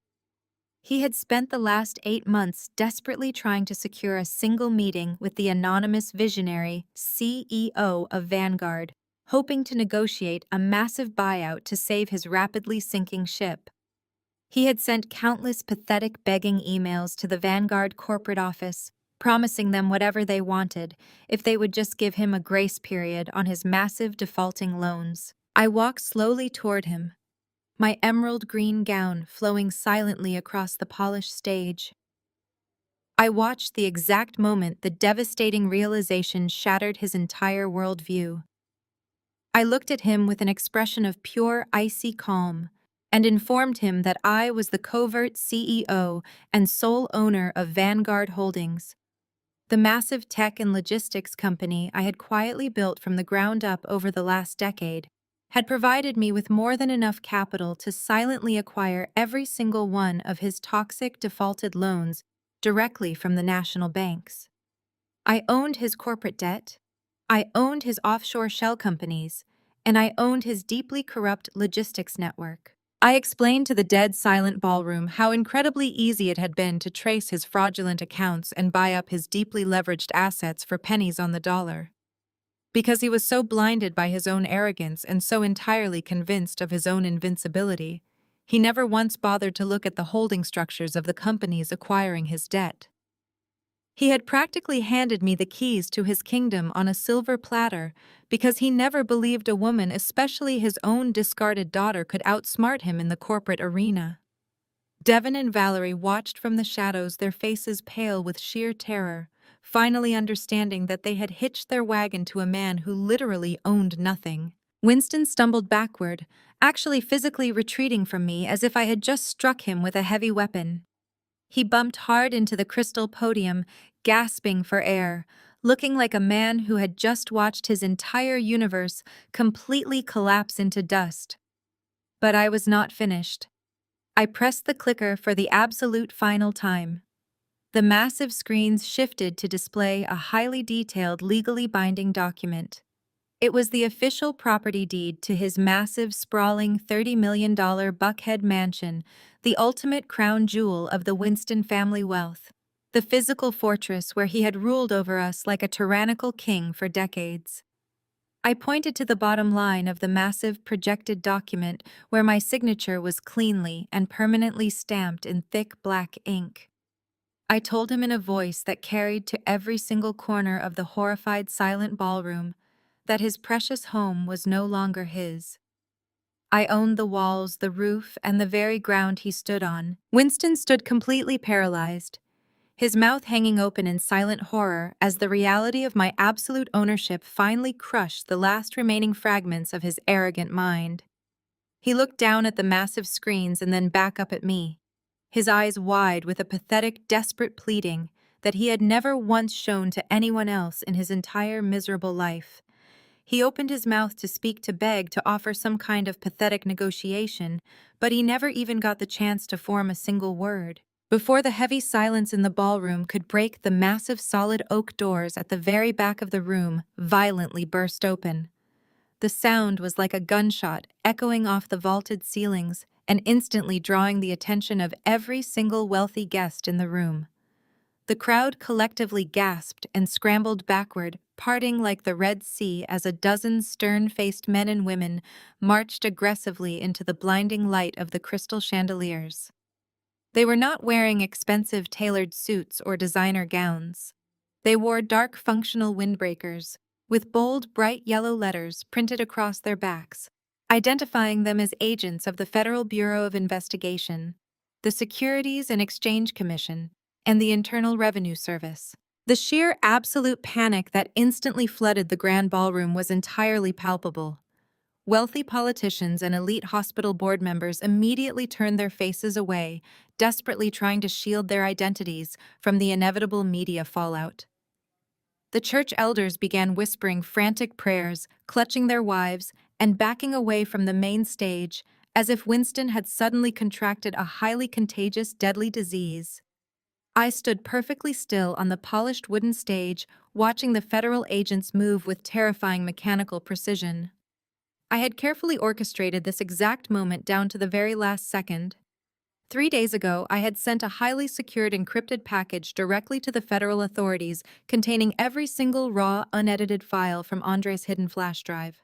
He had spent the last 8 months desperately trying to secure a single meeting with the anonymous visionary CEO of Vanguard, hoping to negotiate a massive buyout to save his rapidly sinking ship. He had sent countless pathetic begging emails to the Vanguard corporate office, promising them whatever they wanted if they would just give him a grace period on his massive defaulting loans. I walked slowly toward him, my emerald green gown flowing silently across the polished stage. I watched the exact moment the devastating realization shattered his entire worldview. I looked at him with an expression of pure, icy calm and informed him that I was the covert CEO and sole owner of Vanguard Holdings, the massive tech and logistics company I had quietly built from the ground up over the last decade, had provided me with more than enough capital to silently acquire every single one of his toxic defaulted loans directly from the national banks. I owned his corporate debt, I owned his offshore shell companies, and I owned his deeply corrupt logistics network. I explained to the dead silent ballroom how incredibly easy it had been to trace his fraudulent accounts and buy up his deeply leveraged assets for pennies on the dollar. Because he was so blinded by his own arrogance and so entirely convinced of his own invincibility, he never once bothered to look at the holding structures of the companies acquiring his debt. He had practically handed me the keys to his kingdom on a silver platter because he never believed a woman, especially his own discarded daughter, could outsmart him in the corporate arena. Devon and Valerie watched from the shadows, their faces pale with sheer terror, finally understanding that they had hitched their wagon to a man who literally owned nothing. Winston stumbled backward, actually physically retreating from me as if I had just struck him with a heavy weapon. He bumped hard into the crystal podium, gasping for air, looking like a man who had just watched his entire universe completely collapse into dust. But I was not finished. I pressed the clicker for the absolute final time. The massive screens shifted to display a highly detailed, legally binding document. It was the official property deed to his massive, sprawling $30 million Buckhead mansion, the ultimate crown jewel of the Winston family wealth, the physical fortress where he had ruled over us like a tyrannical king for decades. I pointed to the bottom line of the massive projected document where my signature was cleanly and permanently stamped in thick black ink. I told him in a voice that carried to every single corner of the horrified silent ballroom that his precious home was no longer his. I owned the walls, the roof, and the very ground he stood on. Winston stood completely paralyzed. his mouth hanging open in silent horror as the reality of my absolute ownership finally crushed the last remaining fragments of his arrogant mind. He looked down at the massive screens and then back up at me, his eyes wide with a pathetic, desperate pleading that he had never once shown to anyone else in his entire miserable life. He opened his mouth to speak, to beg, to offer some kind of pathetic negotiation, but he never even got the chance to form a single word. Before the heavy silence in the ballroom could break, the massive solid oak doors at the very back of the room violently burst open. The sound was like a gunshot echoing off the vaulted ceilings and instantly drawing the attention of every single wealthy guest in the room. The crowd collectively gasped and scrambled backward, parting like the Red Sea as a dozen stern-faced men and women marched aggressively into the blinding light of the crystal chandeliers. They were not wearing expensive tailored suits or designer gowns. They wore dark functional windbreakers, with bold, bright yellow letters printed across their backs, identifying them as agents of the Federal Bureau of Investigation, the Securities and Exchange Commission, and the Internal Revenue Service. The sheer absolute panic that instantly flooded the grand ballroom was entirely palpable. Wealthy politicians and elite hospital board members immediately turned their faces away, desperately trying to shield their identities from the inevitable media fallout. The church elders began whispering frantic prayers, clutching their wives, and backing away from the main stage as if Winston had suddenly contracted a highly contagious, deadly disease. I stood perfectly still on the polished wooden stage, watching the federal agents move with terrifying mechanical precision. I had carefully orchestrated this exact moment down to the very last second. 3 days ago, I had sent a highly secured encrypted package directly to the federal authorities containing every single raw, unedited file from Andre's hidden flash drive.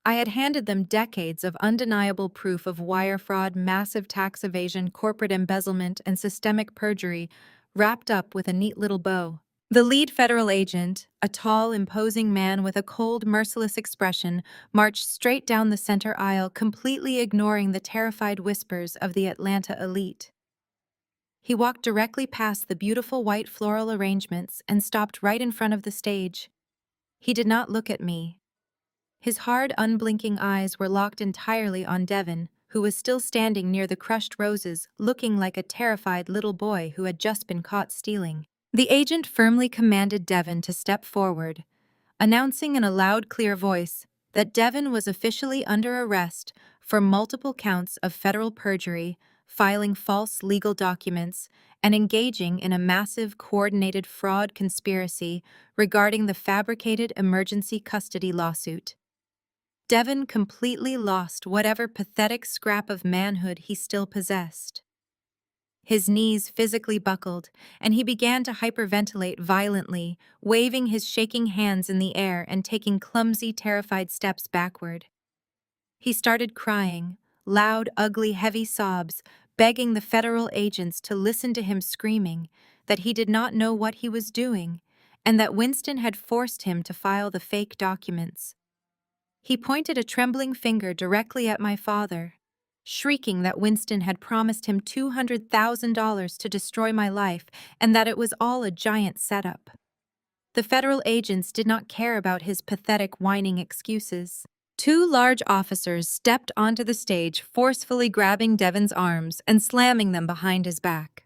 I had handed them decades of undeniable proof of wire fraud, massive tax evasion, corporate embezzlement, and systemic perjury, wrapped up with a neat little bow. The lead federal agent, a tall, imposing man with a cold, merciless expression, marched straight down the center aisle, completely ignoring the terrified whispers of the Atlanta elite. He walked directly past the beautiful white floral arrangements and stopped right in front of the stage. He did not look at me. His hard, unblinking eyes were locked entirely on Devin, who was still standing near the crushed roses, looking like a terrified little boy who had just been caught stealing. The agent firmly commanded Devin to step forward, announcing in a loud, clear voice that Devin was officially under arrest for multiple counts of federal perjury, filing false legal documents, and engaging in a massive coordinated fraud conspiracy regarding the fabricated emergency custody lawsuit. Devin completely lost whatever pathetic scrap of manhood he still possessed. His knees physically buckled, and he began to hyperventilate violently, waving his shaking hands in the air and taking clumsy, terrified steps backward. He started crying, loud, ugly, heavy sobs, begging the federal agents to listen to him screaming that he did not know what he was doing and that Winston had forced him to file the fake documents. He pointed a trembling finger directly at my father, shrieking that Winston had promised him $200,000 to destroy my life and that it was all a giant setup. The federal agents did not care about his pathetic, whining excuses. Two large officers stepped onto the stage, forcefully grabbing Devin's arms and slamming them behind his back.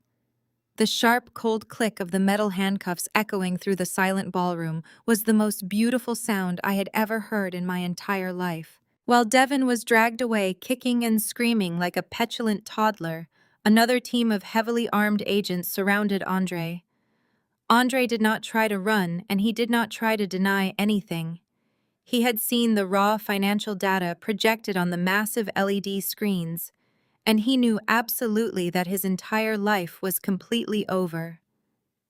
The sharp, cold click of the metal handcuffs echoing through the silent ballroom was the most beautiful sound I had ever heard in my entire life. While Devin was dragged away, kicking and screaming like a petulant toddler, another team of heavily armed agents surrounded Andre. Andre did not try to run, and he did not try to deny anything. He had seen the raw financial data projected on the massive LED screens, and he knew absolutely that his entire life was completely over.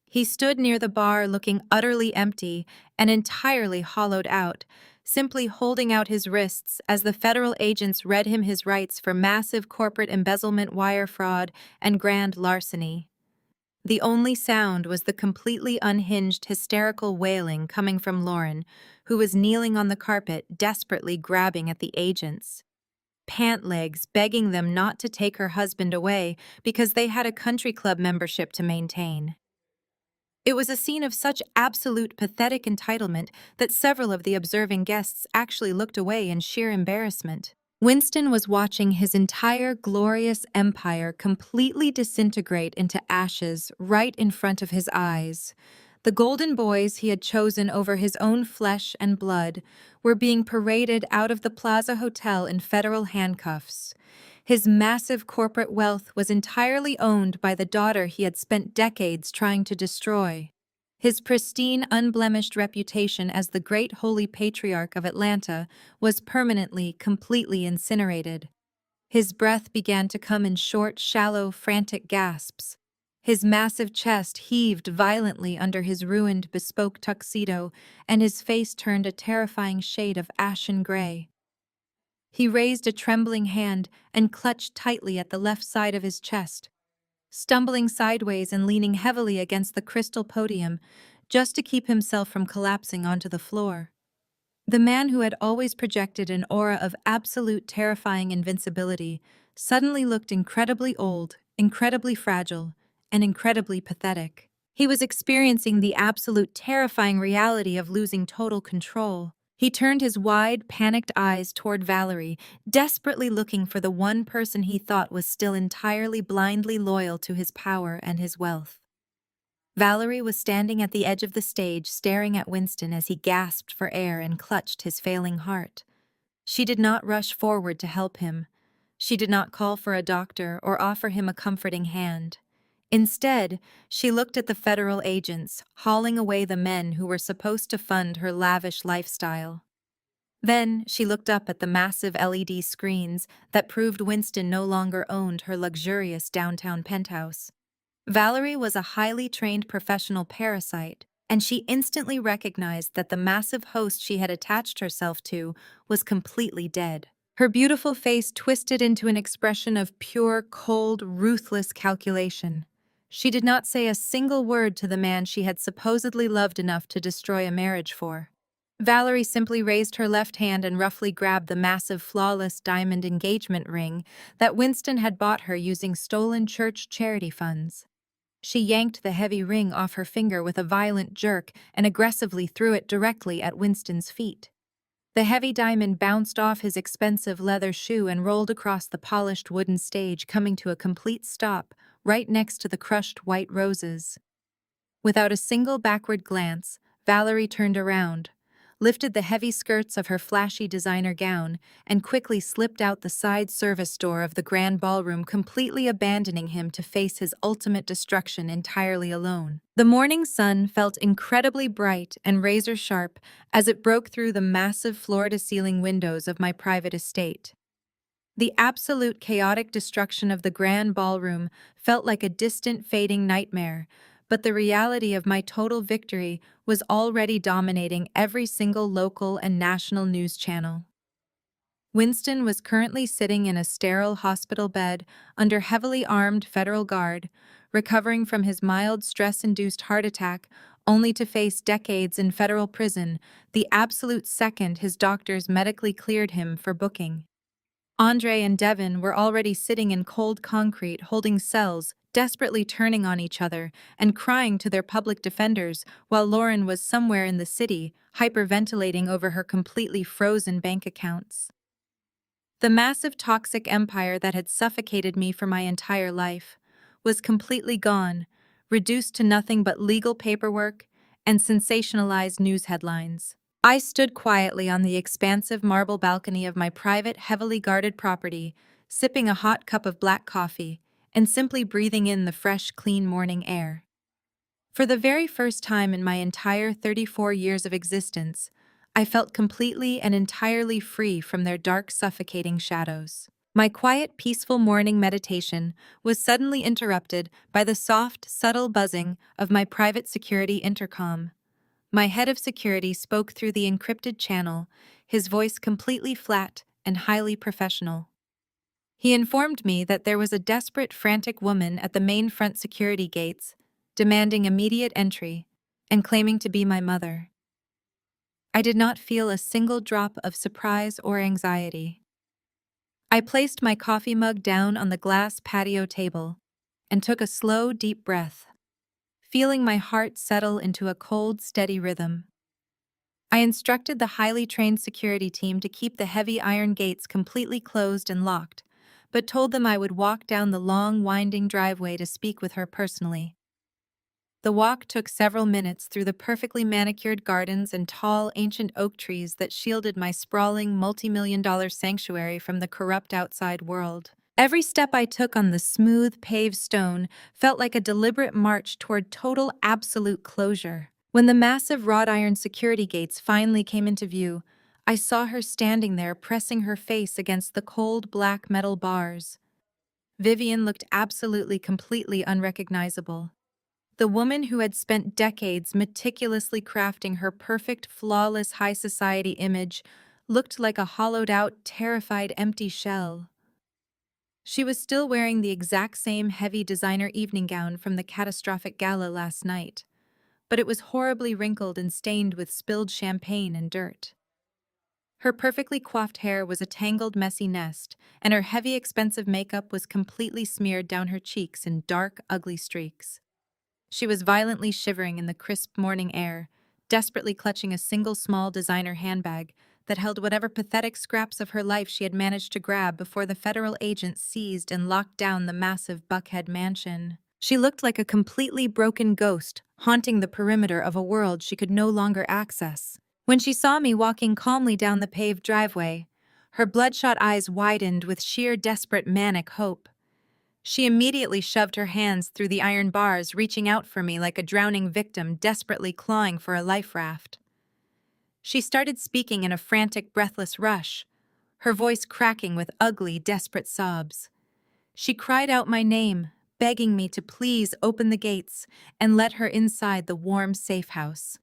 He stood near the bar looking utterly empty and entirely hollowed out, simply holding out his wrists as the federal agents read him his rights for massive corporate embezzlement, wire fraud, and grand larceny. The only sound was the completely unhinged, hysterical wailing coming from Lauren, who was kneeling on the carpet, desperately grabbing at the agents. Pant legs, begging them not to take her husband away because they had a country club membership to maintain. It was a scene of such absolute pathetic entitlement that several of the observing guests actually looked away in sheer embarrassment. Winston was watching his entire glorious empire completely disintegrate into ashes right in front of his eyes. The golden boys he had chosen over his own flesh and blood were being paraded out of the Plaza Hotel in federal handcuffs. His massive corporate wealth was entirely owned by the daughter he had spent decades trying to destroy. His pristine, unblemished reputation as the great holy patriarch of Atlanta was permanently, completely incinerated. His breath began to come in short, shallow, frantic gasps. His massive chest heaved violently under his ruined, bespoke tuxedo, and his face turned a terrifying shade of ashen gray. He raised a trembling hand and clutched tightly at the left side of his chest, stumbling sideways and leaning heavily against the crystal podium just to keep himself from collapsing onto the floor. The man who had always projected an aura of absolute terrifying invincibility suddenly looked incredibly old, incredibly fragile, and incredibly pathetic. He was experiencing the absolute terrifying reality of losing total control. He turned his wide, panicked eyes toward Valerie, desperately looking for the one person he thought was still entirely blindly loyal to his power and his wealth. Valerie was standing at the edge of the stage, staring at Winston as he gasped for air and clutched his failing heart. She did not rush forward to help him. She did not call for a doctor or offer him a comforting hand. Instead, she looked at the federal agents, hauling away the men who were supposed to fund her lavish lifestyle. Then she looked up at the massive LED screens that proved Winston no longer owned her luxurious downtown penthouse. Valerie was a highly trained professional parasite, and she instantly recognized that the massive host she had attached herself to was completely dead. Her beautiful face twisted into an expression of pure, cold, ruthless calculation. She did not say a single word to the man she had supposedly loved enough to destroy a marriage for. Valerie simply raised her left hand and roughly grabbed the massive, flawless diamond engagement ring that Winston had bought her using stolen church charity funds. She yanked the heavy ring off her finger with a violent jerk and aggressively threw it directly at Winston's feet. The heavy diamond bounced off his expensive leather shoe and rolled across the polished wooden stage, coming to a complete stop right next to the crushed white roses. Without a single backward glance, Valerie turned around, lifted the heavy skirts of her flashy designer gown, and quickly slipped out the side service door of the grand ballroom, completely abandoning him to face his ultimate destruction entirely alone. The morning sun felt incredibly bright and razor-sharp as it broke through the massive floor-to-ceiling windows of my private estate. The absolute chaotic destruction of the grand ballroom felt like a distant, fading nightmare, but the reality of my total victory was already dominating every single local and national news channel. Winston was currently sitting in a sterile hospital bed under heavily armed federal guard, recovering from his mild stress-induced heart attack, only to face decades in federal prison the absolute second his doctors medically cleared him for booking. Andre and Devin were already sitting in cold concrete, holding cells, desperately turning on each other and crying to their public defenders, while Lauren was somewhere in the city, hyperventilating over her completely frozen bank accounts. The massive toxic empire that had suffocated me for my entire life was completely gone, reduced to nothing but legal paperwork and sensationalized news headlines. I stood quietly on the expansive marble balcony of my private, heavily guarded property, sipping a hot cup of black coffee and simply breathing in the fresh, clean morning air. For the very first time in my entire 34 years of existence, I felt completely and entirely free from their dark, suffocating shadows. My quiet, peaceful morning meditation was suddenly interrupted by the soft, subtle buzzing of my private security intercom. My head of security spoke through the encrypted channel, his voice completely flat and highly professional. He informed me that there was a desperate, frantic woman at the main front security gates, demanding immediate entry and claiming to be my mother. I did not feel a single drop of surprise or anxiety. I placed my coffee mug down on the glass patio table and took a slow, deep breath. feeling my heart settle into a cold, steady rhythm. I instructed the highly trained security team to keep the heavy iron gates completely closed and locked, but told them I would walk down the long, winding driveway to speak with her personally. The walk took several minutes through the perfectly manicured gardens and tall, ancient oak trees that shielded my sprawling, multi-million-dollar sanctuary from the corrupt outside world. Every step I took on the smooth, paved stone felt like a deliberate march toward total, absolute closure. When the massive wrought iron security gates finally came into view, I saw her standing there pressing her face against the cold, black metal bars. Vivian looked absolutely, completely unrecognizable. The woman who had spent decades meticulously crafting her perfect, flawless high society image looked like a hollowed-out, terrified, empty shell. She was still wearing the exact same heavy designer evening gown from the catastrophic gala last night, but it was horribly wrinkled and stained with spilled champagne and dirt. Her perfectly coiffed hair was a tangled, messy nest, and her heavy, expensive makeup was completely smeared down her cheeks in dark, ugly streaks. She was violently shivering in the crisp morning air, desperately clutching a single small designer handbag that held whatever pathetic scraps of her life she had managed to grab before the federal agents seized and locked down the massive Buckhead mansion. She looked like a completely broken ghost, haunting the perimeter of a world she could no longer access. When she saw me walking calmly down the paved driveway, her bloodshot eyes widened with sheer desperate manic hope. She immediately shoved her hands through the iron bars, reaching out for me like a drowning victim desperately clawing for a life raft. She started speaking in a frantic, breathless rush, her voice cracking with ugly, desperate sobs. She cried out my name, begging me to please open the gates and let her inside the warm, safe house.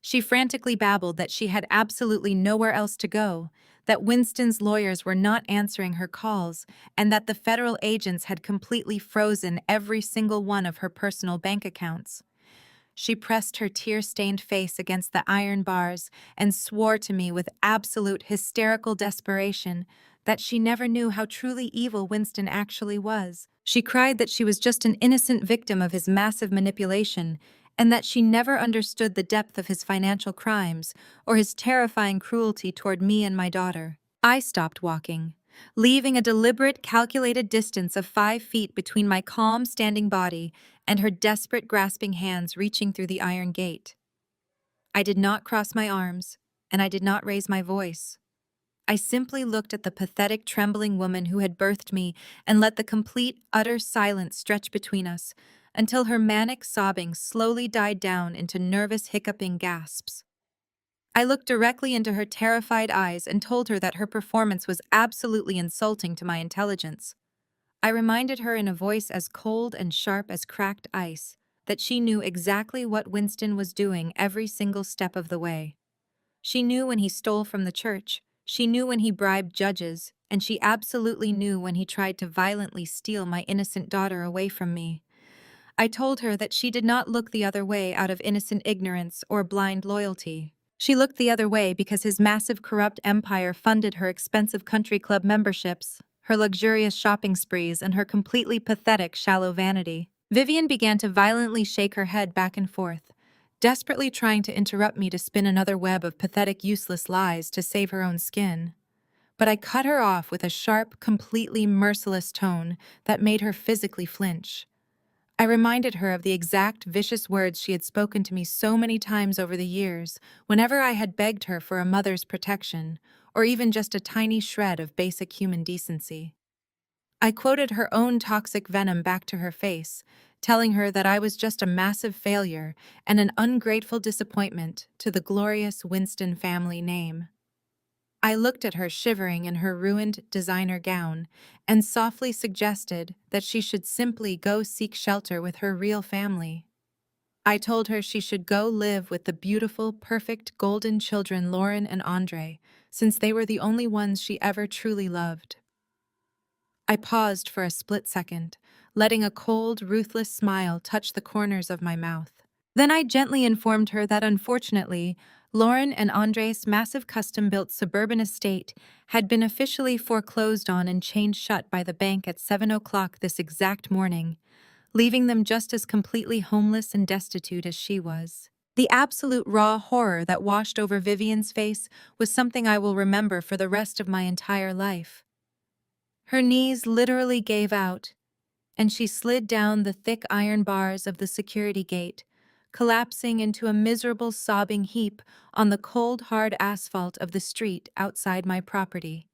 She frantically babbled that she had absolutely nowhere else to go, that Winston's lawyers were not answering her calls, and that the federal agents had completely frozen every single one of her personal bank accounts. She pressed her tear-stained face against the iron bars and swore to me with absolute hysterical desperation that she never knew how truly evil Winston actually was. She cried that she was just an innocent victim of his massive manipulation and that she never understood the depth of his financial crimes or his terrifying cruelty toward me and my daughter. I stopped walking, leaving a deliberate, calculated distance of 5 feet between my calm, standing body and her desperate, grasping hands reaching through the iron gate. I did not cross my arms, and I did not raise my voice. I simply looked at the pathetic, trembling woman who had birthed me and let the complete, utter silence stretch between us until her manic sobbing slowly died down into nervous, hiccuping gasps. I looked directly into her terrified eyes and told her that her performance was absolutely insulting to my intelligence. I reminded her in a voice as cold and sharp as cracked ice that she knew exactly what Winston was doing every single step of the way. She knew when he stole from the church, she knew when he bribed judges, and she absolutely knew when he tried to violently steal my innocent daughter away from me. I told her that she did not look the other way out of innocent ignorance or blind loyalty. She looked the other way because his massive corrupt empire funded her expensive country club memberships, her luxurious shopping sprees, and her completely pathetic, shallow vanity. Vivian began to violently shake her head back and forth, desperately trying to interrupt me to spin another web of pathetic, useless lies to save her own skin. But I cut her off with a sharp, completely merciless tone that made her physically flinch. I reminded her of the exact vicious words she had spoken to me so many times over the years, whenever I had begged her for a mother's protection, or even just a tiny shred of basic human decency. I quoted her own toxic venom back to her face, telling her that I was just a massive failure and an ungrateful disappointment to the glorious Winston family name. I looked at her shivering in her ruined designer gown and softly suggested that she should simply go seek shelter with her real family. I told her she should go live with the beautiful, perfect, golden children Lauren and Andre, since they were the only ones she ever truly loved. I paused for a split second, letting a cold, ruthless smile touch the corners of my mouth. Then I gently informed her that unfortunately, Lauren and Andre's massive custom-built suburban estate had been officially foreclosed on and chained shut by the bank at 7 o'clock this exact morning, leaving them just as completely homeless and destitute as she was. The absolute raw horror that washed over Vivian's face was something I will remember for the rest of my entire life. Her knees literally gave out, and she slid down the thick iron bars of the security gate, collapsing into a miserable sobbing heap on the cold, hard asphalt of the street outside my property.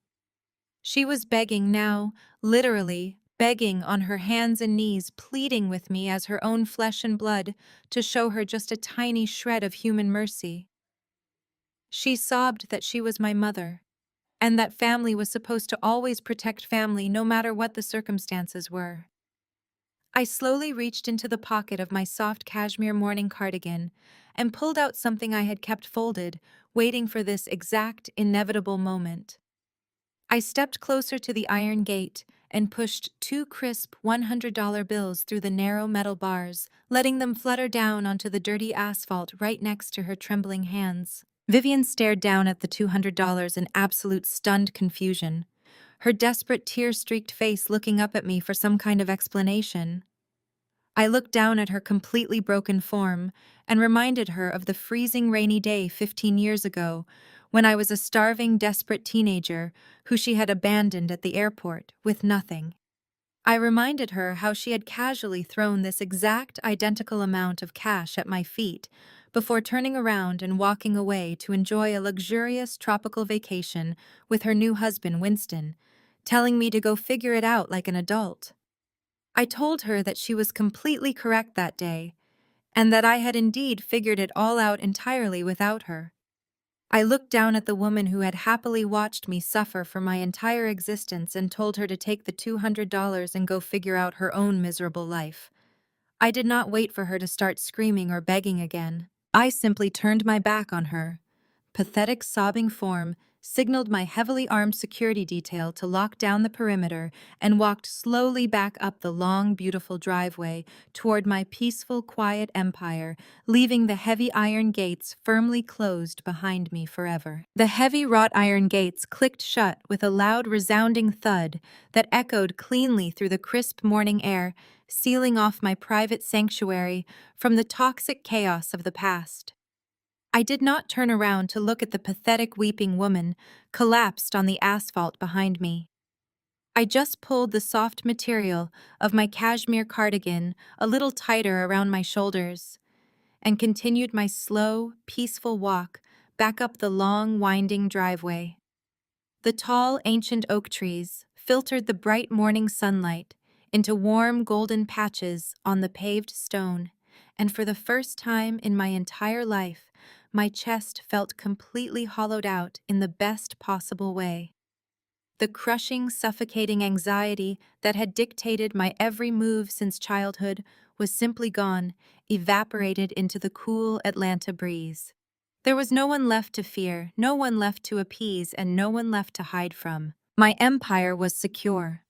She was begging now, literally begging on her hands and knees, pleading with me as her own flesh and blood to show her just a tiny shred of human mercy. She sobbed that she was my mother, and that family was supposed to always protect family no matter what the circumstances were. I slowly reached into the pocket of my soft cashmere morning cardigan and pulled out something I had kept folded, waiting for this exact, inevitable moment. I stepped closer to the iron gate and pushed two crisp $100 bills through the narrow metal bars, letting them flutter down onto the dirty asphalt right next to her trembling hands. Vivian stared down at the $200 in absolute stunned confusion, her desperate tear-streaked face looking up at me for some kind of explanation. I looked down at her completely broken form and reminded her of the freezing rainy day 15 years ago when I was a starving, desperate teenager who she had abandoned at the airport with nothing. I reminded her how she had casually thrown this exact identical amount of cash at my feet before turning around and walking away to enjoy a luxurious tropical vacation with her new husband Winston, telling me to go figure it out like an adult. I told her that she was completely correct that day, and that I had indeed figured it all out entirely without her. I looked down at the woman who had happily watched me suffer for my entire existence and told her to take the $200 and go figure out her own miserable life. I did not wait for her to start screaming or begging again. I simply turned my back on her. Pathetic sobbing form signaled my heavily armed security detail to lock down the perimeter and walked slowly back up the long, beautiful driveway toward my peaceful, quiet empire, leaving the heavy iron gates firmly closed behind me forever. The heavy wrought iron gates clicked shut with a loud, resounding thud that echoed cleanly through the crisp morning air, sealing off my private sanctuary from the toxic chaos of the past. I did not turn around to look at the pathetic weeping woman collapsed on the asphalt behind me. I just pulled the soft material of my cashmere cardigan a little tighter around my shoulders and continued my slow, peaceful walk back up the long, winding driveway. The tall, ancient oak trees filtered the bright morning sunlight into warm, golden patches on the paved stone, and for the first time in my entire life, my chest felt completely hollowed out in the best possible way. The crushing, suffocating anxiety that had dictated my every move since childhood was simply gone, evaporated into the cool Atlanta breeze. There was no one left to fear, no one left to appease, and no one left to hide from. My empire was secure.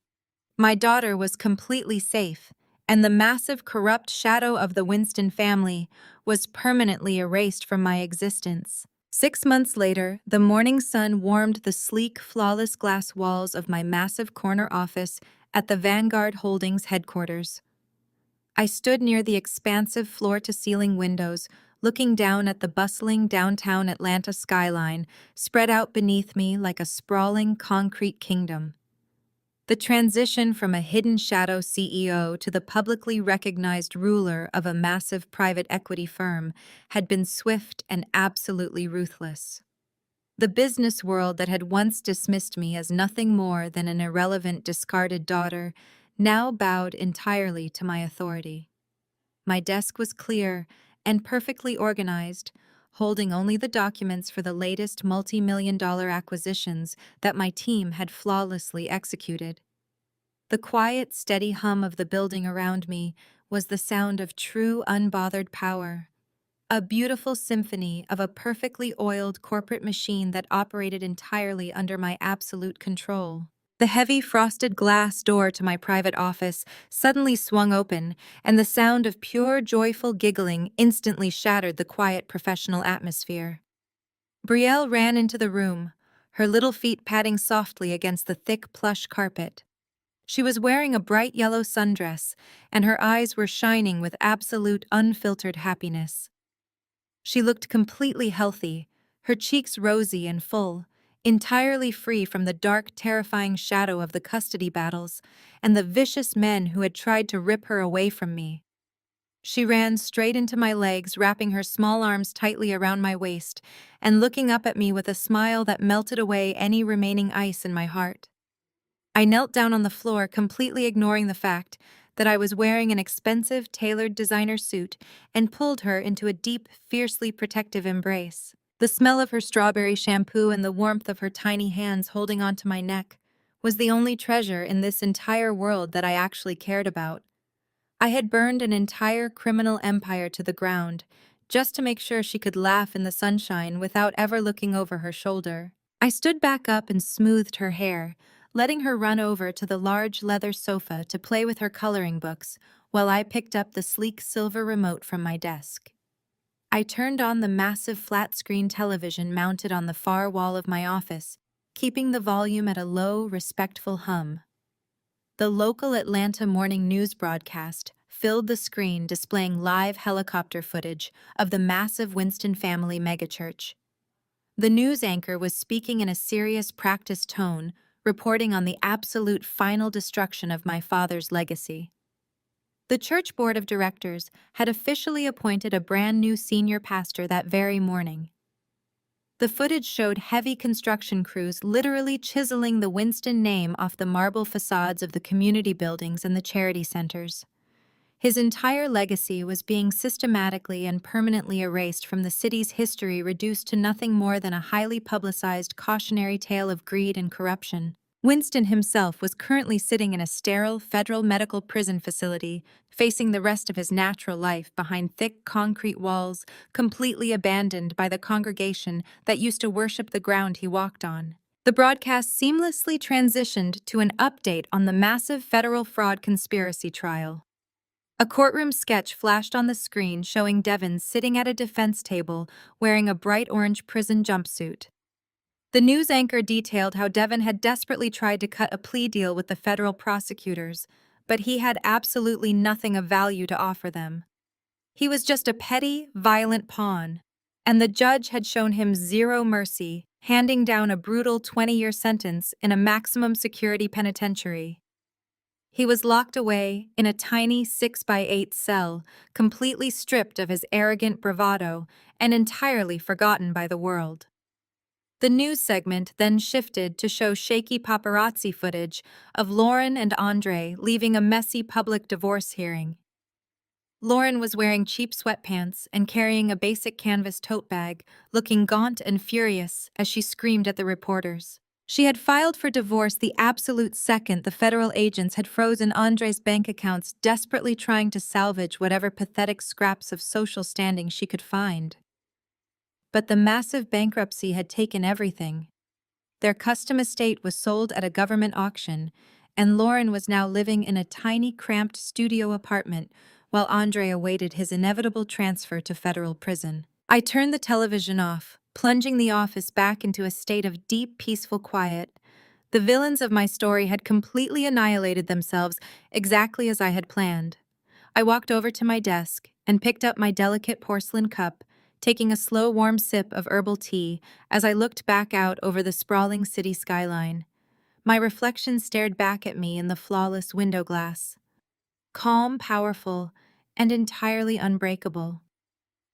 My daughter was completely safe, and the massive corrupt shadow of the Winston family was permanently erased from my existence. 6 months later, the morning sun warmed the sleek, flawless glass walls of my massive corner office at the Vanguard Holdings headquarters. I stood near the expansive floor-to-ceiling windows, looking down at the bustling downtown Atlanta skyline spread out beneath me like a sprawling concrete kingdom. The transition from a hidden shadow CEO to the publicly recognized ruler of a massive private equity firm had been swift and absolutely ruthless. The business world that had once dismissed me as nothing more than an irrelevant, discarded daughter now bowed entirely to my authority. My desk was clear and perfectly organized, holding only the documents for the latest multi-million-dollar acquisitions that my team had flawlessly executed. The quiet, steady hum of the building around me was the sound of true, unbothered power, a beautiful symphony of a perfectly oiled corporate machine that operated entirely under my absolute control. The heavy frosted glass door to my private office suddenly swung open, and the sound of pure, joyful giggling instantly shattered the quiet professional atmosphere. Brielle ran into the room, her little feet padding softly against the thick plush carpet. She was wearing a bright yellow sundress, and her eyes were shining with absolute unfiltered happiness. She looked completely healthy, her cheeks rosy and full, entirely free from the dark, terrifying shadow of the custody battles and the vicious men who had tried to rip her away from me. She ran straight into my legs, wrapping her small arms tightly around my waist and looking up at me with a smile that melted away any remaining ice in my heart. I knelt down on the floor, completely ignoring the fact that I was wearing an expensive, tailored designer suit, and pulled her into a deep, fiercely protective embrace. The smell of her strawberry shampoo and the warmth of her tiny hands holding onto my neck was the only treasure in this entire world that I actually cared about. I had burned an entire criminal empire to the ground, just to make sure she could laugh in the sunshine without ever looking over her shoulder. I stood back up and smoothed her hair, letting her run over to the large leather sofa to play with her coloring books while I picked up the sleek silver remote from my desk. I turned on the massive flat-screen television mounted on the far wall of my office, keeping the volume at a low, respectful hum. The local Atlanta morning news broadcast filled the screen, displaying live helicopter footage of the massive Winston family megachurch. The news anchor was speaking in a serious, practiced tone, reporting on the absolute final destruction of my father's legacy. The church board of directors had officially appointed a brand new senior pastor that very morning. The footage showed heavy construction crews literally chiseling the Winston name off the marble facades of the community buildings and the charity centers. His entire legacy was being systematically and permanently erased from the city's history, reduced to nothing more than a highly publicized cautionary tale of greed and corruption. Winston himself was currently sitting in a sterile federal medical prison facility, facing the rest of his natural life behind thick concrete walls, completely abandoned by the congregation that used to worship the ground he walked on. The broadcast seamlessly transitioned to an update on the massive federal fraud conspiracy trial. A courtroom sketch flashed on the screen showing Devon sitting at a defense table wearing a bright orange prison jumpsuit. The news anchor detailed how Devon had desperately tried to cut a plea deal with the federal prosecutors, but he had absolutely nothing of value to offer them. He was just a petty, violent pawn, and the judge had shown him zero mercy, handing down a brutal 20-year sentence in a maximum security penitentiary. He was locked away in a tiny 6x8 cell, completely stripped of his arrogant bravado and entirely forgotten by the world. The news segment then shifted to show shaky paparazzi footage of Lauren and Andre leaving a messy public divorce hearing. Lauren was wearing cheap sweatpants and carrying a basic canvas tote bag, looking gaunt and furious as she screamed at the reporters. She had filed for divorce the absolute second the federal agents had frozen Andre's bank accounts, desperately trying to salvage whatever pathetic scraps of social standing she could find. But the massive bankruptcy had taken everything. Their custom estate was sold at a government auction, and Lauren was now living in a tiny, cramped studio apartment while Andre awaited his inevitable transfer to federal prison. I turned the television off, plunging the office back into a state of deep, peaceful quiet. The villains of my story had completely annihilated themselves exactly as I had planned. I walked over to my desk and picked up my delicate porcelain cup, taking a slow, warm sip of herbal tea as I looked back out over the sprawling city skyline. My reflection stared back at me in the flawless window glass. Calm, powerful, and entirely unbreakable.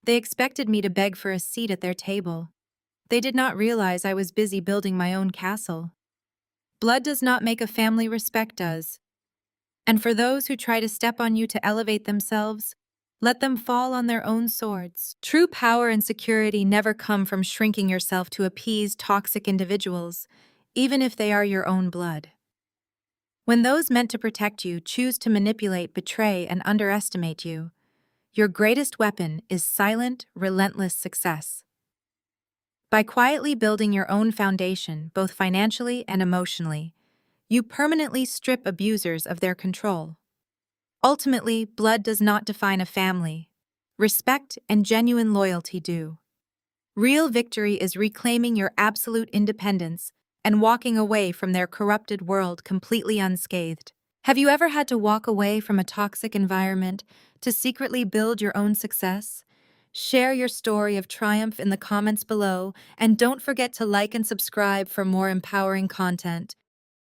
They expected me to beg for a seat at their table. They did not realize I was busy building my own castle. Blood does not make a family, respect does. And for those who try to step on you to elevate themselves, let them fall on their own swords. True power and security never come from shrinking yourself to appease toxic individuals, even if they are your own blood. When those meant to protect you choose to manipulate, betray, and underestimate you, your greatest weapon is silent, relentless success. By quietly building your own foundation, both financially and emotionally, you permanently strip abusers of their control. Ultimately, blood does not define a family. Respect and genuine loyalty do. Real victory is reclaiming your absolute independence and walking away from their corrupted world completely unscathed. Have you ever had to walk away from a toxic environment to secretly build your own success? Share your story of triumph in the comments below, and don't forget to like and subscribe for more empowering content.